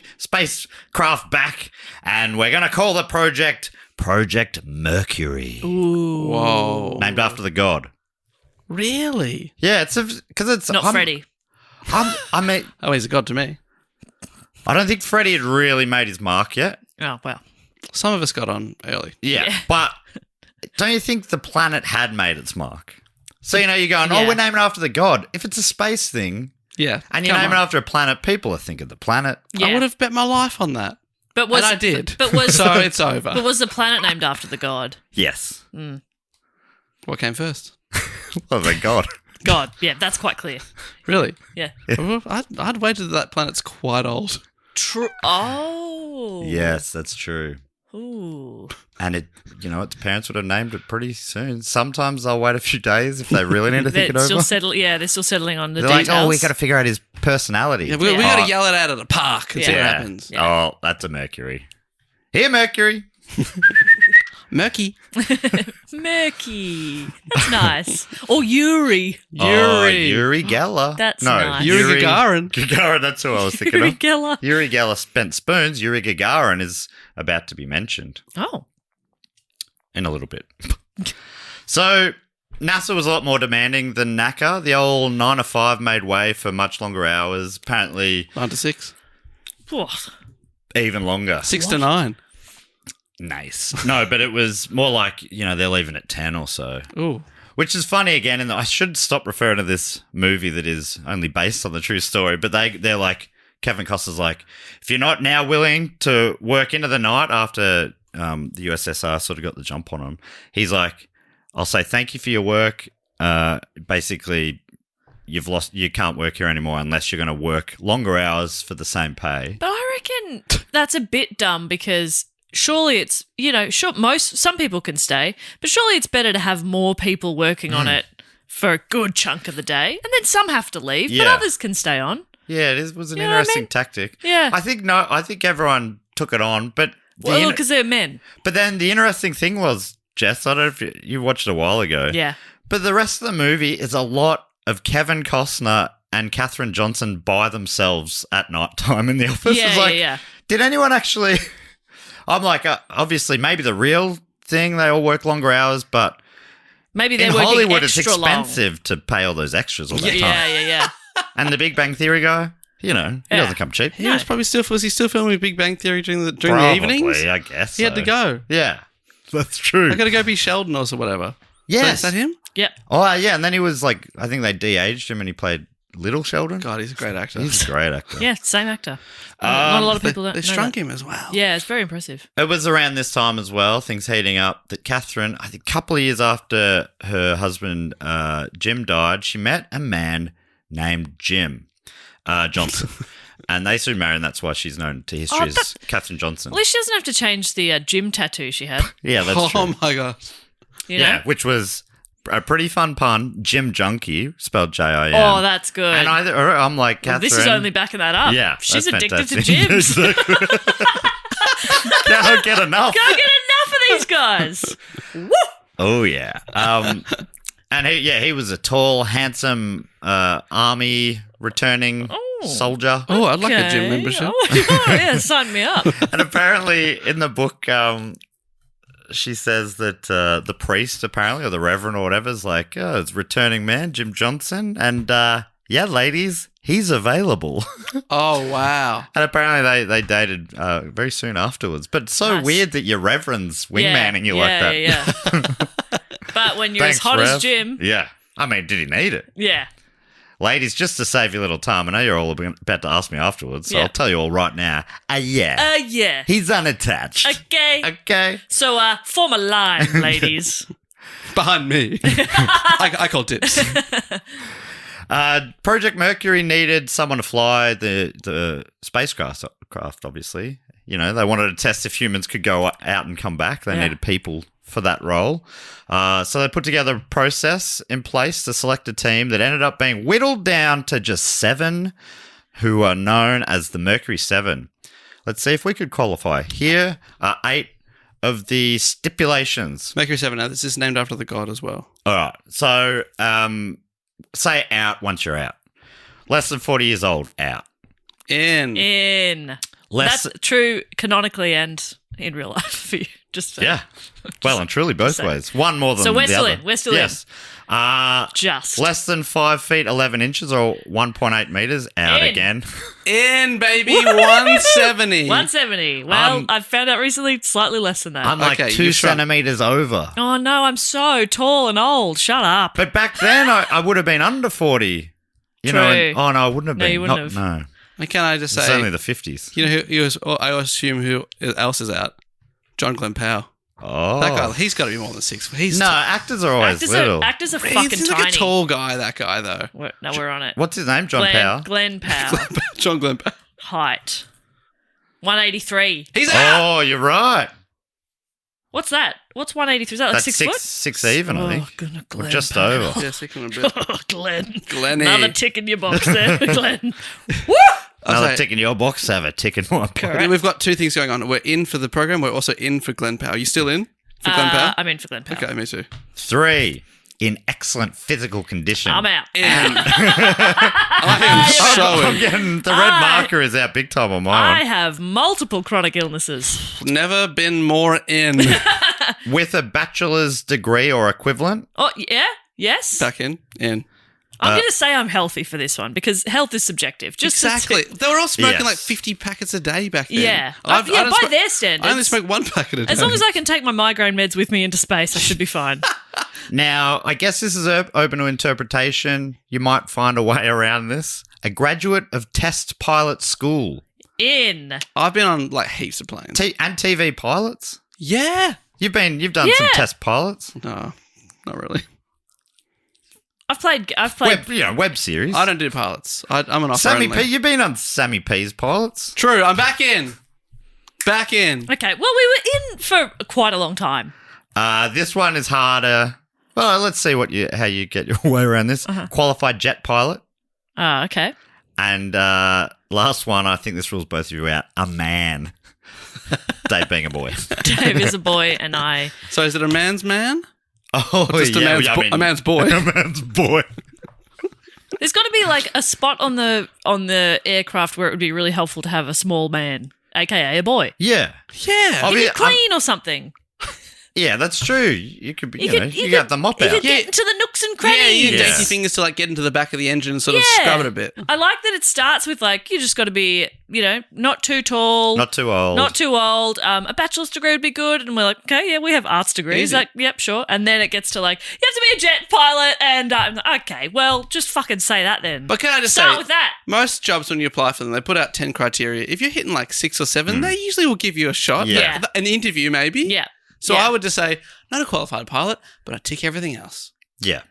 back, and we're going to call the project Project Mercury. Ooh. Whoa. Named after the god. Really? Yeah, because it's not Freddy. Oh, he's a god to me. I don't think Freddy had really made his mark yet. Oh, well. Some of us got on early. Yeah, but don't you think the planet had made its mark? So, you know, you're going, we're naming it after the god. If it's a space thing, and you name it after a planet, people are thinking the planet. Yeah. I would have bet my life on that. And I did. So it's over. But was the planet named after the god? Yes. What came first? Well, the god. God, yeah, that's quite clear. Really? Yeah. I'd waited that planet's quite old. True. Oh. Yes, that's true. Ooh. And its parents would have named it pretty soon. Sometimes they'll wait a few days if they really need to think it over. They're still settling on the They're details. like, we got to figure out his personality. Yeah, we got to yell it out at a park and see what happens. Yeah. Oh, that's a Mercury. Here, Mercury. Murky. Murky. That's nice. Or Yuri. Yuri Geller. That's nice. Yuri Gagarin. Gagarin, that's who I was thinking Yuri of. Geller. Yuri Geller spent spoons. Yuri Gagarin is about to be mentioned. Oh. In a little bit. So, NASA was a lot more demanding than NACA. The old 9 to 5 made way for much longer hours. Apparently 9 to 6. Even longer. 6 to 9. Nice. No, but it was more like, they're leaving at 10 or so. Ooh. Which is funny again, and I should stop referring to this movie that is only based on the true story, but they're like, Kevin Costner's like, if you're not now willing to work into the night after the USSR sort of got the jump on him, he's like, I'll say thank you for your work. Basically, you can't work here anymore unless you're going to work longer hours for the same pay. But I reckon that's a bit dumb because surely it's, some people can stay, but surely it's better to have more people working on it for a good chunk of the day, and then some have to leave, but others can stay on. Yeah, it was an interesting tactic. Yeah. I think everyone took it on, but... because they're men. But then the interesting thing was, Jess, I don't know if you watched it a while ago. Yeah. But the rest of the movie is a lot of Kevin Costner and Katherine Johnson by themselves at night time in the office. Yeah, Did anyone actually... I'm like, obviously, maybe the real thing, they all work longer hours, but... Maybe they're in working Hollywood, extra it's expensive to pay all those extras all that time. Yeah. And the Big Bang Theory guy, he doesn't come cheap. Was he still filming Big Bang Theory during the Probably, evenings? I guess He had to go. Yeah. That's true. I got to go be Sheldon or so whatever. Yes. Is that him? Yep. Oh, yeah. And then he was like, I think they de-aged him and he played Little Sheldon. God, he's a great actor. He's a great actor. Yeah, same actor. Not a lot of people don't They know shrunk that. him as well. Yeah, it's very impressive. It was around this time as well, things heating up, that Catherine, I think a couple of years after her husband Jim died, she met a man named Jim Johnson. And they soon married, and that's why she's known to history as Catherine Johnson. At least she doesn't have to change the Jim tattoo she had. Yeah, that's true. Oh, my God. You know? Yeah, which was a pretty fun pun. Jim Junkie, spelled J-I-M. Oh, that's good. And I'm like, Catherine. Well, this is only backing that up. Yeah, She's that's addicted fantastic. to gyms. Can't get enough. Can't get enough of these guys. Woo! Oh, yeah. And he was a tall, handsome army returning soldier. Oh, I'd like a gym membership. Oh, yeah, sign me up. And apparently in the book, she says that the priest, apparently, or the reverend or whatever, is like, oh, it's returning man, Jim Johnson. And yeah, ladies, he's available. Oh, wow. And apparently they dated very soon afterwards. But it's so Nice. weird that your reverend's wingmanning you like that. Yeah. But when you're Thanks, as hot Rev. as Jim, Yeah. I mean, did he need it? yeah. Ladies, just to save you a little time, I know you're all about to ask me afterwards, so Yeah. I'll tell you all right now. Yeah. Yeah. He's unattached. Okay. Okay. So, form a line, ladies. Behind me. I call dips. Project Mercury needed someone to fly the spacecraft, obviously. You know, they wanted to test if humans could go out and come back. They Yeah. needed people for that role. So they put together a process in place to select a team that ended up being whittled down to just 7 who are known as the Mercury 7. Let's see if we could qualify. Here are 8 of the stipulations. Mercury 7. Now, this is named after the god as well. All right. So say out once you're out. Less than 40 years old, out. In. Less, That's true canonically and in real life for you. Just for, yeah. Well, and truly both saying. ways. One more than So we're the still other. in. We're still yes. Just. Less than 5 feet 11 inches or 1.8 meters, out In. again. In, baby. 170. 170. Well, I've found out recently slightly less than that. I'm like Okay, 2 you shrunk. centimeters over. Oh, no, I'm so tall and old. Shut up. But back then, I would have been under 40. You know, True. oh, no, I wouldn't have No, been. you wouldn't have. No. And can I just It's say, only the 50s. you know, I assume who else is out? John Glenn Powell. Oh. That guy, he's got to be more than 6 foot. He's No, actors are always little. Actors are He's fucking like tiny. a tall guy, that guy, though. We're on it. What's his name? John Powell? Glenn Powell. John Glenn Powell. Height. 183. He's out. Oh, you're right. What's that? What's 183? Is that like That's 6 six, foot? 6 even, I think. goodness, We're Glenn just Powell. over. Yeah, second a bit. Oh, Glenn. Glenny. Another tick in your box there, Glenn. Woo! Another Okay. tick in your box, have a tick in one. Correct. We've got 2 things going on. We're in for the program. We're also in for Glenn Powell. You still in for Glenn Powell? I'm in for Glenn Powell. Okay, me too. 3, in excellent physical condition. I'm out. In. I am so I'm in. getting the red marker is out big time on my I one. have multiple chronic illnesses. Never been more in. With a bachelor's degree or equivalent. Oh, yeah? Yes? Back in. I'm going to say I'm healthy for this one because health is subjective. Just Exactly. They were all smoking Yes. like 50 packets a day back then. Yeah. I don't by smoke- their standards. I only smoke 1 packet a day. As long as I can take my migraine meds with me into space, I should be fine. Now, I guess this is open to interpretation. You might find a way around this. A graduate of test pilot school. In. I've been on like heaps of planes. And TV pilots. Yeah. You've done some Yeah. test pilots. No, not really. I've played. Web series. I don't do pilots. I'm an offer Sammy only. P. You've been on Sammy P's pilots. True. I'm back in. Back in. Okay. Well, we were in for quite a long time. This one is harder. Well, let's see how you get your way around this. Qualified jet pilot. Oh, okay. And last one, I think this rules both of you out. A man. Dave being a boy. Dave is a boy, and I. So is it a man's man? Oh, Just a man's boy. A man's boy. There's got to be like a spot on the aircraft where it would be really helpful to have a small man, aka a boy. Yeah. Yeah. I Can mean, you clean or something? Yeah, that's true. You could be, You you could- could have the mop You out. could get into the nooks and Yeah, crannies. you Yeah. date your fingers to like get into the back of the engine and sort of Yeah. scrub it a bit. I like that it starts with like you just got to be, not too tall, Not too old. not too old. A bachelor's degree would be good, and we're like, okay, yeah, we have arts degrees. Easy. Like, yep, sure. And then it gets to like, you have to be a jet pilot, and okay, well, just fucking say that then. But can I just start say, with that? most jobs when you apply for them, they put out 10 criteria. If you're hitting like 6 or 7, they usually will give you a shot. Yeah. Like, an interview maybe. Yeah. So Yeah. I would just say, not a qualified pilot, but I tick everything else. Yeah.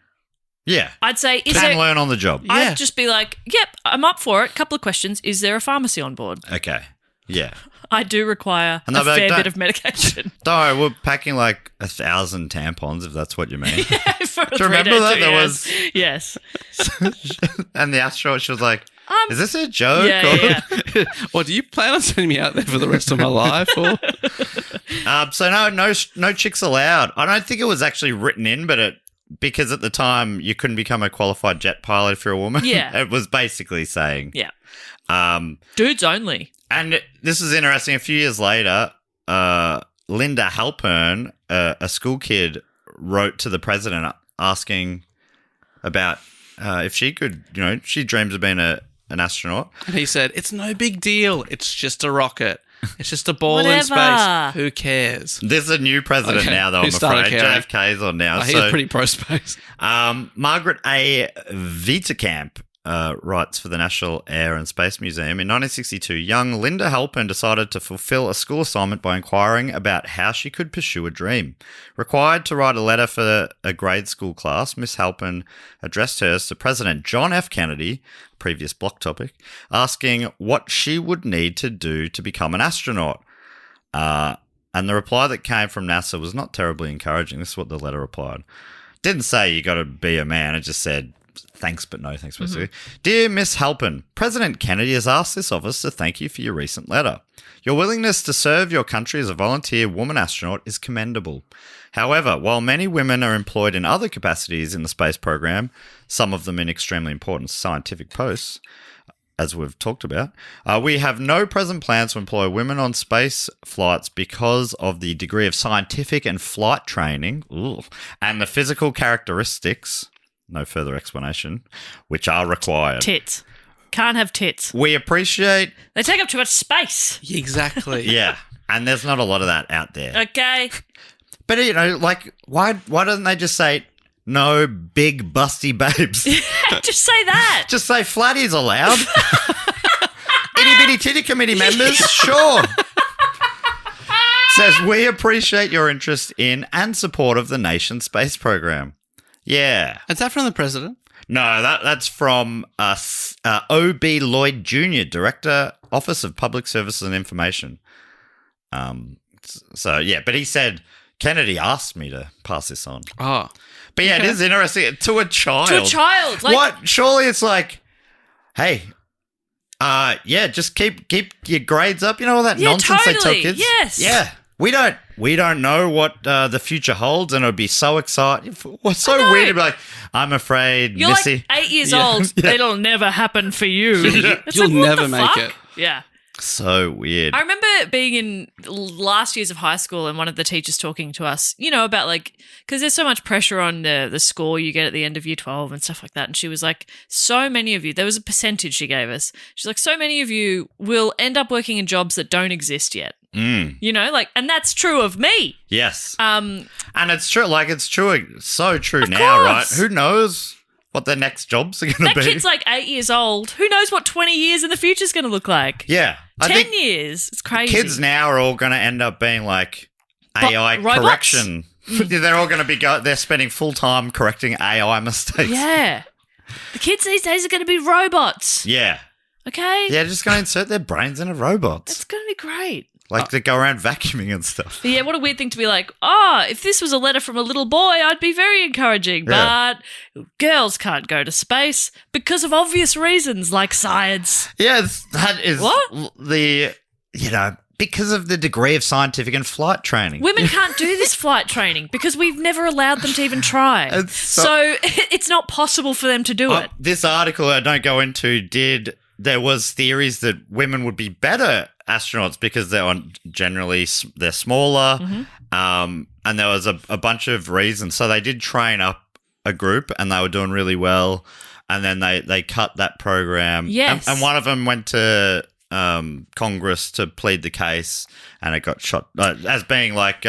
Yeah. I'd say, is Can there? learn on the job. Yeah. I'd just be like, yep, I'm up for it. Couple of questions. Is there a pharmacy on board? Okay. Yeah. I do require And a they'll be like, fair "Don't- bit of medication. Don't worry, we're packing like 1,000 tampons, if that's what you mean. For a Do you remember 3-day that? tour, There yes. Yes. And the astronaut, she was like, is this a joke? Yeah, or- yeah. Or do you plan on sending me out there for the rest of my life? Or So no chicks allowed. I don't think it was actually written in, but because at the time you couldn't become a qualified jet pilot if you're a woman. Yeah. It was basically saying. Yeah. Dudes only. And this is interesting. A few years later, Linda Halpern, a school kid, wrote to the president asking about if she could, she dreams of being an astronaut. and he said, it's no big deal. It's just a rocket. It's just a ball in Whatever. space. Who cares? There's a new president Okay. now, though, Who I'm started afraid. caring? JFK's on now. Oh, he's pretty pro-space. Margaret A. Vitakamp writes for the National Air and Space Museum. In 1962, young Linda Halpern decided to fulfill a school assignment by inquiring about how she could pursue a dream. Required to write a letter for a grade school class, Miss Halpern addressed hers to President John F. Kennedy, previous block topic, asking what she would need to do to become an astronaut. And the reply that came from NASA was not terribly encouraging. This is what the letter replied. Didn't say you got to be a man. It just said, thanks, but no thanks, basically. Dear Miss Halpern, President Kennedy has asked this of us to thank you for your recent letter. Your willingness to serve your country as a volunteer woman astronaut is commendable. However, while many women are employed in other capacities in the space program, some of them in extremely important scientific posts, as we've talked about, we have no present plans to employ women on space flights because of the degree of scientific and flight training and the physical characteristics, no further explanation, which are required. Tits. Can't have tits. We appreciate, They take up too much space. Exactly. yeah, and there's not a lot of that out there. Okay. But, why don't they just say, no big busty babes? Just say that. Just say flatties allowed. Itty bitty titty committee members, sure. Says, we appreciate your interest in and support of the nation's space program. Yeah. Is that from the president? No, that's from O.B. Lloyd Jr., Director, Office of Public Services and Information. But he said, Kennedy asked me to pass this on. Oh. But yeah, Okay. it is interesting. To a child. To a child. Like, What? Surely it's like, hey, just keep your grades up. You know all that Yeah, nonsense they totally. tell kids? Yes. Yeah. We don't know what the future holds, and it would be so exciting. What's so know. weird to be like, I'm afraid, You're Missy. like 8 years Yeah. old. Yeah. It'll never happen for you. It's You'll like, what never the make fuck? it. Yeah. So weird. I remember being in last years of high school and one of the teachers talking to us, about because there's so much pressure on the score you get at the end of year 12 and stuff like that. And she was like, so many of you, there was a percentage she gave us. She's like, so many of you will end up working in jobs that don't exist yet. And that's true of me. Yes. Um, And it's true. It's so true now, right? course. Who knows what their next jobs are going that to be? kid's like 8 years old. Who knows what 20 years in the future is going to look like? Yeah. I 10 think years. It's crazy. kids now are all going to end up being like AI robots? correction. They're all going to be they're spending full time correcting AI mistakes. Yeah. The kids these days are going to be robots. Yeah. Okay? Yeah, just going to insert their brains into robots. It's going to be great. They go around vacuuming and stuff. But yeah, what a weird thing to be like, if this was a letter from a little boy, I'd be very encouraging. Yeah. But girls can't go to space because of obvious reasons like science. Yes, that is What? because of the degree of scientific and flight training. Women can't do this flight training because we've never allowed them to even try. It's So it's not possible for them to do it. This article I don't go into there was theories that women would be better astronauts because they're smaller And there was a bunch of reasons. So they did train up a group and they were doing really well. And then they cut that program. Yes. And one of them went to Congress to plead the case, and it got shot as being like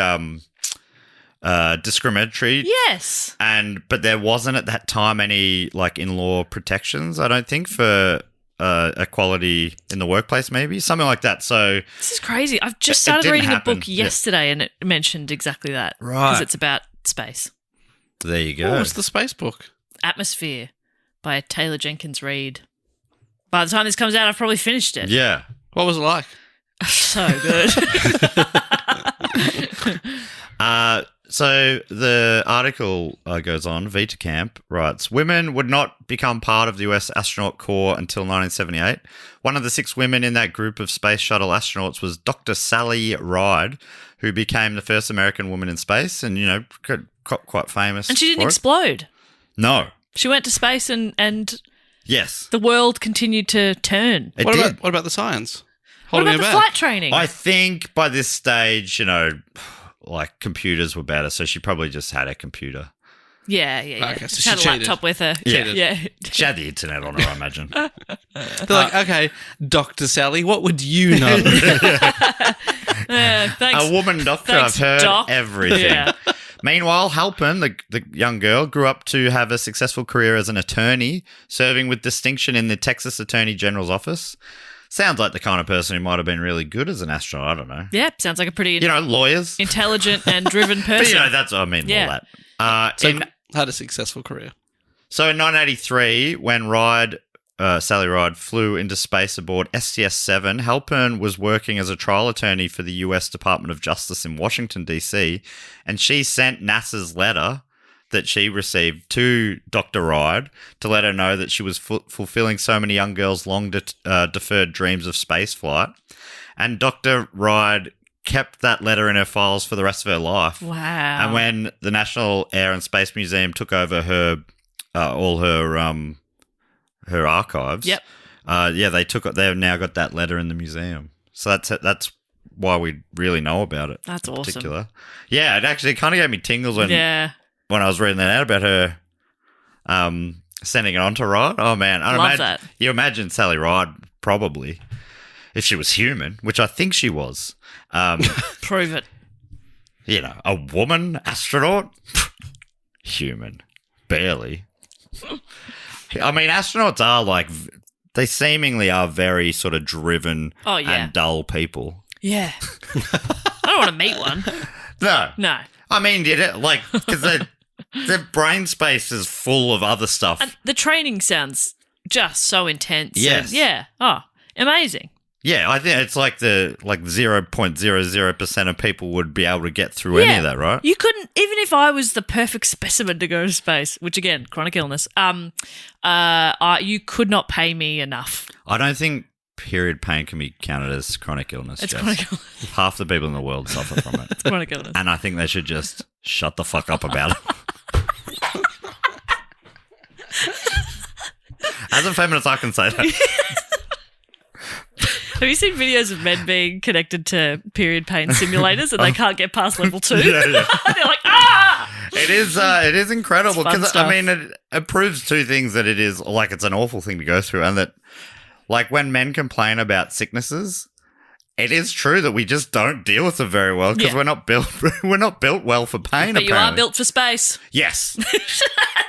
discriminatory. Yes. But there wasn't at that time any like in-law protections, I don't think, for equality in the workplace, maybe something like that. So this is crazy. I've just it started didn't reading happen. a book yesterday, and it mentioned exactly that. Right. Because it's about space. there you go. Oh, what's the space book? Atmosphere by Taylor Jenkins Reid. By the time this comes out, I've probably finished it. Yeah. What was it like? So good. So the article goes on. Vita Camp writes, women would not become part of the US astronaut corps until 1978. One of the 6 women in that group of space shuttle astronauts was Dr. Sally Ride, who became the first American woman in space and, got quite famous. And she didn't for it. explode. No. She went to space and Yes. the world continued to turn. It What did. about the science? What Holding about the her back? flight training? I think by this stage, like computers were better, so she probably just had a computer. Yeah. Okay, so She had she a cheated. laptop with her. Cheated. Yeah. She had the internet on her, I imagine. They're like, okay, Dr. Sally, what would you know? Thanks. A woman doctor, Thanks, I've heard Doc. everything. Yeah. Meanwhile, Halpin, the young girl, grew up to have a successful career as an attorney, serving with distinction in the Texas Attorney General's office. Sounds like the kind of person who might have been really good as an astronaut. I don't know. Yeah, sounds like a pretty Lawyers. intelligent and driven But, person. that's what I mean. Yeah. All that. So had a successful career. So in 1983, when Sally Ride flew into space aboard STS-7, Halpern was working as a trial attorney for the U.S. Department of Justice in Washington, D.C., and she sent NASA's letter that she received to Dr. Ride to let her know that she was fulfilling so many young girls' long deferred dreams of spaceflight. And Dr. Ride kept that letter in her files for the rest of her life. Wow. And when the National Air and Space Museum took over all her archives. Yep. They've now got that letter in the museum. So that's why we really know about it. That's in awesome. particular. Yeah, it actually kind of gave me tingles when I was reading that out about her sending it on to Ride. Oh man, Love that. You imagine Sally Ride probably, if she was human, which I think she was. Prove it. A woman astronaut, human, barely. I mean, astronauts are they seemingly are very sort of driven and dull people. Yeah. I don't want to meet one. No. I mean, because their brain space is full of other stuff. And the training sounds just so intense. Yes. And yeah. Oh, amazing. Yeah, I think it's like 0.00% of people would be able to get through any of that, right? You couldn't, even if I was the perfect specimen to go to space, which again, chronic illness, you could not pay me enough. I don't think period pain can be counted as chronic illness. It's Jess. chronic illness. Half the people in the world suffer from it. It's chronic illness. And I think they should just shut the fuck up about it. As a feminist, I can say that. Have you seen videos of men being connected to period pain simulators and they can't get past level 2? Yeah. They're like, ah! It is incredible It's fun because stuff. I mean it proves two things: that it is it's an awful thing to go through, and that when men complain about sicknesses, it is true that we just don't deal with them very well because Yeah. we're not built well for pain. But you are apparently. built for space. Yes.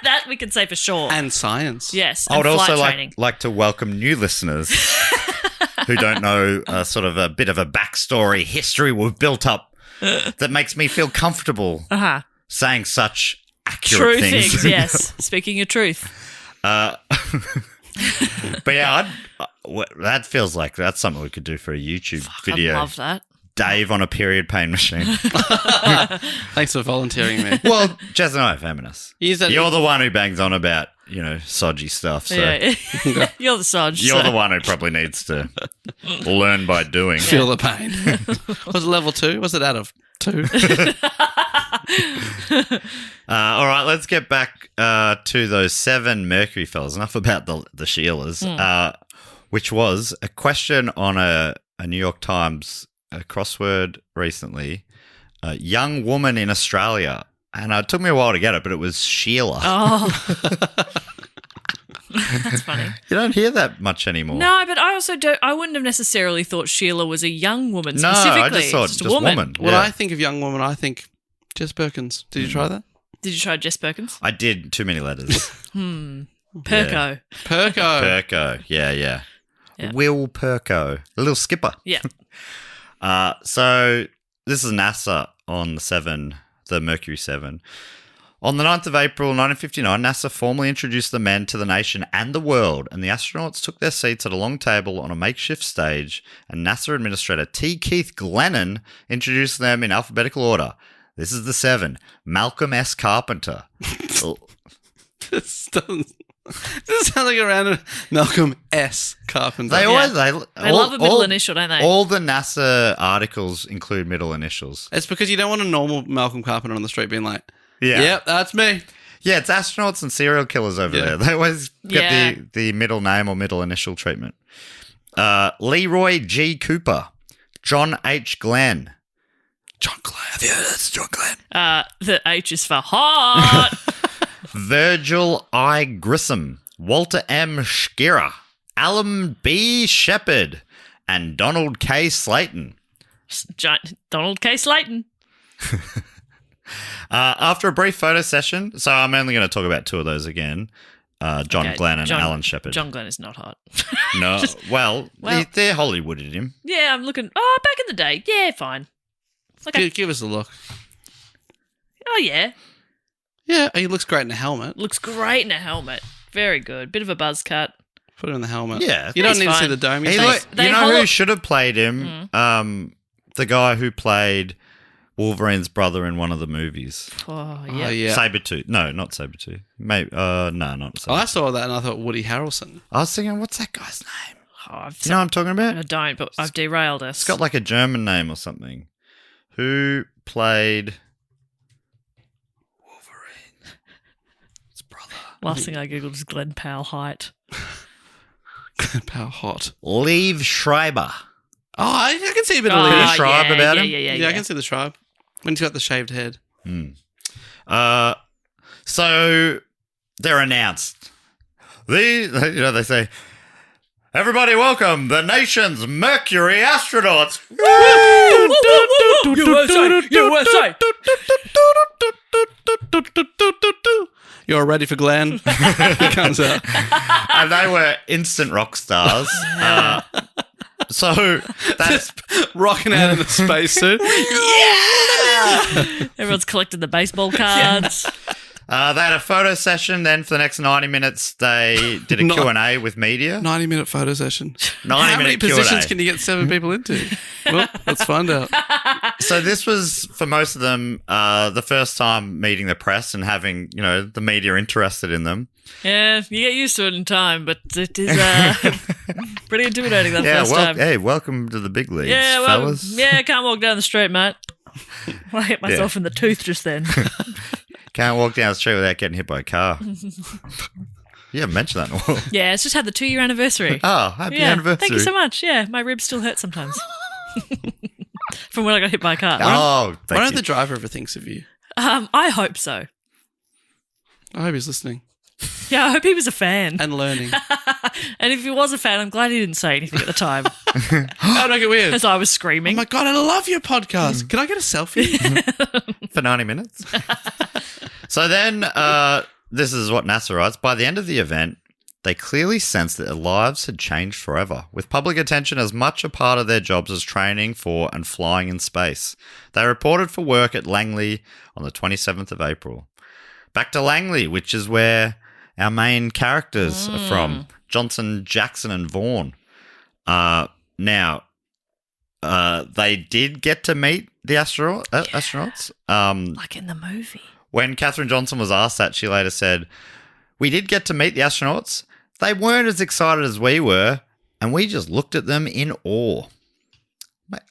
That we can say for sure. And science. Yes. I would and flight also training. like to welcome new listeners who don't know sort of a bit of a backstory history we've built up that makes me feel comfortable saying such accurate True things. things. Yes. Speaking your truth. But yeah, that feels like that's something we could do for a YouTube video. I love that. Dave on a period pain machine. Thanks for volunteering me. Well, Jez and I are feminists. Is that- You're the one who bangs on about, sodgy stuff. So Yeah. You're the Sodge. you're the one who probably needs to learn by doing. Feel the pain. Was it level 2? Was it out of 2? All right, let's get back to those 7 Mercury fellas. Enough about the Sheilas, which was a question on a New York Times crossword recently. young woman in Australia. And it took me a while to get it, but it was Sheila. Oh. That's funny. You don't hear that much anymore. No, but I also don't. I wouldn't have necessarily thought Sheila was a young woman No, specifically. I just thought It's just woman. When Yeah. I think of young woman, I think Jess Perkins. Did you try that? Did you try Jess Perkins? I did. Too many letters. Perko. Perko. Perko. Yeah. Yeah. Will Perko. A little skipper. Yeah. So this is NASA on the Mercury 7. On the 9th of April 1959, NASA formally introduced the men to the nation and the world, and the astronauts took their seats at a long table on a makeshift stage, and NASA Administrator T. Keith Glennon introduced them in alphabetical order. This is the 7. Malcolm S. Carpenter. This doesn't sound like a random Malcolm S. Carpenter. They always They love a middle initial, don't they? All the NASA articles include middle initials. It's because you don't want a normal Malcolm Carpenter on the street being like, Yeah. yep, that's me. Yeah, it's astronauts and serial killers over Yeah. there. They always get Yeah. the middle name or middle initial treatment. Leroy G. Cooper. John H. Glenn. John Glenn. Yeah, that's John Glenn. The H is for hot. Virgil I. Grissom. Walter M. Schirra. Alan B. Shepard. And Donald K. Slayton. Donald K. Slayton. After a brief photo session, so I'm only going to talk about two of those again. John Okay, Glenn and John- Alan Shepard. John Glenn is not hot. No, Well- they're Hollywooded him. Yeah, I'm looking. Oh, back in the day. Yeah, fine. Okay. Give us a look. Oh, yeah. Yeah, he looks great in a helmet. Looks great in a helmet. Very good. Bit of a buzz cut. Put it in the helmet. Yeah. You don't He's need to see fine. the dome. He You look- they you know holo- who should have played him? The guy who played Wolverine's brother in one of the movies. Oh, Oh, yeah. yeah. Sabretooth. No, not Sabretooth. Maybe. No, not Sabretooth. I saw that and I thought Woody Harrelson. I was thinking, what's that guy's name? Oh, You know what I'm talking about? I don't, but I've derailed us. It's got like a German name or something. Who played Wolverine? His brother. Last thing I googled is Glenn Powell height. How hot. Liev Schreiber. Oh, I can see a bit of Oh, Lee. Tribe yeah, about yeah, him? Yeah, I can see the tribe. When he's got the shaved head. So they're announced. They say, everybody welcome the nation's Mercury astronauts. USA! You're ready for Glenn? He comes out. And they were instant rock stars. So that's Rocking out in the spacesuit. Everyone's collecting the baseball cards. they had a photo session. Then for the next 90 minutes, they did a No. Q&A with media. 90-minute photo session. 90 How many minute Q&A. positions can you get 7 people into? Well, let's find out. So this was, for most of them, the first time meeting the press and having, the media interested in them. Yeah, you get used to it in time, but it is pretty intimidating that first time. Hey, welcome to the big leagues, Yeah, well, fellas. yeah, I can't walk down the street, mate. I hit myself in the tooth just then. Can't walk down the street without getting hit by a car. You haven't mentioned that in a while. Yeah, it's just had the 2-year anniversary. Oh, happy Yeah, anniversary. thank you so much. Yeah, my ribs still hurt sometimes. From when I got hit by a car. Oh, Why thank don't you. the driver ever thinks of you? I hope so. I hope he's listening Yeah, I hope he was a fan. and learning. And if he was a fan, I'm glad he didn't say anything at the time How do I get weird? as I was Oh screaming. my God, I love your podcast. Can I get a selfie? For 90 minutes. So then, this is what NASA writes. By the end of the event, they clearly sensed that their lives had changed forever, with public attention as much a part of their jobs as training for and flying in space. They reported for work at Langley on the 27th of April. Back to Langley, which is where our main characters are from, Johnson, Jackson, and Vaughan. Now, they did get to meet the astronauts. Like in the movie. When Katherine Johnson was asked that, she later said, "We did get to meet the astronauts. They weren't as excited as we were, and we just looked at them in awe."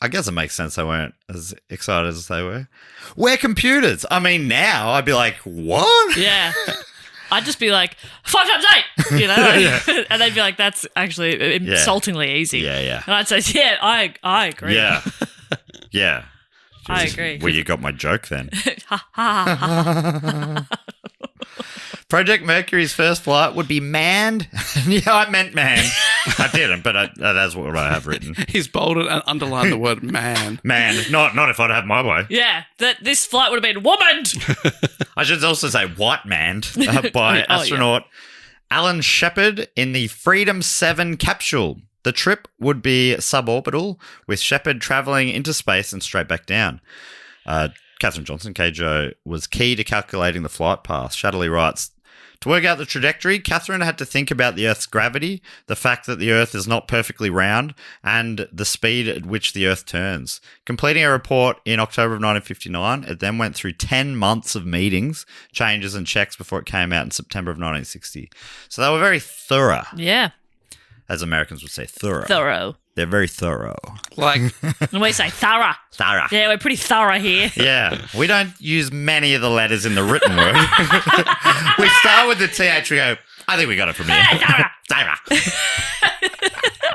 I guess it makes sense they weren't as excited as they were. We're computers. I mean, now I'd be like, what? Yeah. I'd just be like, 5 times 8, you know? And they'd be like, that's actually insultingly easy. Yeah. And I'd say, yeah, I agree. Yeah. Yeah. I agree. Well, you got my joke then. Ha, ha, ha. Project Mercury's first flight would be manned. Yeah, I meant manned. I didn't, but that's what I have written. He's bolded and underlined the word man. Man, not if I'd have my way. Yeah, that this flight would have been woman. I should also say white manned by astronaut Alan Shepard in the Freedom 7 capsule. The trip would be suborbital, with Shepard travelling into space and straight back down. Katherine Johnson, KJO, was key to calculating the flight path. Shetterly writes, to work out the trajectory, Katherine had to think about the Earth's gravity, the fact that the Earth is not perfectly round, and the speed at which the Earth turns. Completing a report in October of 1959, it then went through 10 months of meetings, changes and checks before it came out in September of 1960. So they were very thorough. Yeah. As Americans would say, thorough. Thorough. They're very thorough. Like, And we say thorough. Thorough. Yeah, we're pretty thorough here. Yeah. We don't use many of the letters in the written word. We start with the TH, we go, I think we got it from here. Thorough. Thorough.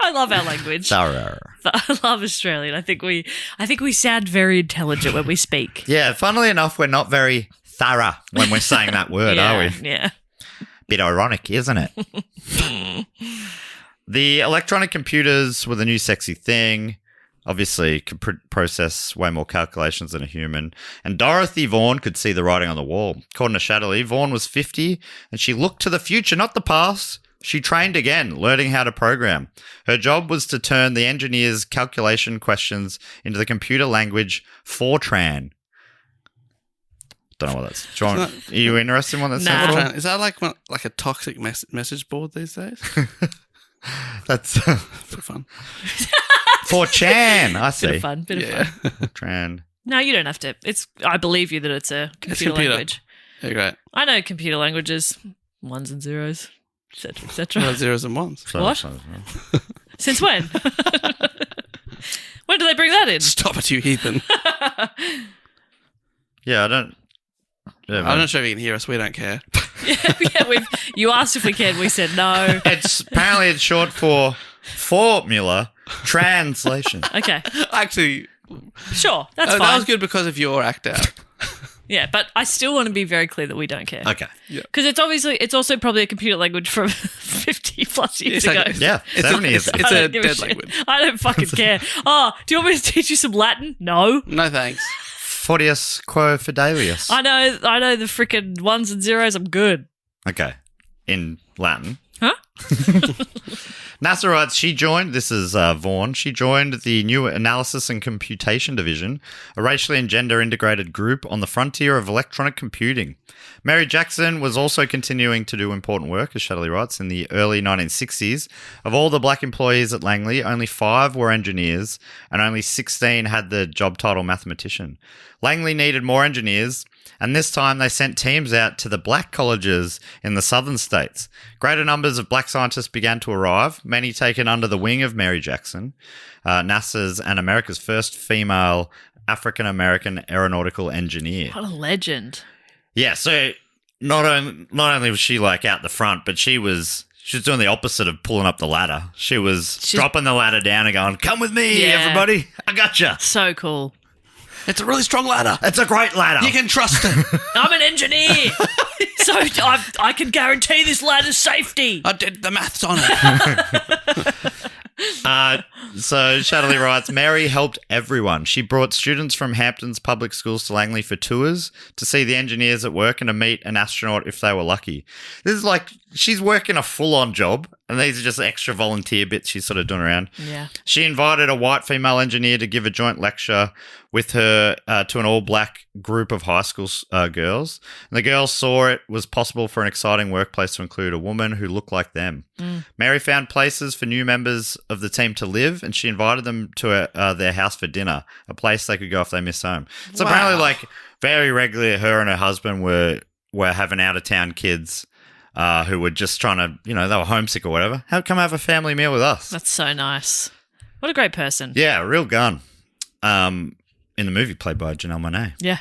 I love our language. Thorough. I love Australian. I think we sound very intelligent when we speak. Yeah, funnily enough, we're not very thorough when we're saying that word, yeah, are we? Yeah. Bit ironic, isn't it? The electronic computers were the new sexy thing. Obviously, could process way more calculations than a human. And Dorothy Vaughan could see the writing on the wall. According to Shetterly, Vaughan was 50 and she looked to the future, not the past. She trained again, learning how to program. Her job was to turn the engineers' calculation questions into the computer language Fortran. Don't know what that's. Are you interested in what that's? Nah. Fortran, is that like a toxic message board these days? That's For fun. 4chan, I see. Bit of fun. Bit of fun. Tran. No, you don't have to. I believe you that it's a computer language. Yeah, great. I know computer languages, ones and zeros, etc., etc. Well, zeros and ones. What? Since when? When do they bring that in? Stop it, you heathen. Yeah, I don't. Yeah, I'm not sure if you can hear us. We don't care. Yeah, you asked if we can. We said no. Apparently it's short for formula translation. Okay, Actually, sure, that's fine. that was good because of your act out. Yeah, but I still want to be very clear that we don't care. Okay. Because it's also probably a computer language from 50 plus years It's ago. like- Yeah, 70 is. It's I a don't give dead shit. language. I don't fucking care. Oh, do you want me to teach you some Latin? No. No thanks. Fortius quo fidelius. I know the freaking ones and zeros. I'm good. Okay. In Latin. Huh? NASA writes, this is Vaughan, she joined the new Analysis and Computation Division, a racially and gender integrated group on the frontier of electronic computing. Mary Jackson was also continuing to do important work, as Shetterly writes, in the early 1960s. Of all the black employees at Langley, only 5 were engineers and only 16 had the job title mathematician. Langley needed more engineers, and this time they sent teams out to the black colleges in the southern states. Greater numbers of black scientists began to arrive, many taken under the wing of Mary Jackson, NASA's and America's first female African-American aeronautical engineer. What a legend. Yeah, so not only was she like out the front, but she was doing the opposite of pulling up the ladder. She was dropping the ladder down and going, "Come with me, everybody. I gotcha." So cool. It's a really strong ladder. It's a great ladder. You can trust it. I'm an engineer. So I can guarantee this ladder's safety. I did the maths on it. So Shetterly writes, Mary helped everyone. She brought students from Hampton's public schools to Langley for tours, to see the engineers at work and to meet an astronaut if they were lucky. This is like, she's working a full-on job, and these are just extra volunteer bits she's sort of doing around. Yeah. She invited a white female engineer to give a joint lecture with her to an all-black group of high school girls. And the girls saw it was possible for an exciting workplace to include a woman who looked like them. Mary found places for new members of the team to live, and she invited them to their house for dinner, a place they could go if they missed home. So apparently, like, very regularly, her and her husband were having out-of-town kids who were just trying to, they were homesick or whatever. Come have a family meal with us. That's so nice. What a great person. Yeah, real gun. In the movie played by Janelle Monáe. Yeah.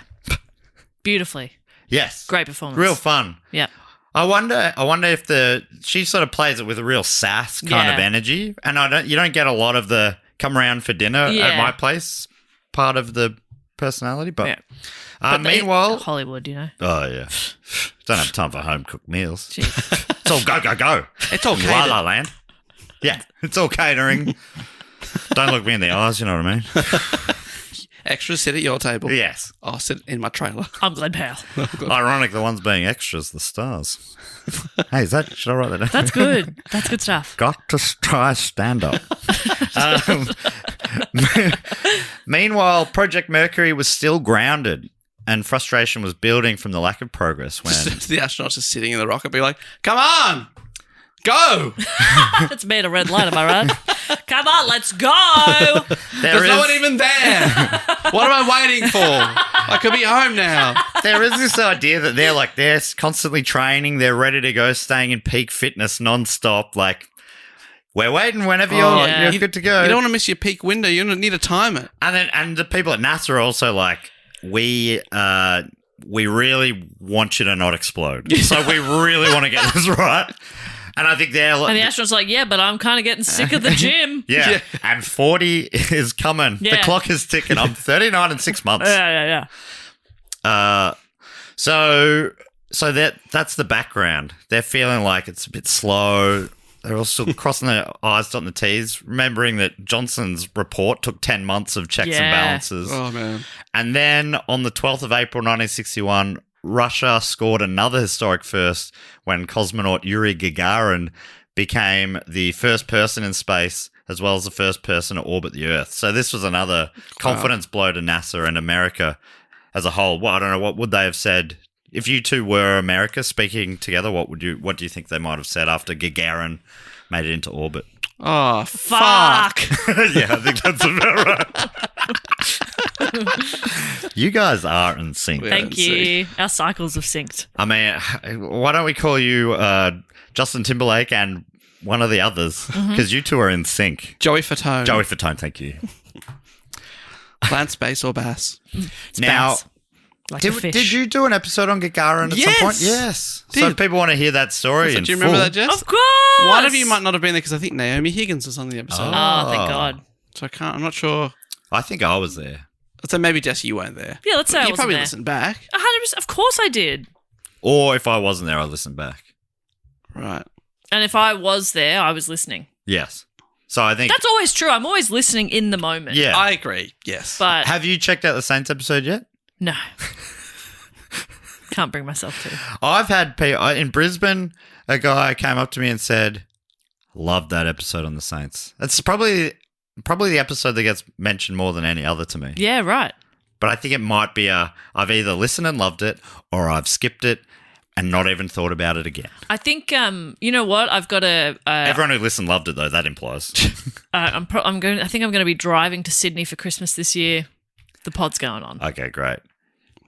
Beautifully. Yes. Great performance. Real fun. Yeah. I wonder if she sort of plays it with a real sass kind of energy, and you don't get a lot of the come around for dinner at my place part of the personality. But, Yeah. But meanwhile, Hollywood, you know. oh yeah, don't have time for home cooked meals. Jeez. It's all go. It's all La catered. La Land. Yeah, it's all catering. Don't look me in the eyes. You know what I mean? Extras sit at your table. Yes. I'll sit in my trailer. I'm Glenn Powell. Ironic, the ones being extras, the stars. Hey, should I write that down? That's good. That's good stuff. Got to try stand up. Meanwhile, Project Mercury was still grounded, and frustration was building from the lack of progress when The astronauts just sitting in the rocket, be like, "Come on, go!" It's made a red light, am I right? Come on, let's go. There's no one even there. What am I waiting for? I could be home now. there is this idea that they're constantly training, they're ready to go, staying in peak fitness nonstop. Like, we're waiting whenever yeah. you're good to go. You don't want to miss your peak window. You need to time it. And the people at NASA are also like, we really want you to not explode. So we really want to get this right. And I think they're like, And the astronaut's like, yeah, but I'm kind of getting sick of the gym. yeah. And 40 is coming. The Yeah. clock is ticking. I'm 39 in 6 months. Yeah. So that's the background. They're feeling like it's a bit slow. They're also crossing their I's, dotting the T's, remembering that Johnson's report took 10 months of checks and Yeah. balances. Oh man. And then on the 12th of April 1961, Russia scored another historic first when cosmonaut Yuri Gagarin became the first person in space as well as the first person to orbit the Earth. So this was another confidence blow to NASA and America as a whole. Well, I don't know, what would they have said if you two were America speaking together? What do you think they might have said after Gagarin made it into orbit? Oh Fuck. Yeah, I think that's about right. You guys are in sync. Yeah. Thank you. Our cycles have synced. I mean, why don't we call you Justin Timberlake and one of the others? Because you two are in sync. Joey Fatone. Joey Fatone, thank you. Plant, space, or bass. Now, Bass. Like a fish. did you do an episode on Gagarin at some point? Yes. So Did. if people want to hear that story So in do you remember full- that, Jess? Of course. One of you might not have been there because I think Naomi Higgins was on the episode. Oh, thank God. So I'm not sure. I think I was there. So maybe Jesse, you weren't there. Yeah, let's say I You wasn't probably there. listened back. 100%. Of course I did. Or if I wasn't there, I listened back. Right. And if I was there, I was listening. Yes. So I think... That's always true. I'm always listening in the moment. yeah. I agree. Yes. But Have you checked out the Saints episode yet? no. Can't bring myself to. I've had people... In Brisbane, a guy came up to me and said, loved that episode on the Saints. It's probably the episode that gets mentioned more than any other to me. Yeah, right. But I think it might be I've either listened and loved it or I've skipped it and not even thought about it again. I think you know what? I've got a Everyone who listened loved it though, that implies. I think I'm going to be driving to Sydney for Christmas this year. The pod's going on. Okay, great.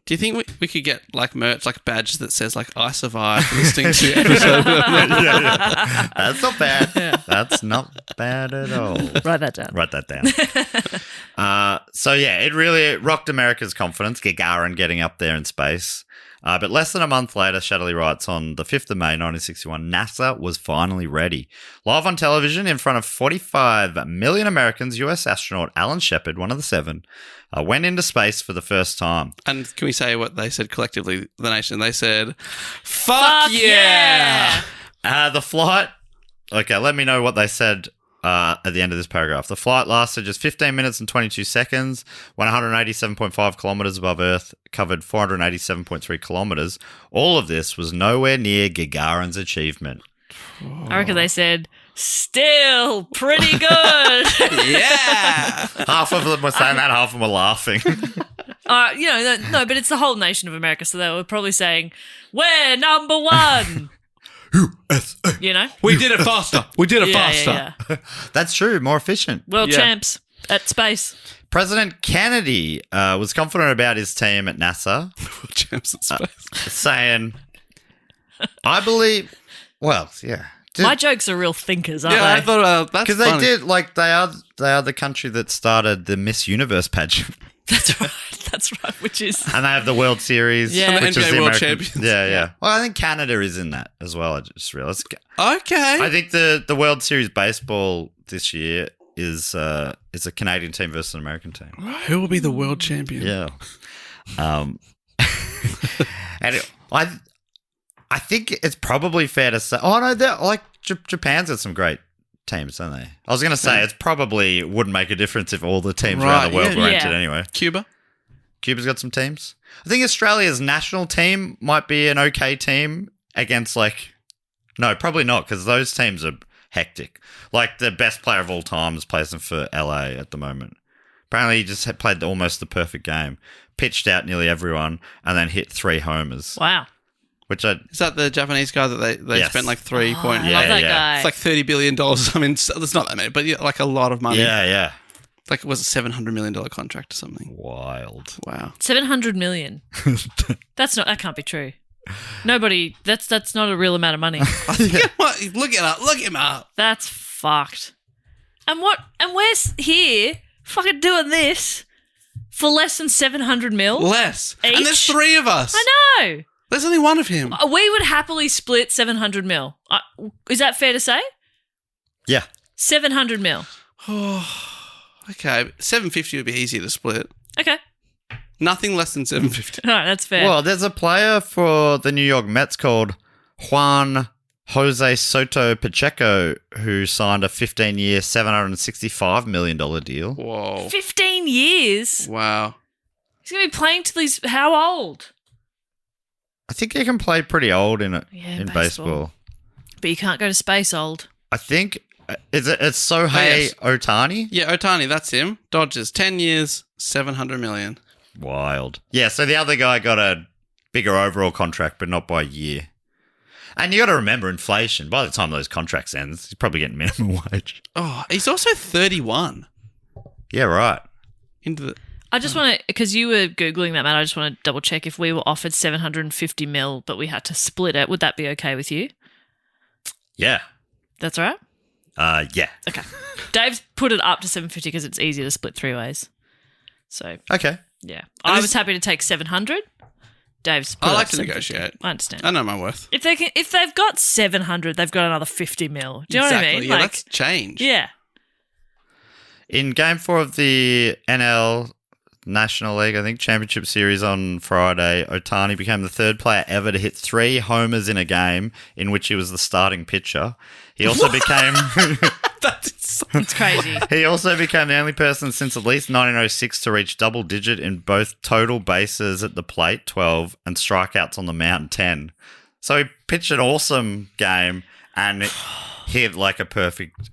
Do you think we could get like merch, like badges that says like "I survived" for listening to episode? Yeah. That's not bad. That's not bad at all. Write that down. Write that down. So yeah, it really rocked America's confidence, Gagarin getting up there in space. But less than a month later, Shetterly writes, on the 5th of May 1961, NASA was finally ready. Live on television in front of 45 million Americans, US astronaut Alan Shepard, one of the 7, went into space for the first time. And can we say what they said collectively, the nation? They said, Fuck "Fuck yeah!" The flight... Okay, let me know what they said at the end of this paragraph. The flight lasted just 15 minutes and 22 seconds, went 187.5 kilometres above Earth, covered 487.3 kilometres. All of this was nowhere near Gagarin's achievement. I reckon they said, still pretty good. Yeah. Half of them were saying that, half of them were laughing. No, but it's the whole nation of America, so they were probably saying, we're number one. USA. You know? We did it faster. We did it Yeah, faster. yeah. That's true, more efficient. World Yeah. champs at space. President Kennedy was confident about his team at NASA, Champs in space. saying, I believe... Well, yeah. My jokes are real thinkers, aren't Yeah, I they? thought that's Because they funny. did, like, they are the country that started the Miss Universe pageant. That's right. That's right. Which is And they have the World Series. Yeah. And the which is NBA the World American- Champions. Yeah. Well, I think Canada is in that as well. I just realised. Okay. I think the World Series baseball this year is a Canadian team versus an American team. Who will be the world champion? Yeah. And I think it's probably fair to say. Oh no, Japan's got some great teams, don't they? I was going to say it's probably wouldn't make a difference if all the teams around the world were entered anyway. Cuba's got some teams. I think Australia's national team might be an okay team against no, probably not, because those teams are hectic. Like the best player of all time is playing for LA at the moment. Apparently he just had played almost the perfect game, pitched out nearly everyone, and then hit 3 homers. Wow. Is that the Japanese guy that they spent like 3 point? I love that guy. It's like $30 billion. I mean, it's not that many, but like a lot of money. Yeah. Like it was a $700 million contract or something. Wild. Wow. 700 million. That can't be true. Nobody, that's not a real amount of money. Look him up. That's fucked. And we're here fucking doing this for less than 700 mil? Less. Each? And there's 3 of us. I know. There's only one of him. We would happily split 700 mil. Is that fair to say? Yeah. 700 mil. Okay. 750 would be easier to split. Okay. Nothing less than 750. All right, that's fair. Well, there's a player for the New York Mets called Juan Jose Soto Pacheco who signed a 15-year, $765 million deal. Whoa. 15 years? Wow. He's going to be playing till he's how old? I think he can play pretty old in baseball. But you can't go to space old. I think it's Sohei Ohtani. Yeah, Ohtani, that's him. Dodgers, 10 years, $700 million. Wild. Yeah, so the other guy got a bigger overall contract, but not by a year. And you got to remember inflation. By the time those contracts end, he's probably getting minimum wage. Oh, he's also 31. Yeah, right. I just want to, because you were Googling that, Matt, I just want to double check if we were offered 750 mil, but we had to split it. Would that be okay with you? Yeah. That's all right? Yeah. Okay. Dave's put it up to 750 because it's easier to split 3 ways. So. Okay. Yeah. I was happy to take 700. Dave's put I it like up to negotiate. I understand. I know my worth. If they've got 700, they've got another 50 mil. Do you know what I mean? Yeah, that's change. Yeah. In Game 4 of the NL National League, I think, Championship Series on Friday, Ohtani became the 3rd player ever to hit 3 homers in a game in which he was the starting pitcher. He also became... It's crazy. He also became the only person since at least 1906 to reach double digit in both total bases at the plate, 12, and strikeouts on the mound, 10. So he pitched an awesome game and hit like a perfect...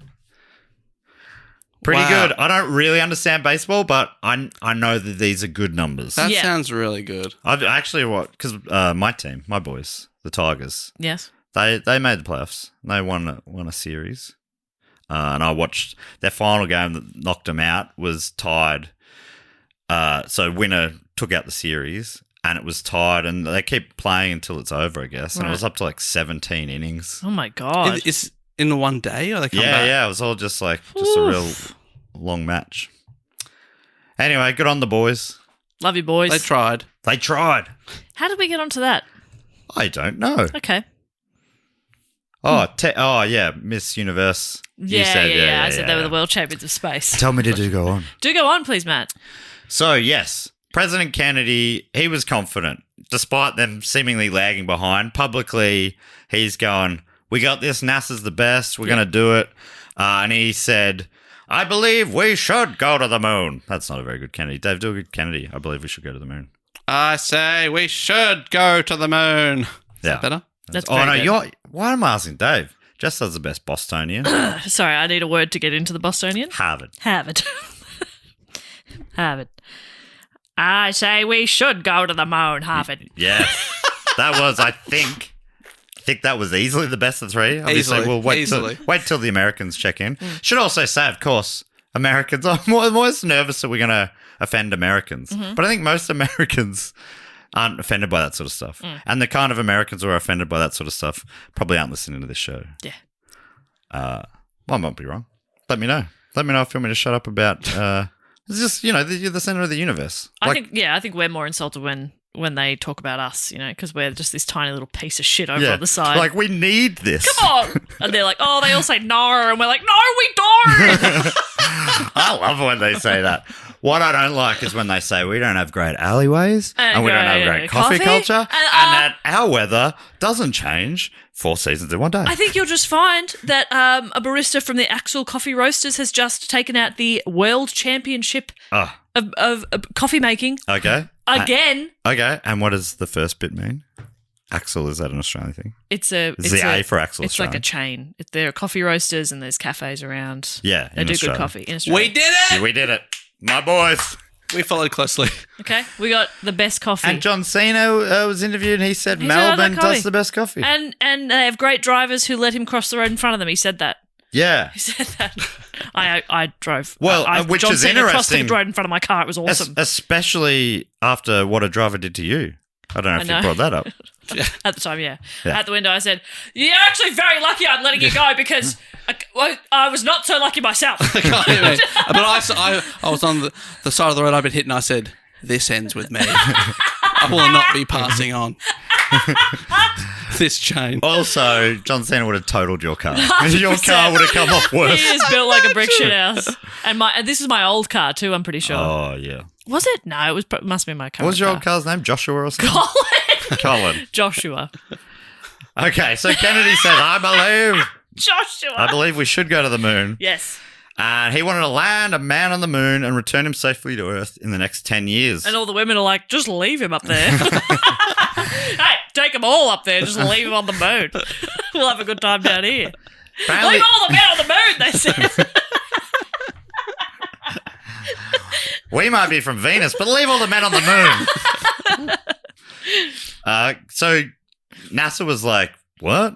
Pretty good. I don't really understand baseball, but I know that these are good numbers. That sounds really good. I've actually because my team, my boys, the Tigers. Yes. They made the playoffs. They won a series, and I watched their final game that knocked them out was tied. So winner took out the series, and it was tied, and they keep playing until it's over, I guess. And it was up to like 17 innings. Oh my god! It's in the one day, or they come back? Yeah. It was all just a real long match. Anyway, good on the boys. Love you, boys. They tried. How did we get onto that? I don't know. Okay. Oh, yeah, Miss Universe. Yeah. I said they were the world champions of space. Tell me to go on. Do go on, please, Matt. So, yes, President Kennedy, he was confident. Despite them seemingly lagging behind, publicly he's going, we got this, NASA's the best, we're going to do it. And he said, I believe we should go to the moon. That's not a very good Kennedy. Dave, do a good Kennedy. I believe we should go to the moon. I say we should go to the moon. Is that better? That's why am I asking Dave? Jess does the best Bostonian. Sorry, I need a word to get into the Bostonian. Harvard. Harvard. I say we should go to the moon, Harvard. Yes. That was, I think that was easily the best of 3. Obviously, Easily. we'll wait till the Americans check in. Should also say, of course, Americans, I'm almost nervous that we're going to offend Americans. But I think most Americans aren't offended by that sort of stuff. And the kind of Americans who are offended by that sort of stuff probably aren't listening to this show. Yeah. I might be wrong. Let me know. Let me know if you want me to shut up about... it's just, you're the center of the universe. I think we're more insulted when when they talk about us, because we're just this tiny little piece of shit over on the side. Like, we need this. Come on. And they're like, oh, they all say no. And we're like, no, we don't. I love when they say that. What I don't like is when they say we don't have great alleyways and we don't have great coffee culture and that our weather doesn't change 4 seasons in one day. I think you'll just find that a barista from the Axel Coffee Roasters has just taken out the World Championship of coffee making. Okay. Again. Okay. And what does the first bit mean? Axel, is that an Australian thing? It's the A for Axel. It's Australian. like a chain. There are coffee roasters and there's cafes around. Yeah, they do Australia. good coffee in Australia. We did it! Yeah, we did it. My boys. We followed closely. Okay, we got the best coffee. And John Cena was interviewed and he said Melbourne does the best coffee. And they have great drivers who let him cross the road in front of them. He said that. Yeah. He said that. I drove. Well, which John is Cena crossed interesting. the road in front of my car. It was awesome. Especially after what a driver did to you. I don't know if you brought that up. At the time, yeah. At the window, I said, "You're actually very lucky I'm letting you go because I was not so lucky myself." But I was on the side of the road I've been hitting. I said, "This ends with me. I will not be passing on this chain." Also, John Cena would have totaled your car. Your car would have come off worse. He is built like a brick shit house. And this is my old car too, I'm pretty sure. Oh, yeah. Was it? No, it must be my car. What was your old car's name? Joshua or something? Colin. Joshua. Okay, so Kennedy said, Joshua. I believe we should go to the moon. Yes. And he wanted to land a man on the moon and return him safely to Earth in the next 10 years. And all the women are like, just leave him up there. Hey, take them all up there. Just leave him on the moon. We'll have a good time down here. Apparently- Leave all the men on the moon, they said. We might be from Venus, but leave all the men on the moon. So NASA was like, what?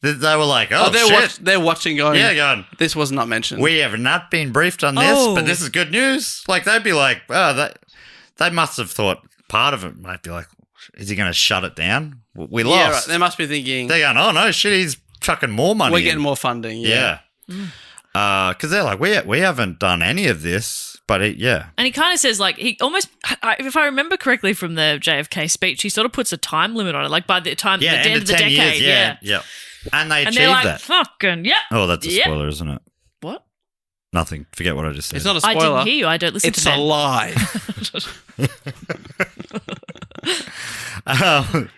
They were like, they're watching going, going, this was not mentioned. we have not been briefed on this, but this is good news. Like, they'd be like, they must have thought part of it might be like, is he going to shut it down? We lost. Yeah, right. They must be thinking, They're going, oh no, shit, he's chucking more money we're in. getting more funding. Yeah. Because they're like, we haven't done any of this, but And he kind of says, like, he almost, if I remember correctly from the JFK speech, he sort of puts a time limit on it, like by the time, the end of the 10 decade. years, yeah. And they achieved they're like, that. fucking, yep. Oh, that's a spoiler, isn't it? What? Nothing. Forget what I just said. It's not a I spoiler. didn't hear you. I don't listen It's to a lie.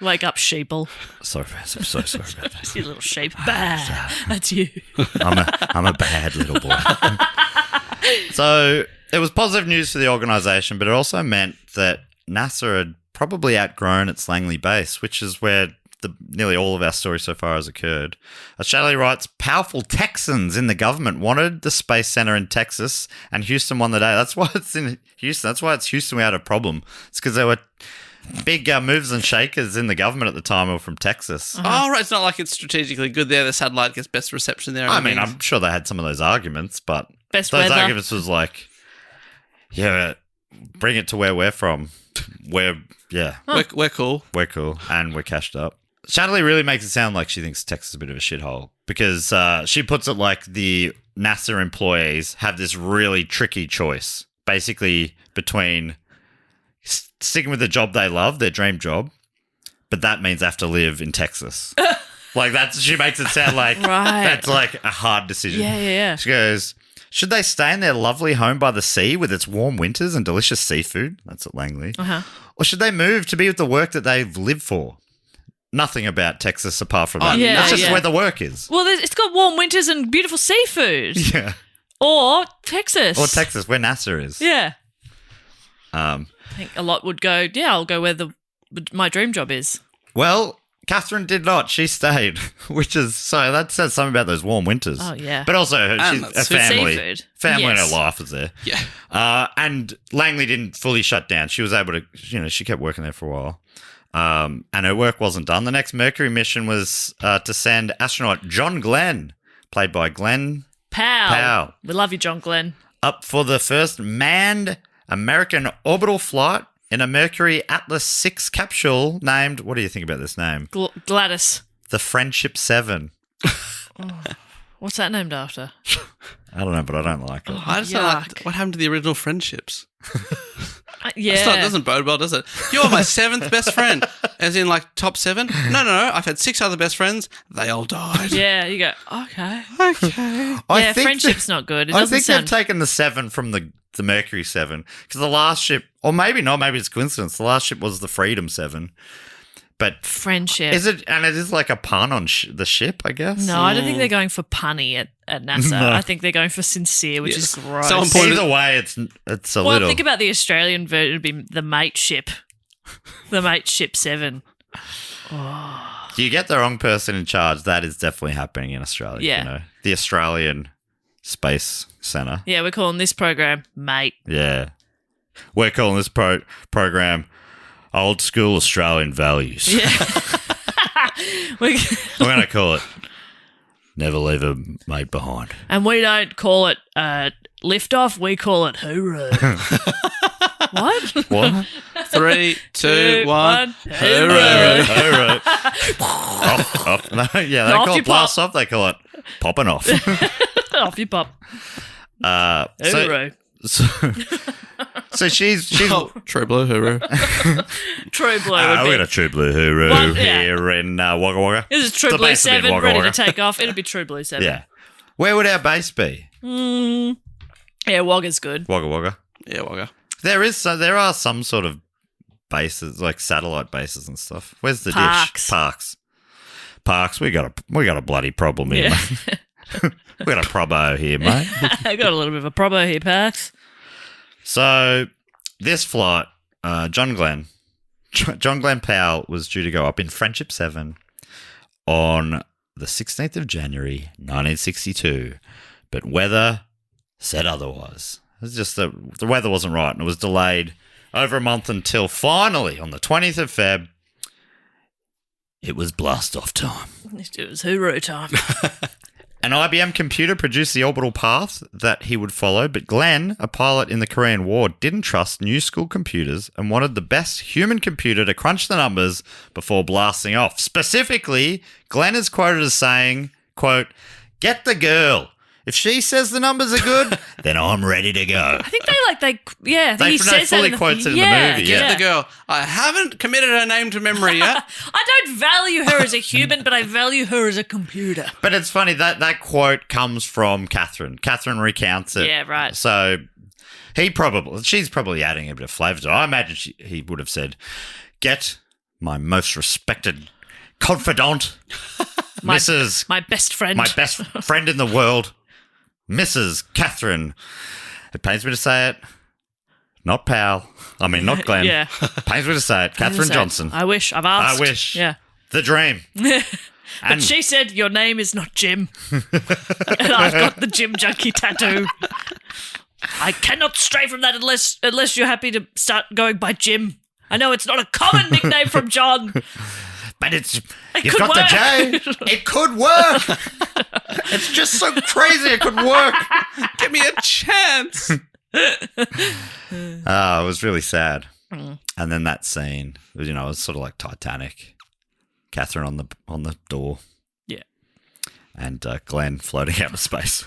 Wake up, sheeple. Sorry, I'm so sorry about that. You little sheep. Bah, that's you. I'm a bad little boy. So it was positive news for the organisation, but it also meant that NASA had probably outgrown its Langley base, which is where nearly all of our story so far has occurred. Shetterly writes, powerful Texans in the government wanted the Space Center in Texas, and Houston won the day. That's why it's in Houston. That's why it's Houston we had a problem. It's because there were big movers and shakers in the government at the time who were from Texas. Oh, right. It's not like it's strategically good there. The satellite gets best reception there. I mean, I'm sure they had some of those arguments, but Best those weather. arguments was like, yeah, bring it to where we're from. We're cool. We're cool, and we're cashed up. Shetterly really makes it sound like she thinks Texas is a bit of a shithole because she puts it like the NASA employees have this really tricky choice, basically between sticking with the job they love, their dream job, but that means they have to live in Texas. Like she makes it sound like that's like a hard decision. Yeah. She goes, should they stay in their lovely home by the sea with its warm winters and delicious seafood? That's at Langley. Or should they move to be with the work that they've lived for? Nothing about Texas apart from that. yeah, That's just yeah. where the work is. Well, it's got warm winters and beautiful seafood. Yeah. Or Texas. Or Texas, where NASA is. Yeah. I think a lot would go, I'll go where my dream job is. Well, Catherine did not. She stayed, so that says something about those warm winters. Oh, yeah. But also her family. Seafood. Family and Yes. her life was there. Yeah. And Langley didn't fully shut down. She was able to, she kept working there for a while. And her work wasn't done. The next Mercury mission was to send astronaut John Glenn, played by Glenn Powell. We love you, John Glenn. up for the first manned American orbital flight in a Mercury Atlas 6 capsule named, what do you think about this name? Gladys. The Friendship 7. What's that named after? I don't know, but I don't like it. I just don't like what happened to the original friendships. Yeah. Doesn't bode well, does it? You're my 7th best friend. As in, like, top 7? No. I've had 6 other best friends. They all died. Yeah, you go, okay. Okay. Yeah, friendship's not good. I think they've taken the 7 from the Mercury 7 because the last ship, or maybe not, maybe it's coincidence. The last ship was the Freedom 7. But friendship. Is it? And it is like a pun on the ship, I guess. No, I don't think they're going for punny at NASA. No. I think they're going for sincere, which is gross. Someone pointed- Either way, it's a well, little. think about the Australian version. It'd be the mate ship. The mate ship 7. You get the wrong person in charge. That is definitely happening in Australia. Yeah. You know? The Australian Space Centre. Yeah, we're calling this program Mate. Yeah. We're calling this program Old School Australian Values. Yeah. We're going to call it Never Leave a Mate Behind. And we don't call it liftoff, we call it hooroo. What? What? 3, 2, 1. Hooroo. Hooroo. Off. No, yeah, they Off call you it blast off. They call it popping off. Off you pop. So, Hooroo. so she's Oh, True Blue Hooroo. True Blue would we be. got a True Blue Hooroo Well, yeah. here in Wagga Wagga. This is True The Blue base would be in 7 Wagga ready Wagga. to take off. It'll be True Blue 7. Yeah. Where would our base be? Yeah, Wagga's good. Wagga Wagga. Yeah, Wagga. There are some sort of bases, like satellite bases and stuff. Where's the Parks. dish? Parks. We got a bloody problem here, Yeah. mate. We got a probo here, mate. I got a little bit of a probo here, Pax. So this flight, John Glenn Powell was due to go up in Friendship 7 on the 16th of January, 1962, but weather said otherwise. It's just the weather wasn't right, and it was delayed over a month until finally on the 20th of Feb, it was blast off time. It was hooroo time. An IBM computer produced the orbital path that he would follow, but Glenn, a pilot in the Korean War, didn't trust new school computers and wanted the best human computer to crunch the numbers before blasting off. Specifically, Glenn is quoted as saying, quote, "Get the girl. If she says the numbers are good, then I'm ready to go." I think he says fully that quotes it in the movie, Get yeah. the girl. I haven't committed her name to memory yet. I don't value her as a human, but I value her as a computer. But it's funny, that quote comes from Catherine. Catherine recounts it. Yeah, right. So she's probably adding a bit of flavour to it. I imagine he would have said, "Get my most respected confidant, My best friend. my best friend in the world, Mrs. Catherine." It pains me to say it. Not Powell. I mean, not Glenn. Yeah. Pains me to say it. Catherine Johnson. I wish. I've asked. I wish. Yeah. The dream. But she said, "Your name is not Jim." And I've got the Jim Junkie tattoo. I cannot stray from that unless you're happy to start going by Jim. I know it's not a common nickname from John. But you've could got work. the J. It could work. It's just so crazy. It could work. Give me a chance. It was really sad. And then that scene, it was sort of like Titanic. Catherine on the door. Yeah. And Glenn floating out of space.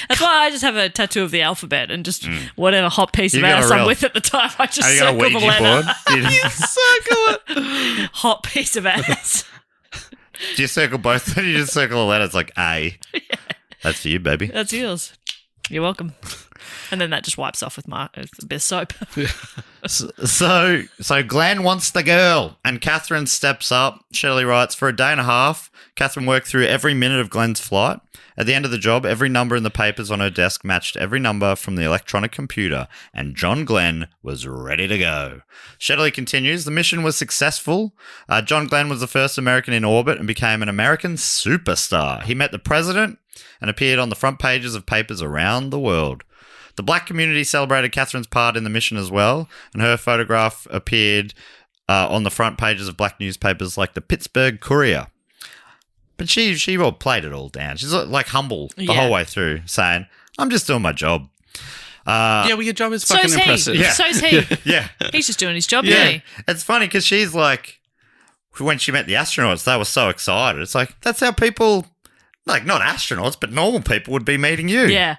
That's why I just have a tattoo of the alphabet and just whatever hot piece of You got ass a I'm real- with at the time. I just Have you got a circle the Ouija letter. board? Circle it. Hot piece of ass. Do you circle both? You just circle the letters like A. Yeah. That's for you, baby. That's yours. You're welcome. And then that just wipes off with a bit of soap. So Glenn wants the girl, and Catherine steps up. Shetterly writes, "For a day and a half, Catherine worked through every minute of Glenn's flight. At the end of the job, every number in the papers on her desk matched every number from the electronic computer, and John Glenn was ready to go." Shetterly continues, "The mission was successful. John Glenn was the first American in orbit and became an American superstar. He met the president and appeared on the front pages of papers around the world. The black community celebrated Catherine's part in the mission as well, and her photograph appeared on the front pages of black newspapers like the Pittsburgh Courier. But she played it all down. She's like humble the whole way through, saying, I'm just doing my job. Well, your job is fucking impressive. Yeah. So's he. Yeah. He's just doing his job, Yeah. isn't he? It's funny because she's like, when she met the astronauts, they were so excited. It's like, that's how people, like not astronauts, but normal people would be meeting you. Yeah.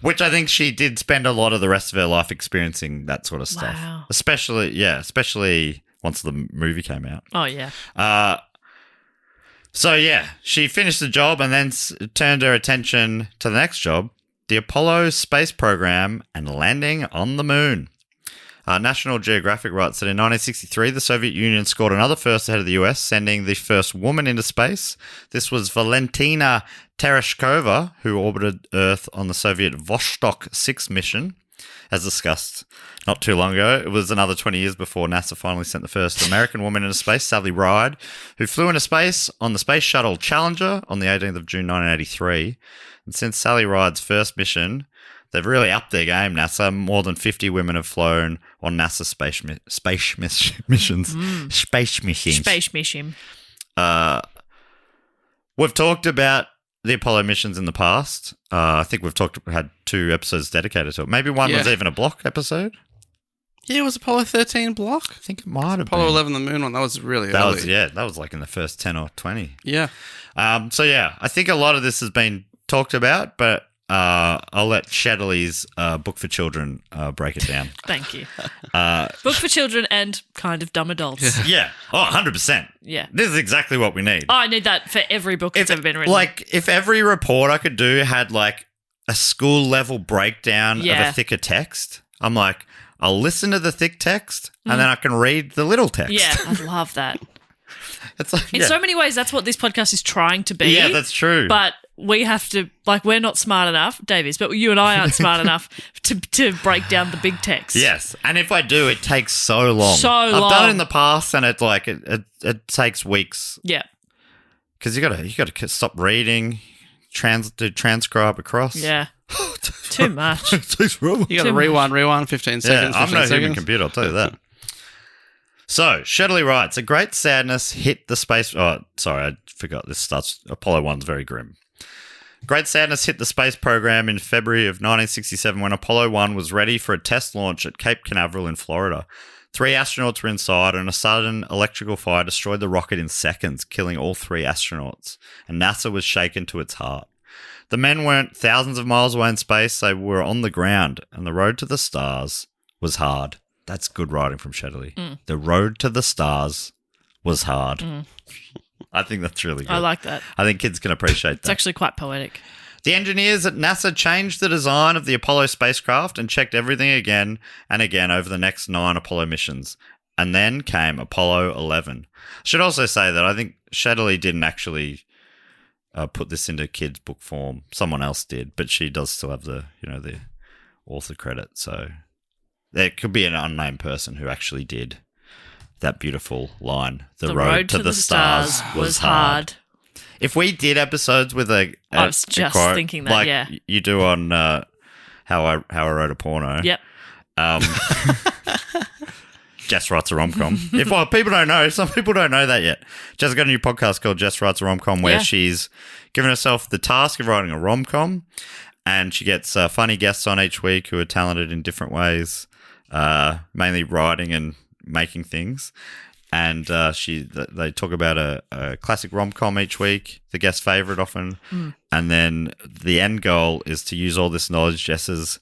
Which I think she did spend a lot of the rest of her life experiencing that sort of stuff. Wow. Especially once the movie came out. Oh, yeah. So, yeah, she finished the job and then turned her attention to the next job, the Apollo space program and landing on the moon. National Geographic writes that in 1963, the Soviet Union scored another first ahead of the US, sending the first woman into space. This was Valentina Tereshkova, who orbited Earth on the Soviet Vostok 6 mission. As discussed not too long ago, it was another 20 years before NASA finally sent the first American woman into space, Sally Ride, who flew into space on the Space Shuttle Challenger on the 18th of June 1983. And since Sally Ride's first mission, they've really upped their game, NASA. More than 50 women have flown on NASA space missions. Space missions. Space mission. We've talked about the Apollo missions in the past. I think we've had 2 episodes dedicated to it. Maybe one was even a block episode. Yeah, it was Apollo 13 block. I think it might have Apollo been. 11, the moon one. That was really That early. that was like in the first 10 or 20. Yeah. So, yeah, I think a lot of this has been talked about, but I'll let Shetterly's book for children break it down. Thank you. Book for children and kind of dumb adults. Yeah. Oh, 100%. Yeah. This is exactly what we need. Oh, I need that for every book that's ever been written. Like, if every report I could do had, like, a school-level breakdown of a thicker text, I'm like, I'll listen to the thick text and then I can read the little text. Yeah, I love that. It's like, In so many ways, that's what this podcast is trying to be. Yeah, that's true. But we have to, like, we're not smart enough, Davies, but you and I aren't smart enough to break down the big text. Yes, and if I do, it takes so long. I've done it in the past, and it takes weeks. Yeah. Because you gotta stop reading, transcribe across. Yeah. Too much. It takes forever. You got to rewind 15 seconds. I'm no 15 human seconds. computer, I'll tell you that. So, Shetterly writes, a great sadness hit the space... Oh, sorry, I forgot. This starts... Apollo 1's very grim. Great sadness hit the space program in February of 1967 when Apollo 1 was ready for a test launch at Cape Canaveral in Florida. 3 astronauts were inside and a sudden electrical fire destroyed the rocket in seconds, killing all 3 astronauts. And NASA was shaken to its heart. The men weren't thousands of miles away in space, they were on the ground, and the road to the stars was hard. That's good writing from Shetterly. The road to the stars was hard. I think that's really good. I like that. I think kids can appreciate that. It's actually quite poetic. The engineers at NASA changed the design of the Apollo spacecraft and checked everything again and again over the next 9 Apollo missions. And then came Apollo 11. I should also say that I think Shetterly didn't actually put this into kids' book form. Someone else did, but she does still have the author credit. So there could be an unnamed person who actually did that beautiful line. The road to the stars was hard. If we did episodes with I was just quote, thinking that, like yeah. you do on how I wrote a porno. Yep. Jess Writes a Rom-Com. People don't know, some people don't know that yet. Jess got a new podcast called Jess Writes a Rom-Com where she's given herself the task of writing a rom-com, and she gets funny guests on each week who are talented in different ways, mainly writing and making things. And they talk about a classic rom-com each week, the guest favourite often, and then the end goal is to use all this knowledge Jess is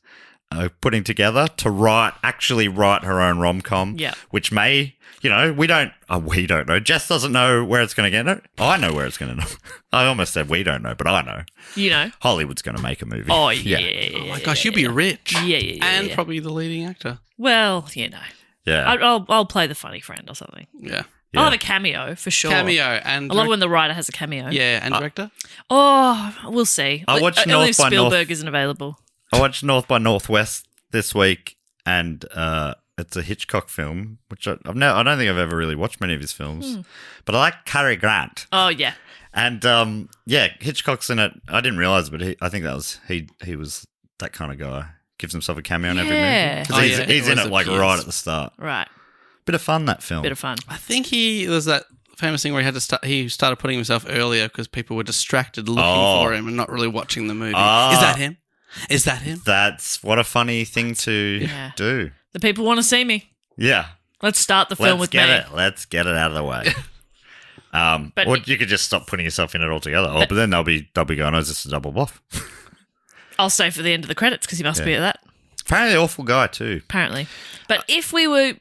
putting together to actually write her own rom-com, which may, we don't know. Jess doesn't know where it's going to get. I know where it's going to go. I almost said we don't know, but I know. You know. Hollywood's going to make a movie. Oh, yeah. Oh, my gosh, you'll be rich. Yeah. And probably the leading actor. Well, Yeah. I'll play the funny friend or something. Yeah. I'll have a cameo for sure. And I love when the writer has a cameo. Yeah, and director. Oh, we'll see. I watched only North if by North. Spielberg isn't available. I watched North by Northwest this week, and it's a Hitchcock film, which I don't think I've ever really watched many of his films, but I like Cary Grant. Oh yeah, and Hitchcock's in it. I didn't realize, but I think that was he was that kind of guy. Gives himself a cameo in every movie. 'Cause he's in it like right at the start. Right. Bit of fun, that film. Bit of fun. I think there's that famous thing where he started putting himself earlier because people were distracted looking for him and not really watching the movie. Is that him? Is that him? That's what a funny thing to do. The people want to see me. Yeah. Let's start the film with me. Let's get it out of the way. But or you could just stop putting yourself in it altogether. But then they'll be going, oh, is this a double bluff? I'll stay for the end of the credits because he must be at that. Apparently, an awful guy too. Apparently. But if we were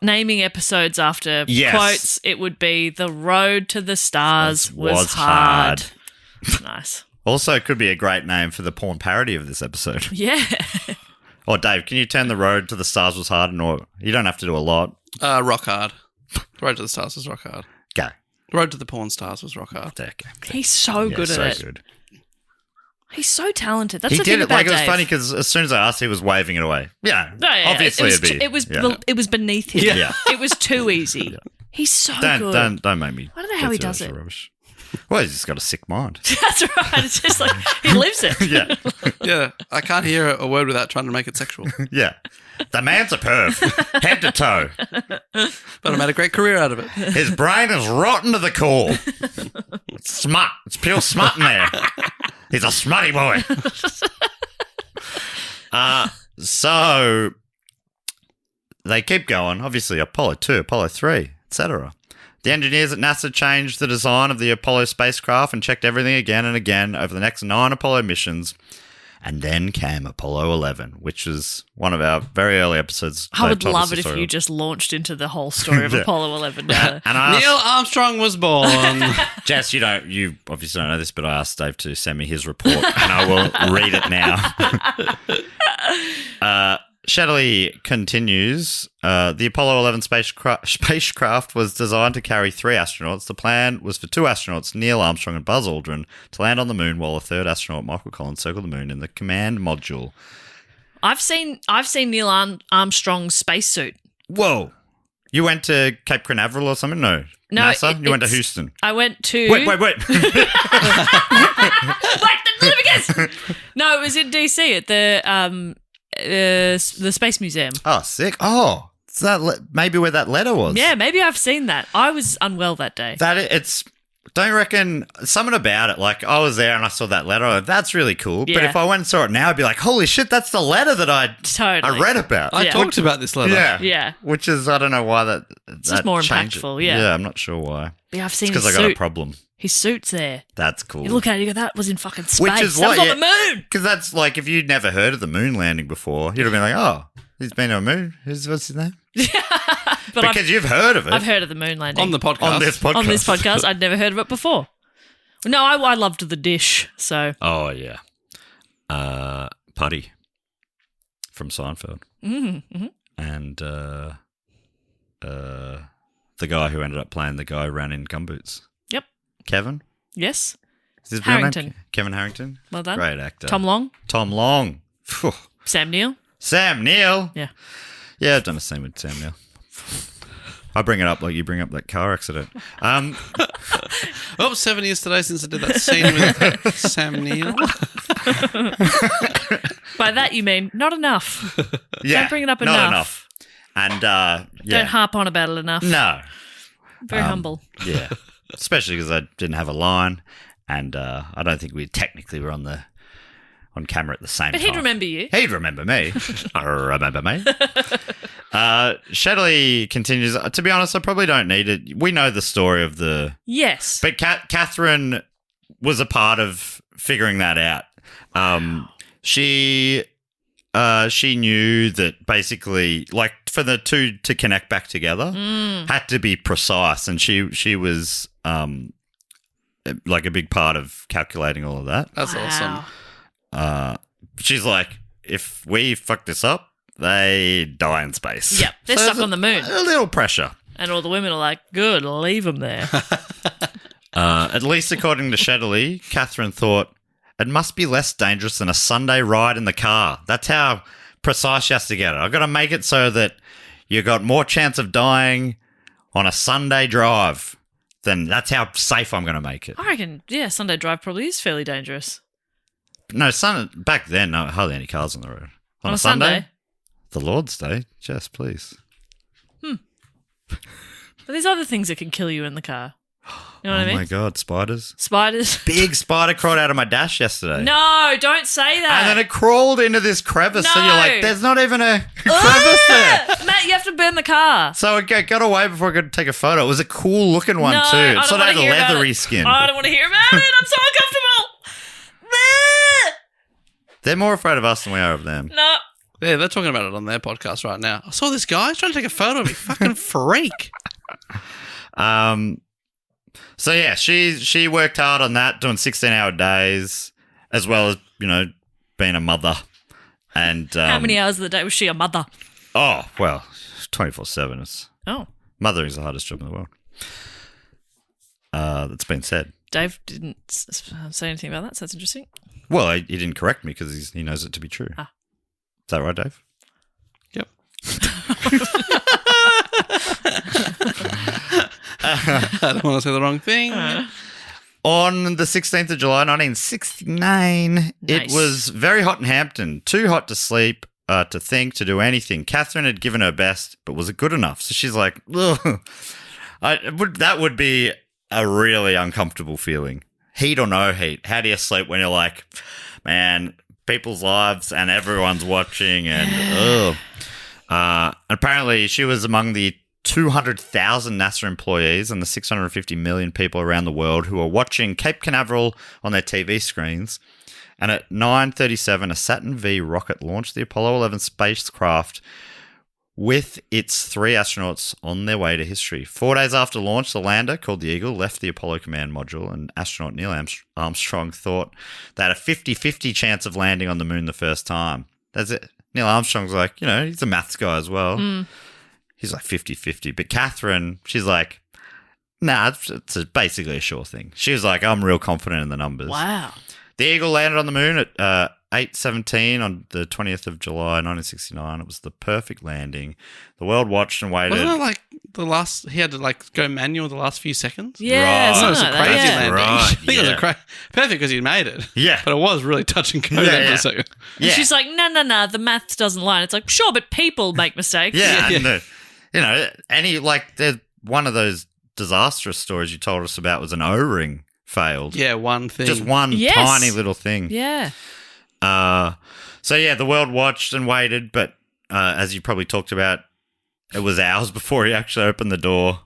naming episodes after quotes, it would be The Road to the Stars was hard. Nice. Also, it could be a great name for the porn parody of this episode. Yeah. Or Dave, can you turn The Road to the Stars was hard? Or you don't have to do a lot. Rock hard. Road to the Stars was rock hard. Go. Road to the Porn Stars was rock hard. Okay. He's so good at it. Good. He's so talented. That's He the did thing it about like it was Dave. funny because as soon as I asked, he was waving it away. Yeah, obviously it was beneath him. Yeah. It was too easy. He's so good. Don't make me. I don't know how he does it. Rubbish. Well, he's just got a sick mind. That's right. It's just like he lives it. Yeah, Yeah, I can't hear a word without trying to make it sexual. yeah. The man's a perv, head to toe. But I made a great career out of it. His brain is rotten to the core. It's smut. It's pure smut in there. He's a smutty boy. So they keep going. Obviously, Apollo 2, Apollo 3, etc. The engineers at NASA changed the design of the Apollo spacecraft and checked everything again and again over the next 9 Apollo missions. And then came Apollo 11, which was one of our very early episodes. I would love it if you just launched into the whole story of Apollo 11. And I Neil Armstrong was born. Jess, you obviously don't know this, but I asked Dave to send me his report, and I will read it now. Shetterly continues, the Apollo 11 spacecraft was designed to carry 3 astronauts. The plan was for 2 astronauts, Neil Armstrong and Buzz Aldrin, to land on the moon while a 3rd astronaut, Michael Collins, circled the moon in the command module. I've seen Neil Armstrong's spacesuit. Whoa. You went to Cape Canaveral or something? No. NASA? You went to Houston. I went to... Wait. Wait, let me guess. No, it was in DC at the Space Museum. Oh, sick. Oh, is that maybe where that letter was? Yeah, maybe I've seen that. I was unwell that day. Don't reckon something about it. Like I was there and I saw that letter. Like, that's really cool. Yeah. But if I went and saw it now, I'd be like, holy shit, that's the letter that I read about. I talked about this letter. Yeah. Which is, I don't know why that just more changed impactful. it. Yeah. Yeah, I'm not sure why. Yeah, I've seen Because his I got a suit. problem. His suit's there. That's cool. You look at it, you go, that was in fucking space. Which is that what, was on the moon. Because that's like, if you'd never heard of the moon landing before, you'd have been like, oh, he's been on the moon. What's his name? But because you've heard of it. I've heard of the moon landing. On the podcast. On this podcast. I'd never heard of it before. No, I loved The Dish, so. Oh, yeah. Putty from Seinfeld. Mm-hmm. And the guy who ended up playing the guy who ran in gumboots. Yep. Kevin? Is his real name? Harrington. Kevin Harrington? Well done. Great actor. Tom Long. Phew. Sam Neill. Sam Neill? Yeah. Yeah, I've done the same with Sam Neill. I bring it up like you bring up that car accident. 7 years today since I did that scene with Sam Neill. By that you mean not enough. Yeah, Don't bring it up not enough. And Don't harp on about it enough. No. Very humble. Yeah. Especially because I didn't have a line, and I don't think we technically were on camera at the same time. But he'd remember you. He'd remember me. I remember me. Shetterly continues, to be honest, I probably don't need it. We know the story of the... Yes. But Catherine was a part of figuring that out. She knew that basically, like, for the two to connect back together, had to be precise, and she was like a big part of calculating all of that. That's awesome. She's like, if we fuck this up, they die in space. Yep, they're stuck on the moon. A little pressure. And all the women are like, good, leave them there. At least according to Shetterly, Catherine thought, it must be less dangerous than a Sunday ride in the car. That's how precise she has to get it. I've got to make it so that you got more chance of dying on a Sunday drive. Then that's how safe I'm going to make it. I reckon, yeah, Sunday drive probably is fairly dangerous. No, back then, no, hardly any cars on the road. On a Sunday? The Lord's Day. Jess, please. But there's other things that can kill you in the car. You know what I mean? Oh my God, spiders. Spiders. Big spider crawled out of my dash yesterday. No, don't say that. And then it crawled into this crevice. So No. you're like, there's not even a crevice there. Matt, you have to burn the car. So it got away before I could take a photo. It was a cool looking one No, too. I It don't sort of wanna had a hear about leathery it. skin. I don't want to hear about it. I'm so uncomfortable. They're more afraid of us than we are of them. No. Yeah, they're talking about it on their podcast right now. I saw this guy. He's trying to take a photo of me. Fucking freak. So yeah, she worked hard on that, doing 16-hour days, as well as, being a mother. And How many hours of the day was she a mother? Oh, well, 24/7. Oh. Mothering is the hardest job in the world. That's been said. Dave didn't say anything about that, so that's interesting. Well, he didn't correct me because he knows it to be true. Ah. Is that right, Dave? Yep. I don't want to say the wrong thing. On the 16th of July, 1969, it Nice. was very hot in Hampton. Too hot to sleep, to think, to do anything. Catherine had given her best, but was it good enough? So she's like, ugh. That would be a really uncomfortable feeling. Heat or no heat. How do you sleep when you're like, man, people's lives and everyone's watching and apparently she was among the 200,000 NASA employees and the 650 million people around the world who are watching Cape Canaveral on their TV screens. And at 9:37, a Saturn V rocket launched the Apollo 11 spacecraft with its 3 astronauts on their way to history. 4 days after launch, the lander, called the Eagle, left the Apollo command module, and astronaut Neil Armstrong thought they had a 50-50 chance of landing on the moon the first time. That's it. Neil Armstrong's like, he's a maths guy as well. He's like 50-50. But Catherine, she's like, nah, it's basically a sure thing. She was like, I'm real confident in the numbers. Wow. The Eagle landed on the moon at 8:17 on the 20th of July, 1969. It was the perfect landing. The world watched and waited. Wasn't it like he had to go manual the last few seconds? Yeah, Right. It was something a like crazy that. landing. Right, I think it was yeah. perfect because he made it. Yeah. But it was really touch and go there for a second. And she's like, no, the maths doesn't line. It's like, sure, but people make mistakes. Yeah, and one of those disastrous stories you told us about was an O-ring failed. Yeah, one thing. Just one Yes. tiny little thing. Yeah. So yeah, the world watched and waited, but as you probably talked about, it was hours before he actually opened the door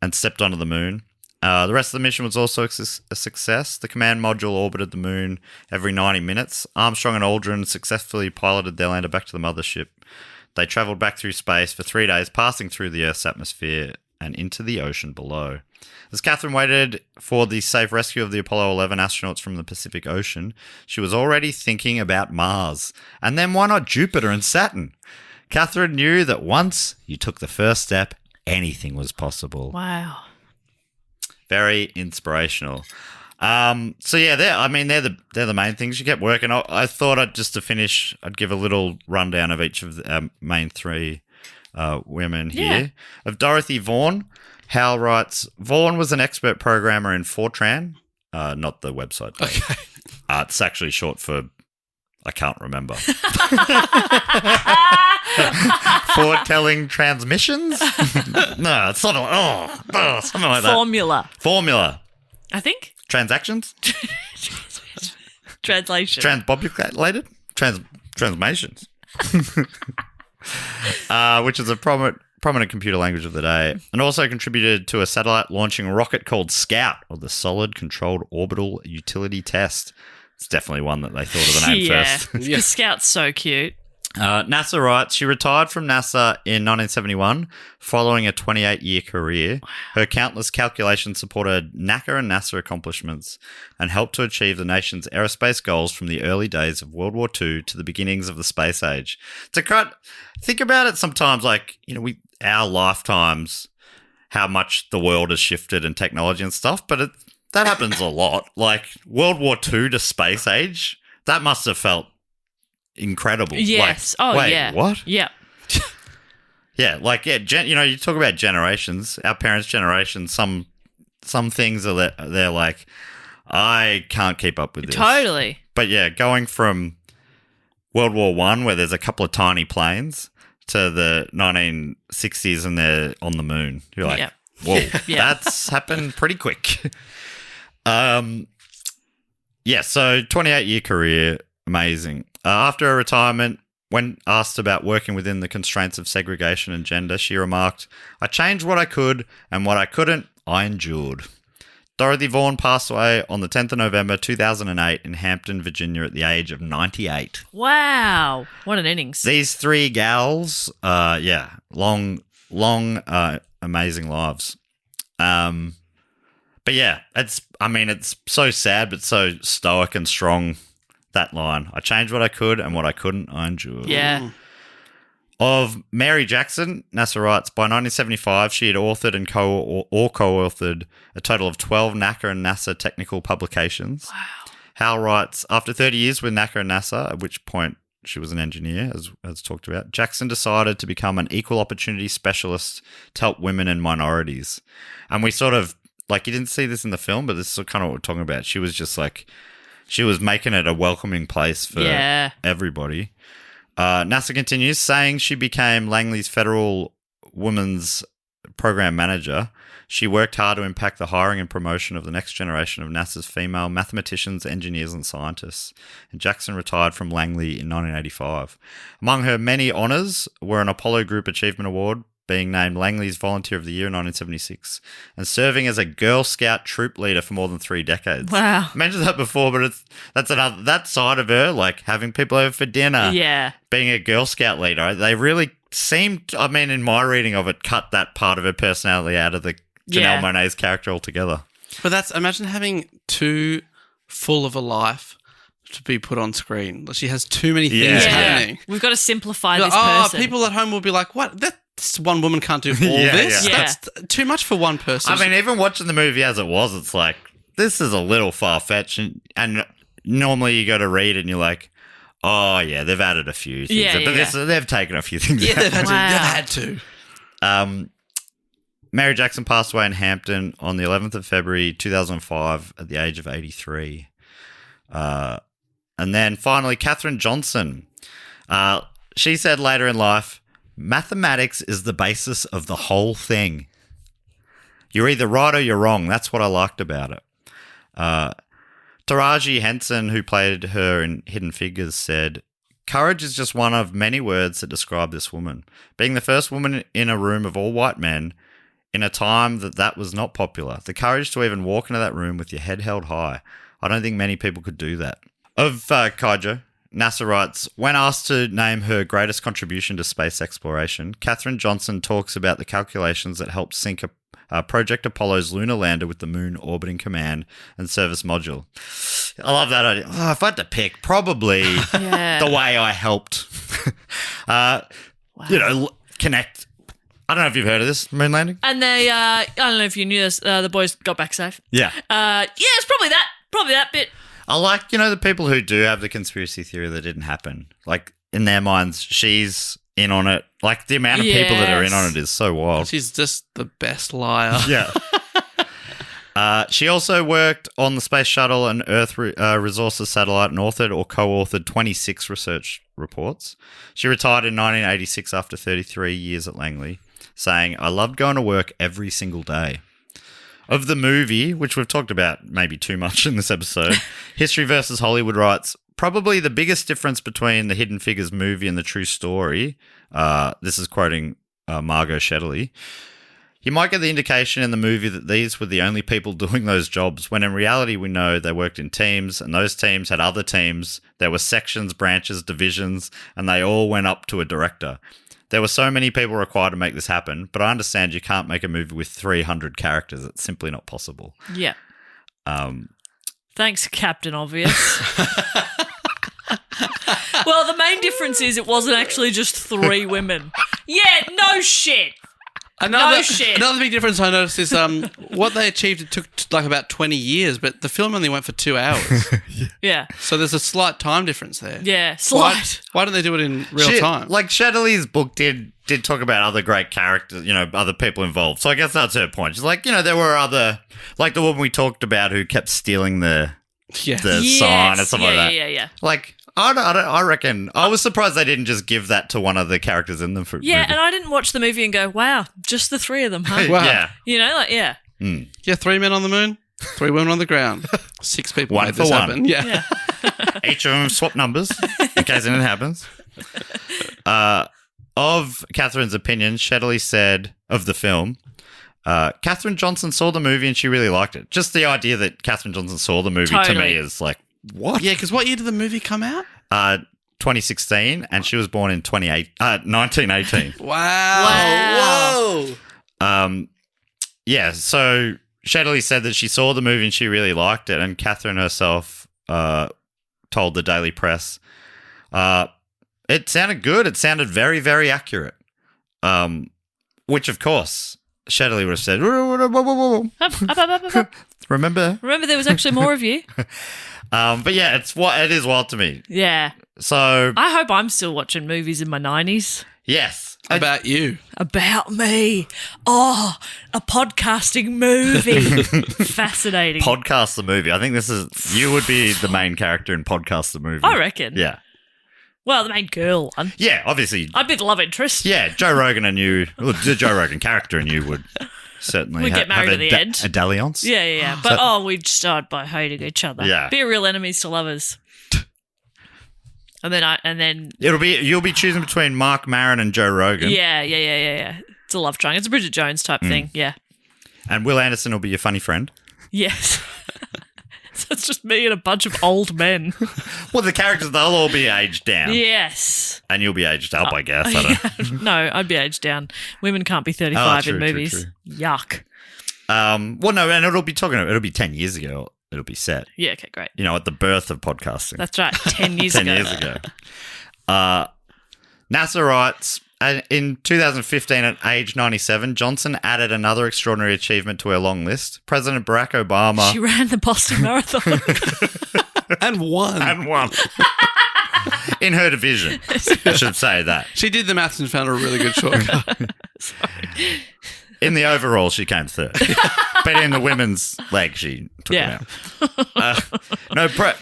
and stepped onto the moon. The rest of the mission was also a success. The command module orbited the moon every 90 minutes. Armstrong and Aldrin successfully piloted their lander back to the mothership. They travelled back through space for 3 days, passing through the Earth's atmosphere and into the ocean below. As Catherine waited for the safe rescue of the Apollo 11 astronauts from the Pacific Ocean, she was already thinking about Mars. And then why not Jupiter and Saturn? Catherine knew that once you took the first step, anything was possible. Wow. Very inspirational. So yeah, they're the main things. You kept working. I thought I'd give a little rundown of each of the main 3 women here. Of Dorothy Vaughan, Hal writes, Vaughan was an expert programmer in Fortran, not the website. Okay. It's actually short for I can't remember. Foretelling transmissions? No, it's not. Something like that. Formula. I think. Transactions? Translation. Transbobulated? Transmissions. Which is a prominent computer language of the day, and also contributed to a satellite launching rocket called Scout, or the Solid Controlled Orbital Utility Test. It's definitely one that they thought of the name first. The Scout's so cute. NASA writes, she retired from NASA in 1971 following a 28-year career. Her countless calculations supported NACA and NASA accomplishments and helped to achieve the nation's aerospace goals from the early days of World War II to the beginnings of the space age. Think about it sometimes, our lifetimes, how much the world has shifted and technology and stuff, but that happens a lot. Like World War II to space age, that must have felt incredible. Yes. Wait, yeah. What? Yeah. Yeah. You talk about generations, our parents' generation, some things are they're like, I can't keep up with this. Totally. But yeah, going from World War I, where there's a couple of tiny planes, to the 1960s and they're on the moon. You're like, whoa, that's happened pretty quick. So 28-year career, amazing. After her retirement, when asked about working within the constraints of segregation and gender, she remarked, I changed what I could, and what I couldn't, I endured. Dorothy Vaughan passed away on the 10th of November 2008 in Hampton, Virginia at the age of 98. Wow. What an innings. These three gals, long, amazing lives. But yeah, it's so sad but so stoic and strong, that line. I changed what I could and what I couldn't, I endured. Yeah. Of Mary Jackson, NASA writes, by 1975, she had authored and co-authored a total of 12 NACA and NASA technical publications. Wow. Hal writes, after 30 years with NACA and NASA, at which point she was an engineer, as talked about, Jackson decided to become an equal opportunity specialist to help women and minorities. And we sort of, like, you didn't see this in the film, but this is kind of what we're talking about. She was just like, she was making it a welcoming place for everybody. NASA continues, saying she became Langley's federal women's program manager. She worked hard to impact the hiring and promotion of the next generation of NASA's female mathematicians, engineers, and scientists. And Jackson retired from Langley in 1985. Among her many honours were an Apollo Group Achievement Award, being named Langley's Volunteer of the Year in 1976, and serving as a Girl Scout troop leader for more than 3 decades. Wow. I mentioned that before, but that's another, that side of her, like having people over for dinner, being a Girl Scout leader. They really seemed, in my reading of it, cut that part of her personality out of the Janelle Monáe's character altogether. But imagine having too full of a life to be put on screen. She has too many things happening. We've got to simplify this person. People at home will be like, what? This one woman can't do all this? Yeah. That's too much for one person. Even watching the movie as it was, it's like, this is a little far-fetched. And normally you go to read and you're like, oh, yeah, they've added a few things. They've taken a few things out. They've had to. Mary Jackson passed away in Hampton on the 11th of February 2005 at the age of 83. And then finally, Katherine Johnson. She said later in life, mathematics is the basis of the whole thing. You're either right or you're wrong. That's what I liked about it. Taraji Henson, who played her in Hidden Figures, said, courage is just one of many words that describe this woman. Being the first woman in a room of all white men in a time that was not popular. The courage to even walk into that room with your head held high. I don't think many people could do that. Of Kaijo, NASA writes, when asked to name her greatest contribution to space exploration, Katherine Johnson talks about the calculations that helped sink Project Apollo's lunar lander with the Moon Orbiting Command and Service Module. I love that idea. If I had to pick, probably the way I helped, connect. I don't know if you've heard of this, moon landing. And they, I don't know if you knew this, the boys got back safe. Yeah. It's probably that bit. I like, the people who do have the conspiracy theory that didn't happen. Like, in their minds, she's in on it. Like, the amount of people that are in on it is so wild. She's just the best liar. Yeah. She also worked on the Space Shuttle and Earth Resources Satellite and authored or co-authored 26 research reports. She retired in 1986 after 33 years at Langley, saying, I loved going to work every single day. Of the movie, which we've talked about maybe too much in this episode, History vs. Hollywood writes, probably the biggest difference between the Hidden Figures movie and the true story, this is quoting Margot Shetterly, you might get the indication in the movie that these were the only people doing those jobs, when in reality we know they worked in teams, and those teams had other teams. There were sections, branches, divisions, and they all went up to a director. There were so many people required to make this happen, but I understand you can't make a movie with 300 characters. It's simply not possible. Yeah. Thanks, Captain Obvious. Well, the main difference is it wasn't actually just 3 women. Yeah, no shit. Another big difference I noticed is what they achieved, it took like about 20 years, but the film only went for 2 hours. Yeah. So there's a slight time difference there. Yeah, slight. Why don't they do it in real time? Like, Shetterly's book did talk about other great characters, other people involved. So I guess that's her point. She's like, there were other, like the woman we talked about who kept stealing the sign and stuff like that. Yeah. Like, I reckon, I was surprised they didn't just give that to one of the characters in the movie. Yeah, and I didn't watch the movie and go, wow, just the 3 of them, huh? Wow. Yeah. Yeah, 3 men on the moon, 3 women on the ground. 6 people one made for this one. happen. Yeah. Each of them swap numbers in case anything happens. Of Catherine's opinion, Shetterly said of the film, Katherine Johnson saw the movie and she really liked it. Just the idea that Katherine Johnson saw the movie to me is like, what? Yeah, because what year did the movie come out? 2016, and she was born in 1918. Wow. Whoa. Yeah, so Shetterly said that she saw the movie and she really liked it, and Katherine herself told the Daily Press it sounded good. It sounded very, very accurate, which, of course, Shetterly would have said, remember? Remember there was actually more of you? But yeah, it is wild to me. Yeah. So I hope I'm still watching movies in my 90s. yes. About you. About me. Oh, a podcasting movie. Fascinating. Podcast the movie. I think you would be the main character in Podcast the movie. I reckon. Yeah. Well, the main girl one. Yeah, obviously. I'd be the love interest. Yeah, Joe Rogan and you, the Joe Rogan character and you would certainly We'd get married have at the end. A dalliance. Yeah. But, we'd start by hating each other. Yeah. Be real enemies to lovers. And then You'll be choosing between Mark Maron and Joe Rogan. Yeah. It's a love triangle. It's a Bridget Jones type thing. Yeah. And Will Anderson will be your funny friend. Yes. So it's just me and a bunch of old men. Well, the characters, they'll all be aged down. Yes. And you'll be aged up, I guess. I don't. No, I'd be aged down. Women can't be 35 in movies. True. Yuck. Well, no, and it'll be 10 years ago. It'll be set. Yeah, okay, great. You know, at the birth of podcasting. That's right, 10 years 10 ago. years ago. NASA writes, in 2015 at age 97, Johnson added another extraordinary achievement to her long list. President Barack Obama. She ran the Boston Marathon. And won. In her division. I should say that. She did the maths and found a really good shortcut. In the overall, she came third. But in the women's leg, she took it out.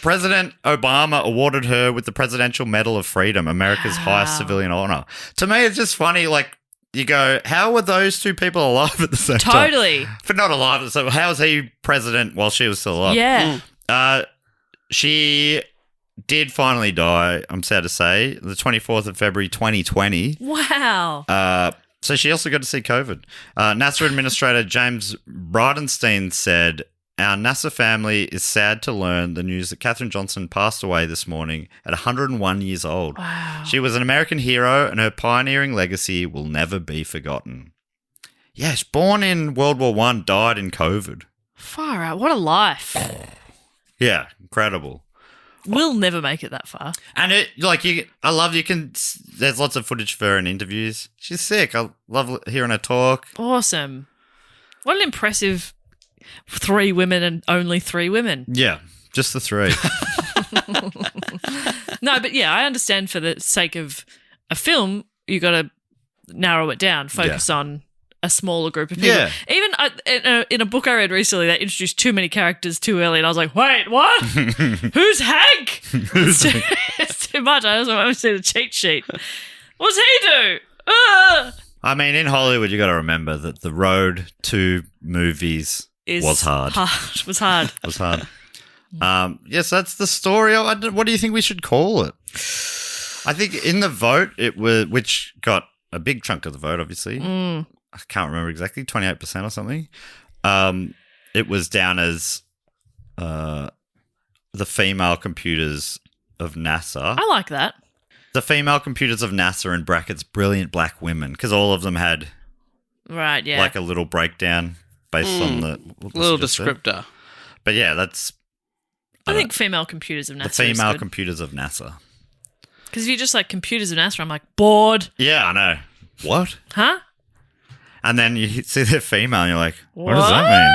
President Obama awarded her with the Presidential Medal of Freedom, America's highest civilian honor. To me, it's just funny, like, you go, how were those two people alive at the same time? Totally. But not alive. So how was he president while she was still alive? Yeah. She did finally die, I'm sad to say, the 24th of February, 2020. Wow. So she also got to see COVID. NASA Administrator James Bridenstine said, our NASA family is sad to learn the news that Katherine Johnson passed away this morning at 101 years old. Wow. She was an American hero and her pioneering legacy will never be forgotten. Yes, born in World War I, died in COVID. Far out. What a life. Yeah, incredible. We'll never make it that far. And there's lots of footage for her in interviews. She's sick. I love hearing her talk. Awesome. What an impressive 3 women and only 3 women. Yeah, just the 3. No, but yeah, I understand for the sake of a film, you got to narrow it down, focus on a smaller group of people. Yeah. Even in a book I read recently, they introduced too many characters too early, and I was like, wait, what? Who's Hank? It's too much. I just want to see the cheat sheet. What's he do? I mean, in Hollywood, you got to remember that the road to movies was hard. Was hard. Was hard. Yes, that's the story. What do you think we should call it? I think in the vote, which got a big chunk of the vote, obviously. I can't remember exactly, 28% or something. It was down as the female computers of NASA. I like that. The female computers of NASA in brackets, brilliant black women, because all of them had like a little breakdown based on the little descriptor. But yeah, that's. I think female computers of NASA. The female computers of NASA. Because if you just like computers of NASA, I'm like, bored. Yeah, I know. What? Huh? And then you see they're female and you're like, what does that mean?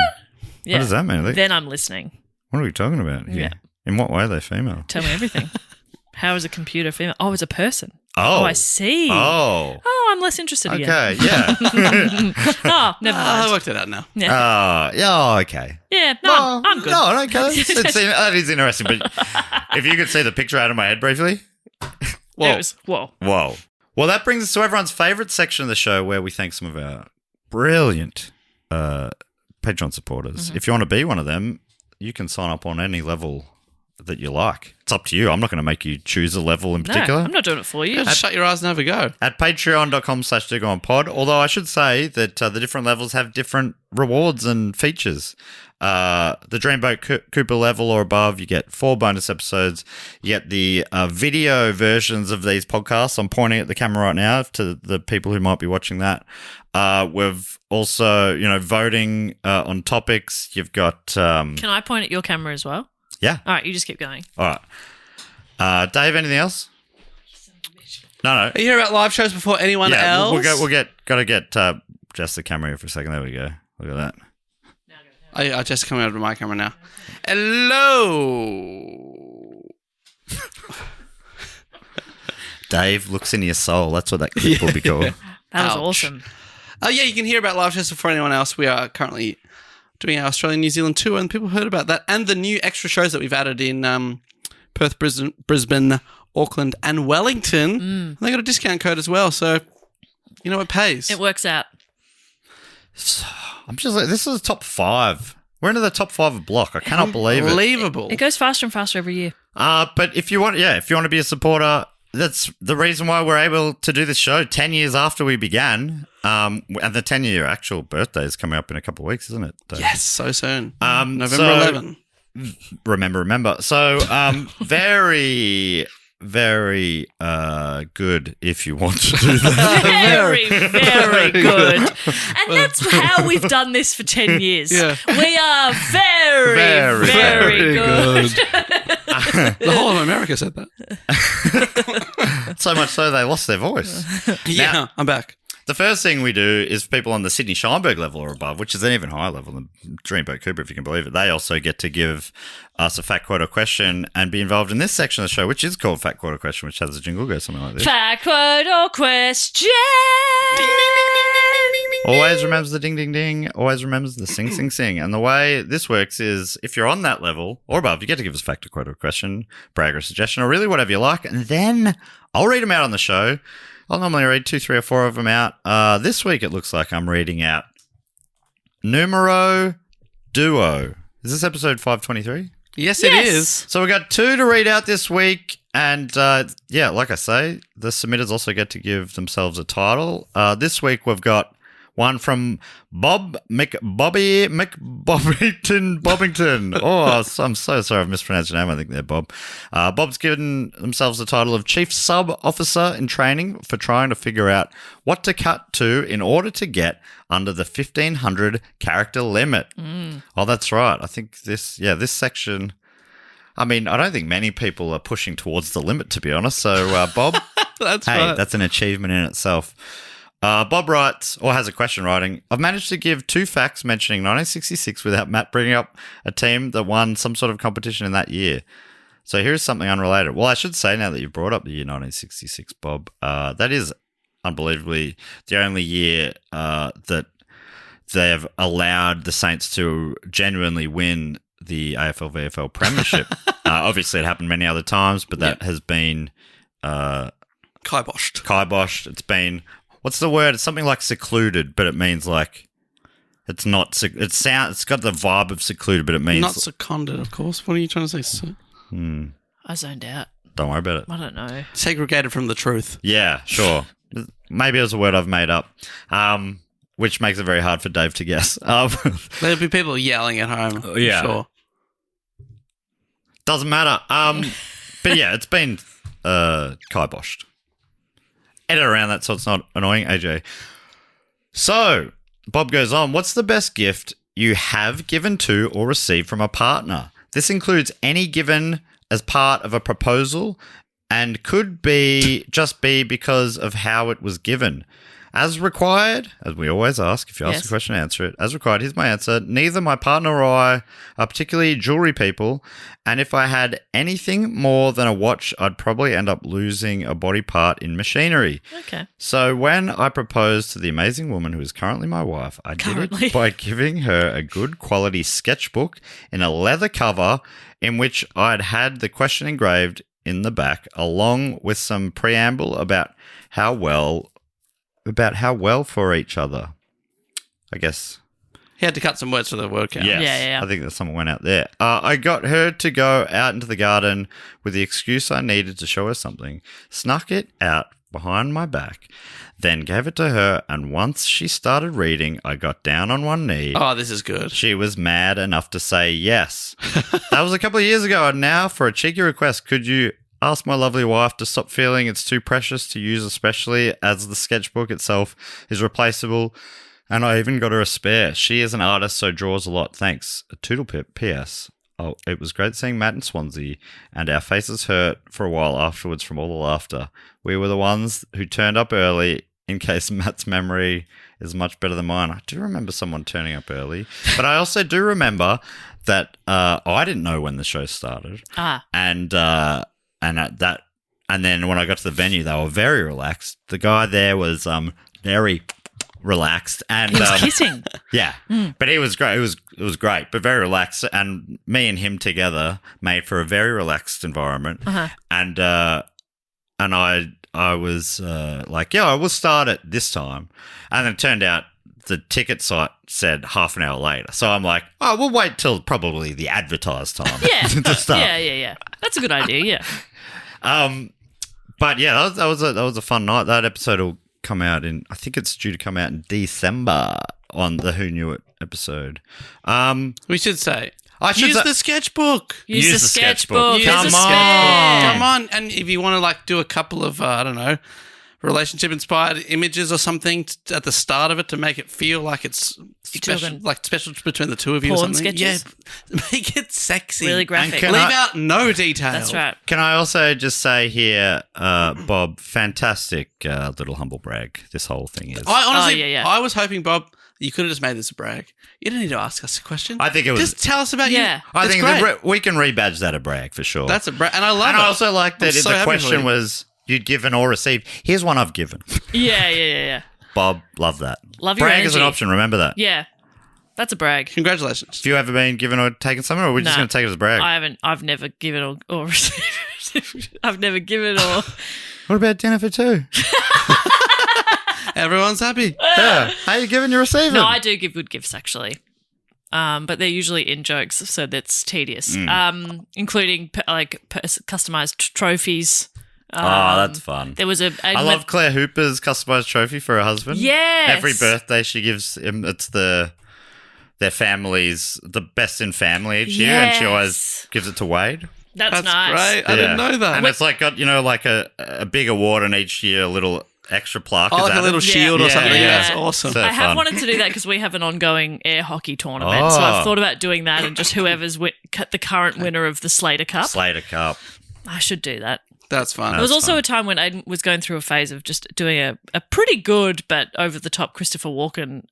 Yeah. What does that mean? Then I'm listening. What are we talking about here? Yeah. In what way are they female? Tell me everything. How is a computer female? Oh, it's a person. Oh. I see. Oh, I'm less interested again. okay, yeah. Oh, never mind. I worked it out now. Yeah. Yeah, okay. Yeah, no, I'm good. No, okay. That is interesting. But if you could see the picture out of my head briefly. Whoa. Whoa. Well, that brings us to everyone's favourite section of the show where we thank some of our brilliant Patreon supporters. If you want to be one of them, you can sign up on any level that you like. It's up to you. I'm not going to make you choose a level in particular. No, I'm not doing it for you. Just shut your eyes and have a go. At patreon.com/DoGoOnPod, although I should say that the different levels have different rewards and features. The Dreamboat Cooper level or above, you get 4 bonus episodes. You get the video versions of these podcasts. I'm pointing at the camera right now to the people who might be watching that. We've also, voting on topics. You've got... Can I point at your camera as well? Yeah. All right, you just keep going. All right. Dave, anything else? No. Are you hear about live shows before anyone else? Gotta get just the camera here for a second. There we go. Look at that. I just coming over to my camera now. Hello. Dave looks into your soul. That's what that clip will be called. That was Ouch. awesome. Yeah, you can hear about live shows before anyone else. We are currently doing our Australia-New Zealand tour, and people heard about that and the new extra shows that we've added in Perth, Brisbane, Auckland, and Wellington. And they got a discount code as well, so you know it pays. It works out. I'm just like, this is the top 5. We're into the top 5 of block. I cannot believe it. Unbelievable. It goes faster and faster every year. But if you want to be a supporter, that's the reason why we're able to do this show 10 years after we began. And the 10-year actual birthday is coming up in a couple of weeks, isn't it, Dave? Yes, so soon. November so- 11. Remember. So, very, very good if you want to do that. Very, very good. And that's how we've done this for 10 years. Yeah. We are very, very good. The whole of America said that. So much so they lost their voice. Yeah, Now- I'm back. The first thing we do is people on the Sydney Scheinberg level or above, which is an even higher level than Dreamboat Cooper, if you can believe it. They also get to give us a fact, quote, or question and be involved in this section of the show, which is called Fact, Quote, or Question, which has a jingle go something like this. Fact, quote, or question. Always remembers the ding, ding, ding. Always remembers the sing, sing, sing. And the way this works is if you're on that level or above, you get to give us a fact, or quote, or question, brag, or suggestion, or really whatever you like. And then I'll read them out on the show. I'll normally read 2, 3, or 4 of them out. This week it looks like I'm reading out Numero Duo. Is this episode 523? Yes, it is. So we got 2 to read out this week. And like I say, the submitters also get to give themselves a title. This week we've got one from Bobby McBobbington. Oh, I'm so sorry I've mispronounced your name. I think they're Bob. Bob's given themselves the title of Chief Sub-Officer in Training for trying to figure out what to cut to in order to get under the 1,500 character limit. Oh, that's right. I think this section... I mean, I don't think many people are pushing towards the limit, to be honest. So, Bob, That's hey, right. that's an achievement in itself. Bob writes, or has a question writing, I've managed to give 2 facts mentioning 1966 without Matt bringing up a team that won some sort of competition in that year. So here's something unrelated. Well, I should say now that you've brought up the year 1966, Bob, that is unbelievably the only year that they have allowed the Saints to genuinely win the AFL-VFL premiership. Obviously, it happened many other times, but that has been Kiboshed. It's been, what's the word? It's something like secluded, but it means like it's not. It's got the vibe of secluded, but it means Not seconded, of course. What are you trying to say? I zoned out. Don't worry about it. I don't know. Segregated from the truth. Yeah, sure. Maybe it was a word I've made up, which makes it very hard for Dave to guess. There'll be people yelling at home. Yeah. Sure. Doesn't matter. But yeah, it's been kiboshed. Edit around that so it's not annoying, AJ. So, Bob goes on, what's the best gift you have given to or received from a partner? This includes any given as part of a proposal and could just be because of how it was given. As required, as we always ask, if you ask a question, answer it. As required, here's my answer. Neither my partner or I are particularly jewelry people, and if I had anything more than a watch, I'd probably end up losing a body part in machinery. Okay. So when I proposed to the amazing woman who is currently my wife, I did it by giving her a good quality sketchbook in a leather cover in which I'd had the question engraved in the back, along with some preamble about how well for each other. I guess He had to cut some words for the word count. Yes. Yeah. I think that someone went out there. I got her to go out into the garden with the excuse I needed to show her something. Snuck it out behind my back, then gave it to her, and once she started reading, I got down on one knee. Oh, this is good. She was mad enough to say yes. That was a couple of years ago, and now for a cheeky request, could you ask my lovely wife to stop feeling it's too precious to use, especially as the sketchbook itself is replaceable, and I even got her a spare. She is an artist, so draws a lot. Thanks. A toodle pip. P.S. Oh, it was great seeing Matt in Swansea, and our faces hurt for a while afterwards from all the laughter. We were the ones who turned up early, in case Matt's memory is much better than mine. I do remember someone turning up early, but I also do remember that I didn't know when the show started. And then when I got to the venue, they were very relaxed. The guy there was very relaxed, and He was kissing. yeah, but it was great. It was great, but very relaxed. And me and him together made for a very relaxed environment. And I was like, yeah, I will start at this time, and then it turned out the ticket site said half an hour later. So I'm like, oh, we'll wait till probably the advertised time. to start. Yeah. That's a good idea. Yeah. But yeah, that was a fun night. That episode will come out I think it's due to come out in December on the Who Knew It episode. We should say, use the sketchbook. Use the sketchbook. Come Use on. Come on. And if you want to like do a couple of, I don't know, relationship-inspired images or something at the start of it to make it feel like it's special, special between the two of you or Porn something. sketches? Yeah, make it sexy. Really graphic. And Leave out no detail. That's right. Can I also just say here, Bob, fantastic little humble brag this whole thing is. I honestly, yeah. I was hoping, Bob, you could have just made this a brag. You didn't need to ask us a question. I think it was. Just tell us about you. I It's think great. we can rebadge that a brag for sure. That's a brag. And I love it. I also like that I'm so the happy for question you. was you'd given or received. Here's one I've given. Yeah. Bob, love that. Love your brag is an energy. option, remember that. Yeah. That's a brag. Congratulations. Have you ever been given or taken something, or are we just Nah. going to take it as a brag? I haven't. I've never given or received. I've never given or. What about dinner for two? Everyone's happy. Yeah. How are you giving your receiving? No, I do give good gifts actually. But they're usually in jokes, so that's tedious. Including customized trophies. That's fun. There was I love Claire Hooper's customized trophy for her husband. Yes. Every birthday she gives him, it's their family's, the best in family each year, and she always gives it to Wade. That's nice. Great. I didn't know that. And it's like got, like a big award, and each year a little extra plaque. Oh, is like a added. little shield or something. Yeah. Yeah, that's awesome. So I have fun. wanted to do that because we have an ongoing air hockey tournament. So I've thought about doing that, and just whoever's the current winner of the Slater Cup. Slater Cup. I should do that. That's fun. There was also a time when Aiden was going through a phase of just doing a pretty good but over-the-top Christopher Walken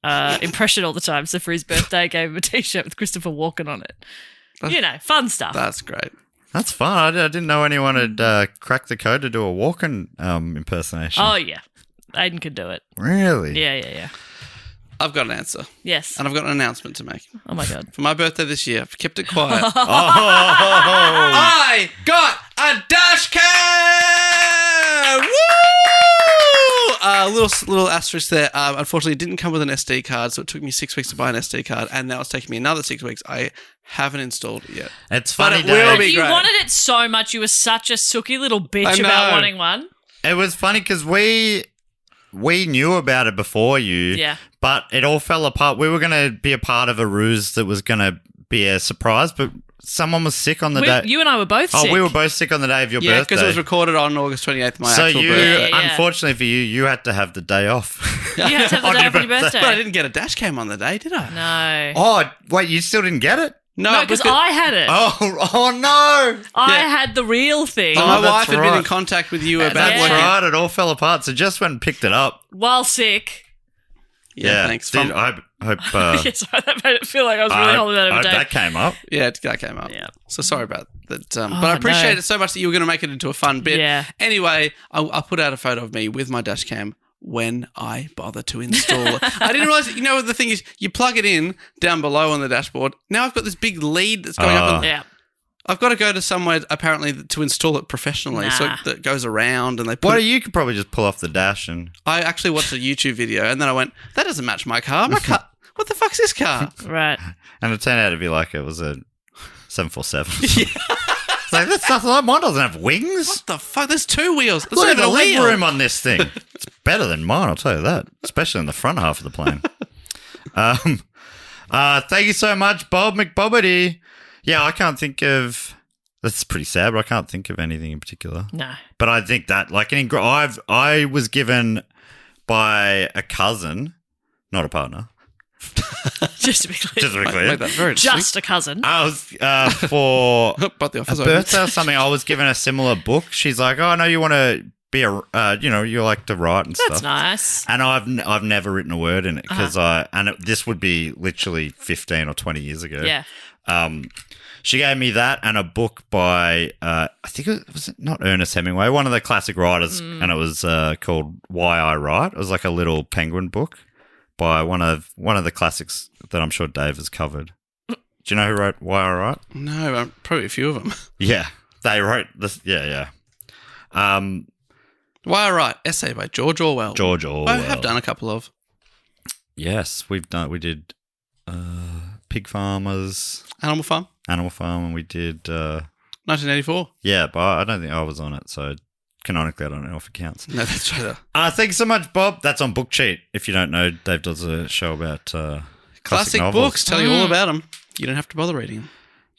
impression all the time. So for his birthday, I gave him a T-shirt with Christopher Walken on it. Fun stuff. That's great. That's fun. I didn't know anyone had cracked the code to do a Walken impersonation. Oh, yeah. Aiden can do it. Really? Yeah. I've got an answer. Yes. And I've got an announcement to make. Oh, my God. For my birthday this year, I've kept it quiet. Oh. I got a dash cam! Woo! Little asterisk there. Unfortunately, it didn't come with an SD card, so it took me 6 weeks to buy an SD card, and now it's taking me another 6 weeks. I haven't installed it yet. It's funny, But it will Dave. be You great. wanted it so much. You were such a sooky little I bitch know. about wanting one. It was funny because we knew about it before you, Yeah. but it all fell apart. We were going to be a part of a ruse that was going to be a surprise, but someone was sick on the day. You and I were both sick. Oh, we were both sick on the day of your Yeah, birthday. because it was recorded on August 28th, my so actual you, birthday. Yeah. unfortunately for you, you had to have the day off. You had to have the On day your off on your birthday. But I didn't get a dash cam on the day, did I? No. Oh, wait, you still didn't get it? No, because I had it. Oh no! I Yeah. had the real thing my that's wife had been in right. contact with you about That's working. right. It all fell apart. So just went and picked it up. while sick. Yeah, thanks. Dude, I hope. Yes, that made it feel like I was really holding that I over hope day. that came up. Yeah, that came up. Yeah. So sorry about that. But I appreciate no. it so much that you were going to make it into a fun bit. Yeah. Anyway, I'll put out a photo of me with my dash cam when I bother to install it. I didn't realize, the thing is, you plug it in down below on the dashboard. Now I've got this big lead that's going up. Yeah. I've got to go to somewhere apparently to install it professionally, so Nah. that goes around and they put. Well, you could probably just pull off the dash and. I actually watched a YouTube video and then I went, that doesn't match my car. My car. What the fuck's this car? Right. And it turned out to be like it was a 747. It's like, that's nothing like mine doesn't have wings. What the fuck? There's 2 wheels. There's Look at not the even a leg wheel. room on this thing. It's better than mine, I'll tell you that. Especially in the front half of the plane. Thank you so much, Bob McBobbity. Yeah, I can't think of... That's pretty sad, but I can't think of anything in particular. No. But I think that, like, I was given by a cousin, not a partner. Just to be clear. Just to be clear. Make that very Just a cousin. I was for But the a office birthday or something. I was given a similar book. She's like, "Oh, I know you want to be a, you like to write and That's stuff." nice. And I've never written a word in it because this would be literally 15 or 20 years ago. Yeah. She gave me that and a book by I think it was not Ernest Hemingway, one of the classic writers, and it was called Why I Write. It was like a little penguin book by one of the classics that I'm sure Dave has covered. Do you know who wrote Why I Write? No, probably a few of them. Yeah, they wrote this. Yeah. Why I Write? Essay by George Orwell. George Orwell. I have done a couple of. Yes, we did Pig Farmers, Animal Farm. Animal Farm, and we did 1984. yeah, but I don't think I was on it, so canonically I don't know if it counts. No, that's right. Thanks so much, Bob. That's on Book Cheat. If you don't know, Dave does a show about classic novels. Books. Tell you all about them. You don't have to bother reading them.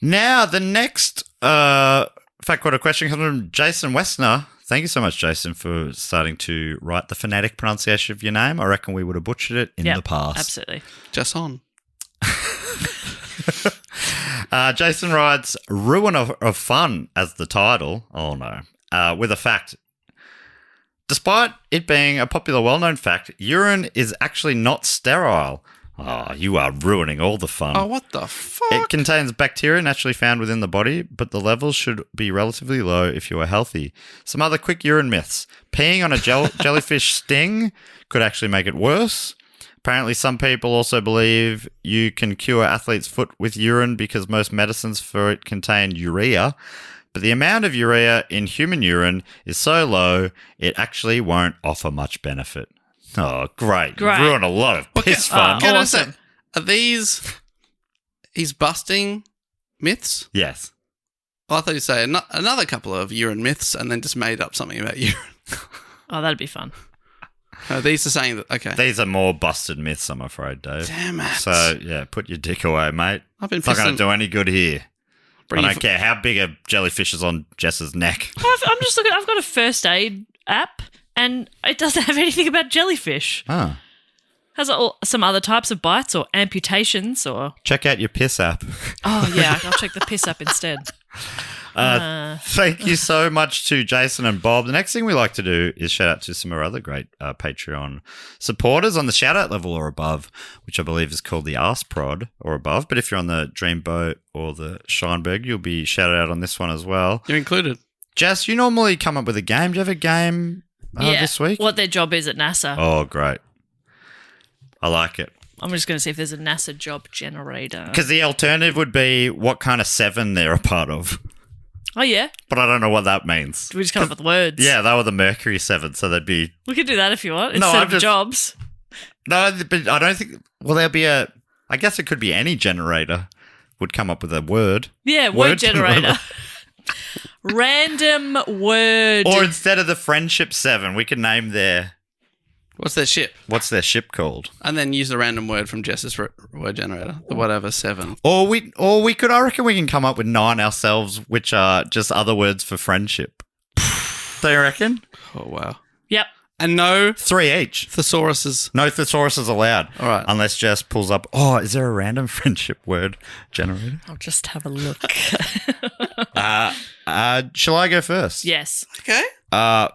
Now, the next fact quarter question comes from Jason Westner. Thank you so much, Jason, for starting to write the phonetic pronunciation of your name. I reckon we would have butchered it in the past. Absolutely. Just on. Jason writes, Ruin of Fun as the title. Oh, no. With a fact. Despite it being a popular, well-known fact, urine is actually not sterile. Oh, you are ruining all the fun. Oh, what the fuck? It contains bacteria naturally found within the body, but the levels should be relatively low if you are healthy. Some other quick urine myths. Peeing on a jellyfish sting could actually make it worse. Apparently, some people also believe you can cure athlete's foot with urine because most medicines for it contain urea. But the amount of urea in human urine is so low, it actually won't offer much benefit. Oh, great. Great. You ruined a lot of piss fun. Can I Awesome. say, are these... He's busting myths? Yes. Well, I thought you'd say another couple of urine myths and then just made up something about urine. Oh, that'd be fun. These are saying that... Okay. These are more busted myths, I'm afraid, Dave. Damn it. So, yeah, put your dick away, mate. I've been It's not going pissing... to do any good here. Bring I your don't care how big a jellyfish is on Jess's neck. I'm just looking. I've got a first aid app, and it doesn't have anything about jellyfish. Ah. Has some other types of bites or amputations or... Check out your piss app. Oh, yeah, I'll check the piss up instead. Thank you so much to Jason and Bob. The next thing we like to do is shout out to some of our other great Patreon supporters on the shout out level or above, which I believe is called the Arse Prod or above. But if you're on the Dreamboat or the Scheinberg, you'll be shouted out on this one as well. You're included. Jess, you normally come up with a game. Do you have a game this week? What their job is at NASA. Oh, great. I like it. I'm just going to see if there's a NASA job generator. Because the alternative would be what kind of 7 they're a part of. Oh, yeah? But I don't know what that means. We just come up with words. Yeah, they were the Mercury 7, so they'd be... We could do that if you want, No, instead I'm of just- jobs. No, but I don't think... Well, there'll be a... I guess it could be any generator would come up with a word. Yeah, word generator. Random word. Or instead of the Friendship 7, we could name their... What's their ship? What's their ship called? And then use a random word from Jess's word generator. The whatever 7. Or we could... I reckon we can come up with 9 ourselves, which are just other words for friendship. Do you reckon? Oh, wow. Yep. And no 3 each. thesauruses. No thesauruses allowed. All right. Unless Jess pulls up, oh, is there a random friendship word generator? I'll just have a look. Shall I go first? Yes. Okay.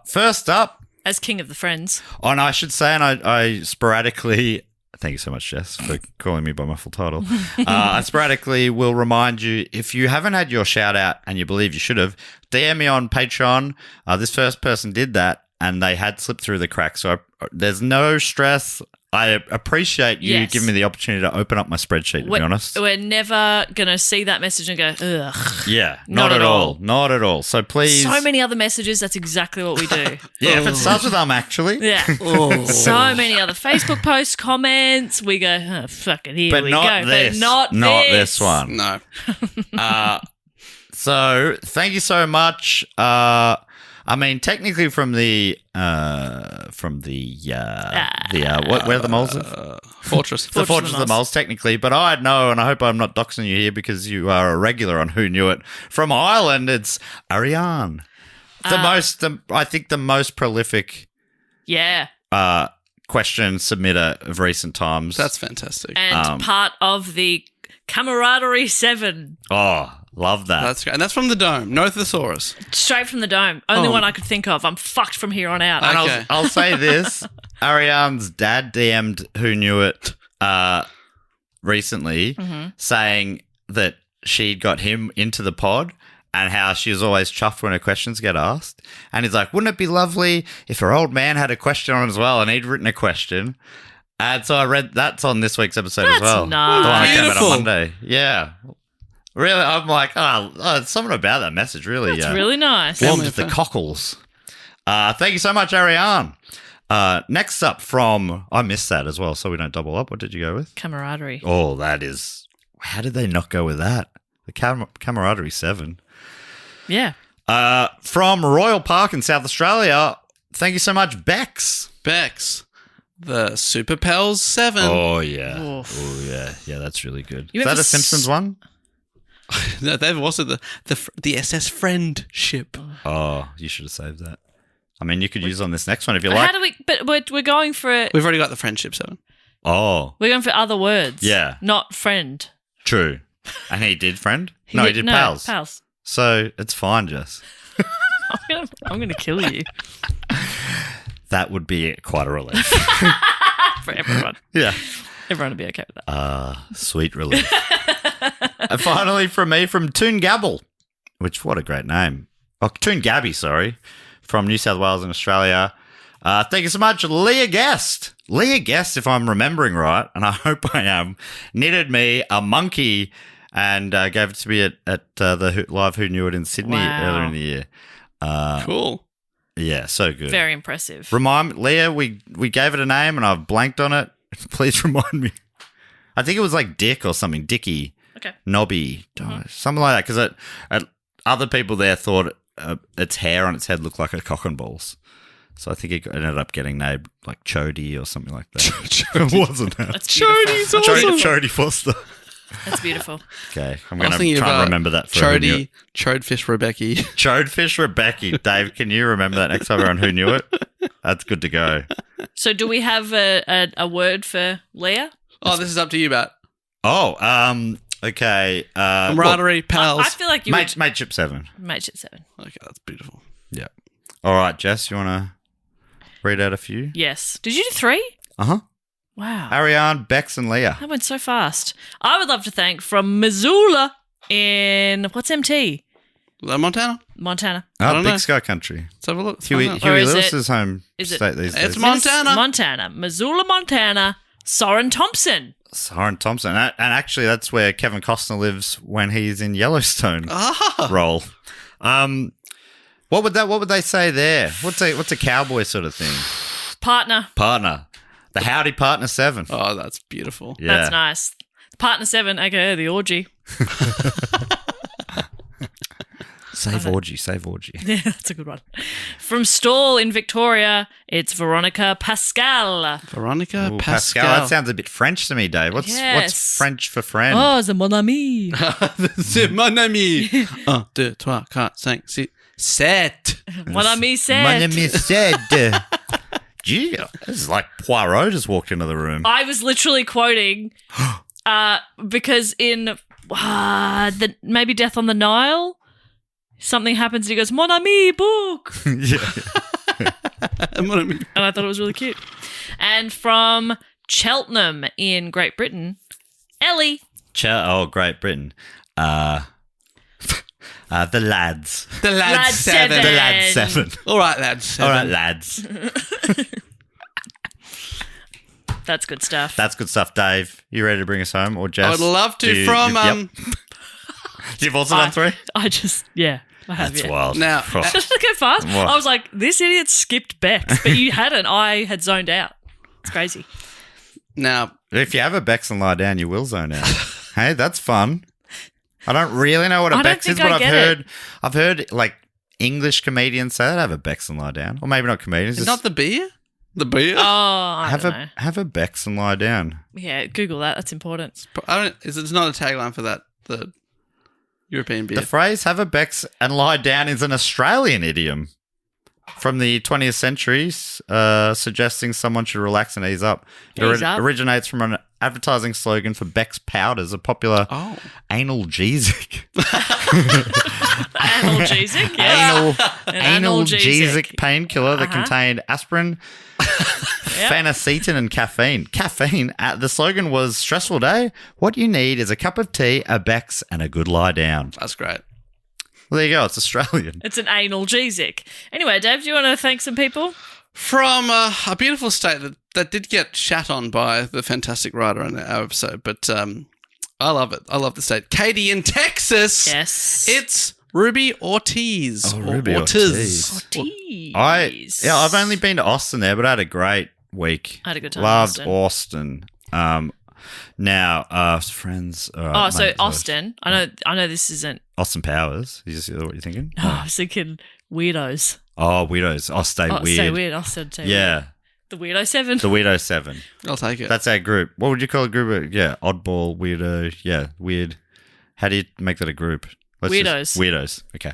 First up, As king of the friends. and I should say, and I sporadically, thank you so much, Jess, for calling me by my full title. I sporadically will remind you, if you haven't had your shout out and you believe you should have, DM me on Patreon. This first person did that and they had slipped through the cracks. So there's no stress. I appreciate you Yes. giving me the opportunity to open up my spreadsheet, to be honest. We're never going to see that message and go, ugh. Yeah, Not not at at all. all. Not at all. So please. So many other messages, that's exactly what we do. Yeah, if it starts with actually. Yeah. So many other Facebook posts, comments. We go, oh, fuck it, here But we not go. this. But not this one. No. So thank you so much. I mean, technically from the where are the moles? Fortress. The Fortress of the Moles, technically, but I know, and I hope I'm not doxing you here because you are a regular on Who Knew It. From Ireland, it's Ariane. I think the most prolific Yeah. question submitter of recent times. That's fantastic. And part of the Camaraderie 7. Oh, love that. That's great. And that's from the Dome. No thesaurus. Straight from the Dome. Only one I could think of. I'm fucked from here on out. And Okay. I'll say this. Ariane's dad DM'd Who Knew It recently saying that she'd got him into the pod and how she was always chuffed when her questions get asked. And he's like, wouldn't it be lovely if her old man had a question on as well and he'd written a question? And so I read that's on this week's episode as well. Nice. The one that came out Beautiful. on Monday. Yeah. Really, I'm like, something about that message really. It's really nice. Warmed the cockles. Thank you so much, Ariane. Next up from, I missed that as well, so we don't double up. What did you go with? Camaraderie. Oh, that is, how did they not go with that? The Camaraderie 7. Yeah. From Royal Park in South Australia, thank you so much, Bex. Bex. The Super Pals 7. Oh, yeah. Oof. Oh, yeah. Yeah, that's really good. You Is went that a for Simpsons one? No, they've also the SS Friendship. Oh, you should have saved that. I mean, you could use on this next one if you like. How do we? But we're going for. We've already got the Friendship 7. Oh, We're going for other words. Yeah. Not friend. true. And he did friend? No, he did pals. Pals. So it's fine, Jess. I'm gonna kill you That would be quite a relief. for everyone. Yeah. Everyone will be okay with that. Sweet relief. And finally from me, from Toon Gabble, which, what a great name. Oh, Toon Gabby, sorry, from New South Wales in Australia. Thank you so much, Leah Guest. Leah Guest, if I'm remembering right, and I hope I am, knitted me a monkey and gave it to me at the live Who Knew It in Sydney Wow. earlier in the year. Cool. Yeah, so good. Very impressive. Remind Leah, we gave it a name and I've blanked on it. Please remind me. I think it was like Dick or something. Dickie. Okay. Nobby. Something like that. Because other people there thought its hair on its head looked like a cock and balls. So I think it ended up getting named like Chody or something like that. It wasn't that. That's beautiful. Chody Foster. That's beautiful. Okay. I'm I going was to thinking try and about remember that for Who Knew Chody, It. Chodefish Rebecca. Chodefish Rebecca. Dave, can you remember that next time we're on Who Knew It? That's good to go. So do we have a word for Leah? Oh, this is up to you, Bat. Oh, okay. Camaraderie, pals. I feel like you Mateship 7. Mateship 7. Okay, that's beautiful. Yeah. All right, Jess, you want to read out a few? Yes. Did you do 3? Uh-huh. Wow. Ariane, Bex, and Leah. That went so fast. I would love to thank from Missoula in, what's MT? Montana. Montana. Oh, don't Big know. Sky Country. Let's have a look. Let's Huey find out. Or is Lewis's home is it- state these It's days. Montana. Montana. Missoula, Montana. Soren Thompson. Soren Thompson. And actually, that's where Kevin Costner lives when he's in Yellowstone role. What would they say there? What's a cowboy sort of thing? Partner. Partner. The Howdy Partner 7. Oh, that's beautiful. Yeah. That's nice. Partner 7, aka the orgy. Save orgy. Yeah, that's a good one. From Stall in Victoria, it's Veronica Pascal. Veronica Ooh, Pascal. That sounds a bit French to me, Dave. What's Yes. French for friend? Oh, c'est mon ami. C'est mon ami. 1, 2, 3, 4, 5, 6, 7. Mon ami said. My name is said. Gee, this is like Poirot just walked into the room. I was literally quoting because in the maybe Death on the Nile, something happens and he goes, Mon ami, book. Yeah. Mon ami. And I thought it was really cute. And from Cheltenham in Great Britain, Ellie. Great Britain. The lads. The lad Lad 7. seven. The lads 7. All right, lad 7. All right, lads. That's good stuff. That's good stuff, Dave. You ready to bring us home, or Jess? I would love to. You've also done 3? I just, I have. That's yeah. wild. Now- Just look how fast. What? I was like, this idiot skipped Bex, but you hadn't. I had zoned out. It's crazy. Now, If you have a Bex and lie down, you will zone out. Hey, that's fun. I don't really know what a I don't Bex is, think but I get it. I've heard like English comedians say that have a Bex and lie down, or maybe not comedians. it's Just not the beer? The beer? Oh, I have don't know. have a Bex and lie down. Yeah, Google that. That's important. It's not a tagline for that, the European beer. The phrase "have a Bex and lie down" is an Australian idiom from the 20th century, suggesting someone should relax and ease up. It Ease up. originates from an advertising slogan for Bex powders, a popular analgesic. Analgesic, yeah. Analgesic painkiller that contained aspirin, phenacetin, and caffeine. The slogan was stressful day. What you need is a cup of tea, a Bex, and a good lie down. That's great. Well, there you go. It's Australian. It's an analgesic. Anyway, Dave, do you want to thank some people? From a beautiful state that did get shat on by the fantastic writer in our episode, but I love it. I love the state. Katie in Texas. Yes. It's Ruby Ortiz. Oh, or Ruby Ortiz. Ortiz. I've only been to Austin there, but I had a great week. I had a good time in Loved Austin. Now, friends. So Austin. I know this isn't. Austin Powers. Is this what you're thinking? No, I was thinking weirdos. Oh, weirdos. Oh, stay weird. Stay weird. Austin. Yeah. The Weirdo 7. The Weirdo 7. I'll take it. That's our group. What would you call a group? Yeah, oddball, weirdo. Yeah, weird. How do you make that a group? Weirdos. Weirdos. Okay.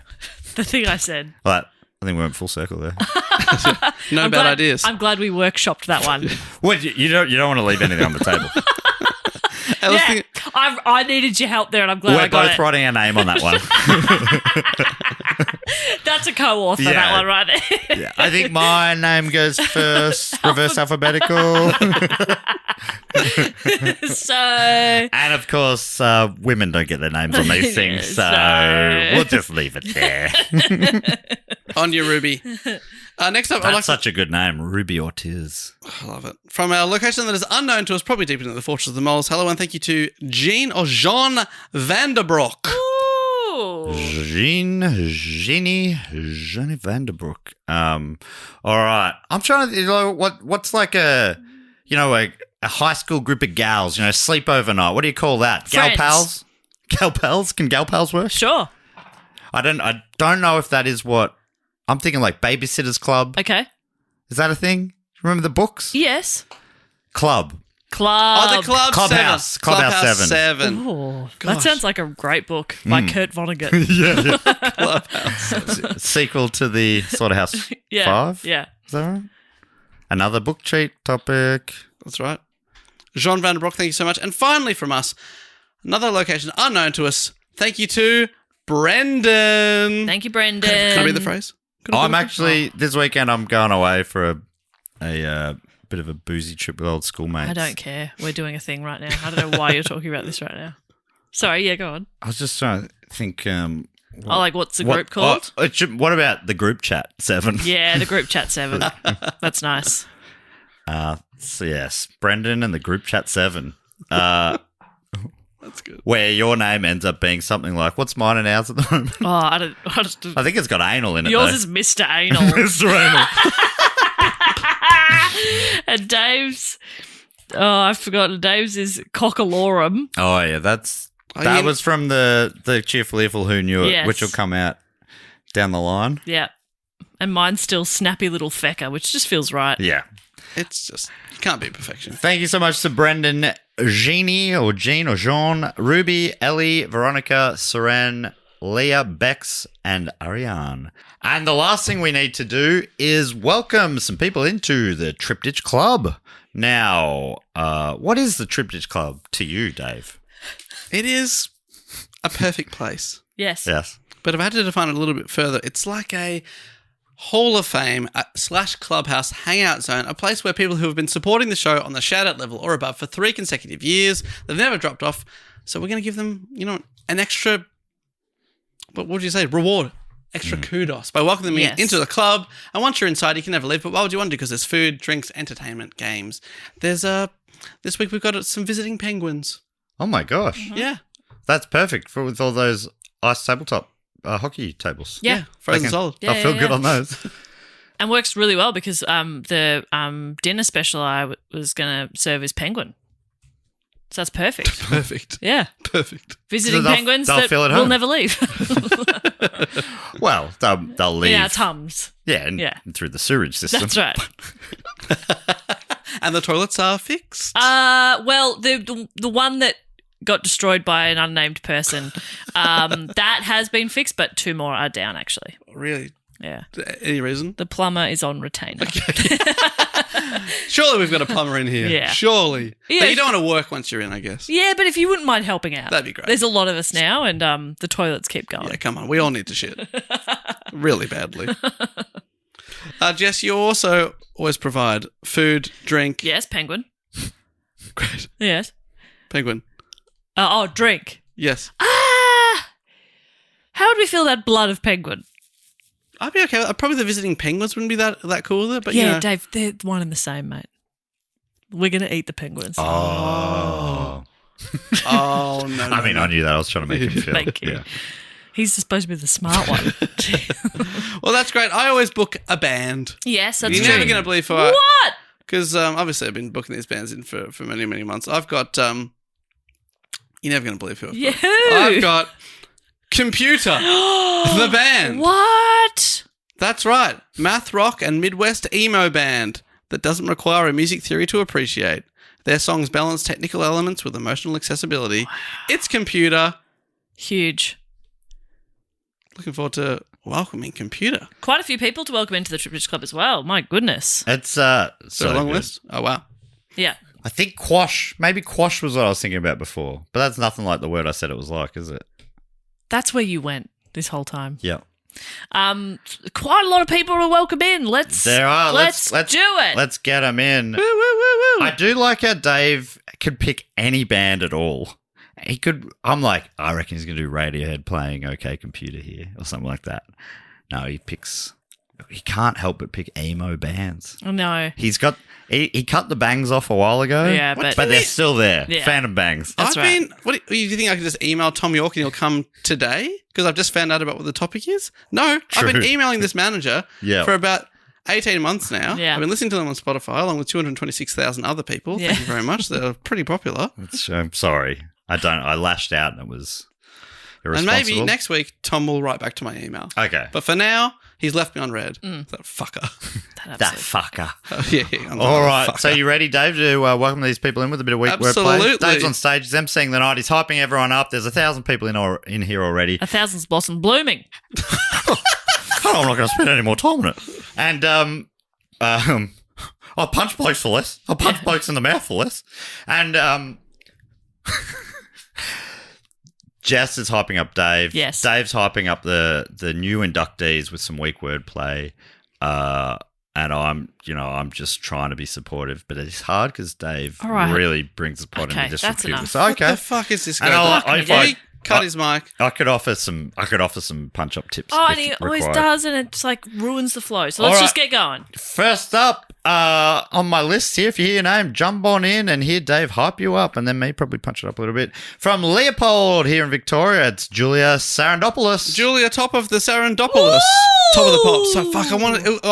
The thing I said. All right. I think we went full circle there. No bad ideas. I'm glad we workshopped that one. What you don't want to leave anything on the table. Yeah, I needed your help there, and I'm glad I We're got both it. writing our name on that one. That's a co-author, that one right there. Yeah, I think my name goes first, reverse alphabetical. So, And of course, women don't get their names on these things, so No. we'll just leave it there. On your Ruby. Next up, That's such a good name, Ruby Ortiz. I love it. From our location that is unknown to us, probably deep into the Fortress of the Moles. Hello and thank you to Jean Vanderbroek. ooh. Jeannie Vanderbroek. All right. I'm trying to, what's like a high school group of gals, sleep overnight. What do you call that? Gal Friends. pals? Gal pals? Can gal pals work? Sure. I don't know if that is what I'm thinking, like Babysitters Club. Okay. Is that a thing? Remember the books? Yes. Club. Club. Oh, the Club Clubhouse. 7. Clubhouse 7. Oh, that Gosh. sounds like a great book by Kurt Vonnegut. Sequel to the Slaughterhouse Yeah. 5? Yeah. Is that right? Another book cheat topic. That's right. Jean Vanderbroek, thank you so much. And finally from us, another location unknown to us. Thank you to Brendan. Thank you, Brendan. Can I read the phrase? I'm actually, this weekend, I'm going away for a bit of a boozy trip with old schoolmates. I don't care. We're doing a thing right now. I don't know why you're talking about this right now. Sorry, yeah, go on. I was just trying to think. What's the group called? What about the group chat 7? Yeah, the group chat 7. That's nice. So yes, Brendan and the group chat 7. That's good. Where your name ends up being something like, what's mine and ours at the moment? Oh, I I think it's got anal in it. yours though. is Mr. Anal. Mr. Anal. And Dave's, I've forgotten. Dave's is Cockalorum. Oh yeah, that was from the Cheerful Evil Who Knew It, Yes. which will come out down the line. Yeah. And mine's still Snappy Little Fecker, which just feels right. Yeah. It's just, you can't beat perfection. Thank you so much to Brendan, Jeannie or Jean or Jean, Ruby, Ellie, Veronica, Seren, Leah, Bex, and Ariane. And the last thing we need to do is welcome some people into the Triptych Club. Now, what is the Triptych Club to you, Dave? It is a perfect place. Yes. Yes. But if I had to define it a little bit further, it's like a Hall of Fame / Clubhouse hangout zone, a place where people who have been supporting the show on the shout-out level or above for 3 consecutive years, they've never dropped off. So we're going to give them, an extra, what would you say, reward, extra kudos by welcoming them into the club. And once you're inside, you can never leave. But why would you want to? Because there's food, drinks, entertainment, games. There's This week we've got some visiting penguins. Oh my gosh. Yeah. That's perfect with all those ice tabletop hockey tables. Yeah. Frozen solid. Yeah, I'll feel yeah, good yeah. on those. And works really well because the dinner special I was going to serve is penguin. So that's perfect. Perfect. Yeah. Perfect. Visiting So penguins they'll that feel at will home. never leave. Well, they'll leave. In our tums. Yeah, and through the sewage system. That's right. And the toilets are fixed. Well, the one that got destroyed by an unnamed person, that has been fixed, but 2 more are down actually. Really? Yeah. Any reason? The plumber is on retainer. Surely we've got a plumber in here. Yeah. Surely. Yeah. But you don't want to work once you're in, I guess. Yeah, but if you wouldn't mind helping out. That'd be great. There's a lot of us now, and the toilets keep going. Yeah, come on. We all need to shit. Really badly. Jess, you also always provide food, drink. Yes, penguin. Great. Yes. Penguin. Drink. Yes. How would we feel that blood of penguin? I'd be okay. Probably the visiting penguins wouldn't be that cool with it, but Yeah, you know. Dave, they're one and the same, mate. We're going to eat the penguins. Oh. Oh, no. I mean, I knew that. I was trying to make him feel. Thank you. Yeah. He's supposed to be the smart one. Well, that's great. I always book a band. Yes, that's You're true. never going to believe who What? Because obviously I've been booking these bands in for many, many months. I've got, you're never going to believe who I've got. I've got Computer, the band. What? That's right. Math rock and Midwest emo band that doesn't require a music theory to appreciate. Their songs balance technical elements with emotional accessibility. Wow. It's Computer. Huge. Looking forward to welcoming Computer. Quite a few people to welcome into the Trip Rich Club as well. My goodness. It's So so a long good. list? Oh, wow. Yeah. I think quash. Maybe quash was what I was thinking about before, but that's nothing like the word I said it was like, is it? That's where you went this whole time. Yeah. Quite a lot of people to welcome in. Let's do it. Let's get them in. Woo, woo, woo, woo. I do like how Dave could pick any band at all. He could. I'm like, I reckon he's going to do Radiohead playing OK Computer here or something like that. No, he can't help but pick emo bands. Oh, no. He cut the bangs off a while ago. Yeah, but but- they're still there. Yeah. Phantom bangs. That's right. What do you think I could just email Tom York and he'll come today? Because I've just found out about what the topic is? No, I've been True. emailing this manager Yeah. for about 18 months now. Yeah. I've been listening to them on Spotify along with 226,000 other people. Yeah. Thank you very much. They're pretty popular. I'm sorry. I lashed out and it was irresponsible. And maybe next week Tom will write back to my email. Okay. But for now, he's left me on red. That fucker. That fucker. Yeah. All right. So you ready, Dave, to welcome these people in with a bit of wordplay? Absolutely. Dave's on stage. He's emceeing the night. He's hyping everyone up. There's 1,000 people in here already. 1,000's blossom blooming. I'm not going to spend any more time on it. And I'll punch blokes for less. I'll punch blokes in the mouth for less. And Jess is hyping up Dave. Yes. Dave's hyping up the new inductees with some weak wordplay. And I'm just trying to be supportive, but it's hard because Dave All right. really brings the pot Okay, into that's disrepute. enough. So, What okay. the fuck is this And guy? I'll- He cut his mic. I could offer some punch up tips. Oh, if and he required. always does, and it just like ruins the flow. So All let's right. just get going. First up on my list here, if you hear your name, jump on in and hear Dave hype you up, and then me probably punch it up a little bit. From Leopold here in Victoria, it's Julia Sarandopoulos. Julia, top of the Sarandopoulos. Top of the pops. So fuck, I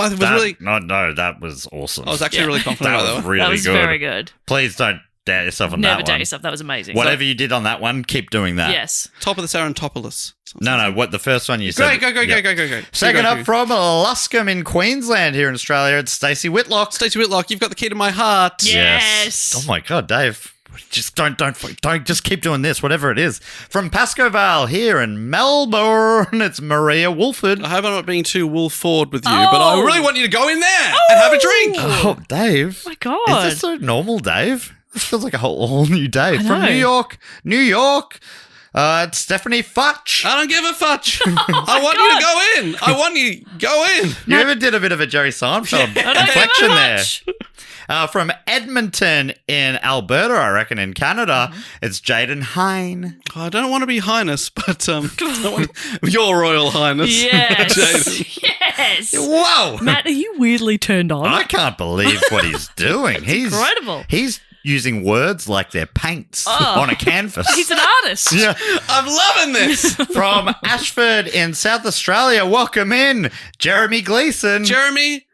was really... No, that was awesome. I was actually really confident that about was that one. really That was good. very good. Please don't doubt yourself on Never that doubt one. yourself. That was amazing. Whatever you did on that one, keep doing that. Yes. Top of the Sarandopoulos. No, what the first one you said. Go. Second Go. up from Luscombe in Queensland here in Australia, it's Stacey Whitlock. Stacey Whitlock, you've got the key to my heart. Yes. Oh my God, Dave. Just don't just keep doing this, whatever it is. From Pascoe here in Melbourne, it's Maria Wolford. I hope I'm not being too wolf forward with you, but I really want you to go in there and have a drink. Oh, Dave. Oh my God. Is this so normal, Dave? This feels like a all new Dave. From know. New York, it's Stephanie Futch. I don't give a fudge. I want you to go in. I want you to go in. You ever did a bit of a Jerry Seinfeld inflection there? From Edmonton in Alberta, I reckon, in Canada, it's Jaden Hine. I don't want to be Highness, but Your Royal Highness. Yes. Jaden. Yes. Whoa! Matt, are you weirdly turned on? I can't believe what he's doing. He's incredible. He's using words like they're paints on a canvas. He's an artist. Yeah. I'm loving this. From Ashford in South Australia, welcome in Jeremy Gleeson. Jeremy,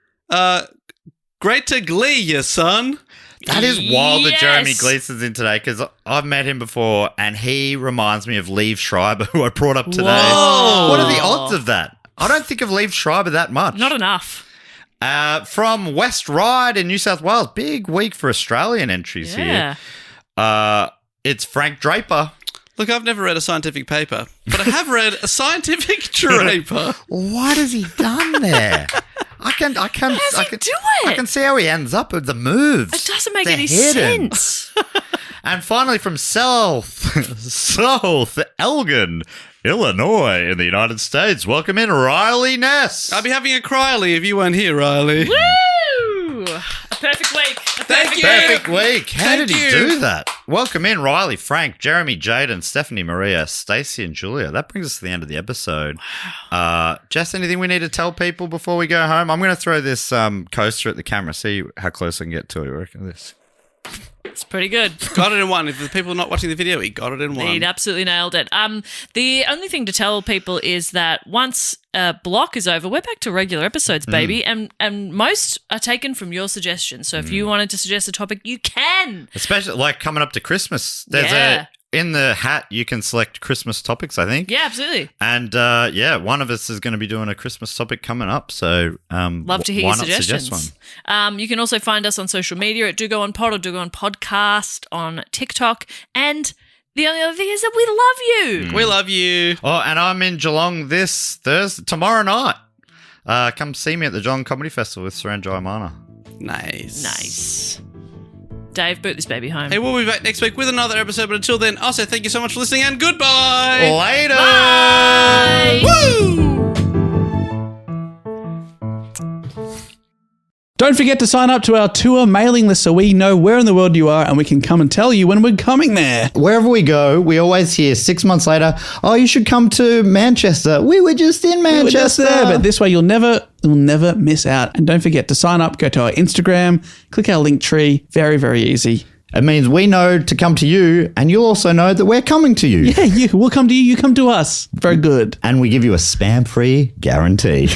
great to glee you, son. That is wild that Yes. Jeremy Gleeson's in today because I've met him before and he reminds me of Liev Schreiber, who I brought up today. Whoa. What are the odds of that? I don't think of Liev Schreiber that much. Not enough. From West Ryde in New South Wales, big week for Australian entries Yeah. here. It's Frank Draper. Look, I've never read a scientific paper, but I have read a scientific draper. What has he done there? I can does he do it? I can see how he ends up with the moves. It doesn't make They're any hidden. sense. And finally from South Elgin, Illinois in the United States. Welcome in Riley Ness. I'd be having a cryly if you weren't here, Riley. Woo! A perfect week. Thank you. Perfect week. How Thank did he you. do that? Welcome in Riley, Frank, Jeremy, Jaden, Stephanie, Maria, Stacey, and Julia. That brings us to the end of the episode. Jess, anything we need to tell people before we go home? I'm going to throw this coaster at the camera. See how close I can get to it. I reckon this. It's pretty good. Got it in one. If the people are not watching the video, he got it in one. He'd absolutely nailed it. The only thing to tell people is that once block is over, we're back to regular episodes, baby, and most are taken from your suggestions. So if you wanted to suggest a topic, you can. Especially like coming up to Christmas. There's in the hat, you can select Christmas topics, I think. Yeah, absolutely. And one of us is going to be doing a Christmas topic coming up. So Love to hear why your not suggestions. suggest one? You can also find us on social media at Do Go On Pod or Do Go On Podcast on TikTok. And the only other thing is that we love you. We love you. Oh, and I'm in Geelong this Thursday, tomorrow night. Come see me at the Geelong Comedy Festival with Saran Jayamana. Nice. Dave, boot this baby home. Hey, we'll be back next week with another episode, but until then, I'll say thank you so much for listening and goodbye. Later. Bye. Woo! Don't forget to sign up to our tour mailing list so we know where in the world you are and we can come and tell you when we're coming there. Wherever we go, we always hear 6 months later, oh, you should come to Manchester. We were just in Manchester. We're just there, but this way you'll never miss out. And don't forget to sign up, go to our Instagram, click our link tree. Very, very easy. It means we know to come to you, and you'll also know that we're coming to you. Yeah, we'll come to you, you come to us. Very good. And we give you a spam-free guarantee.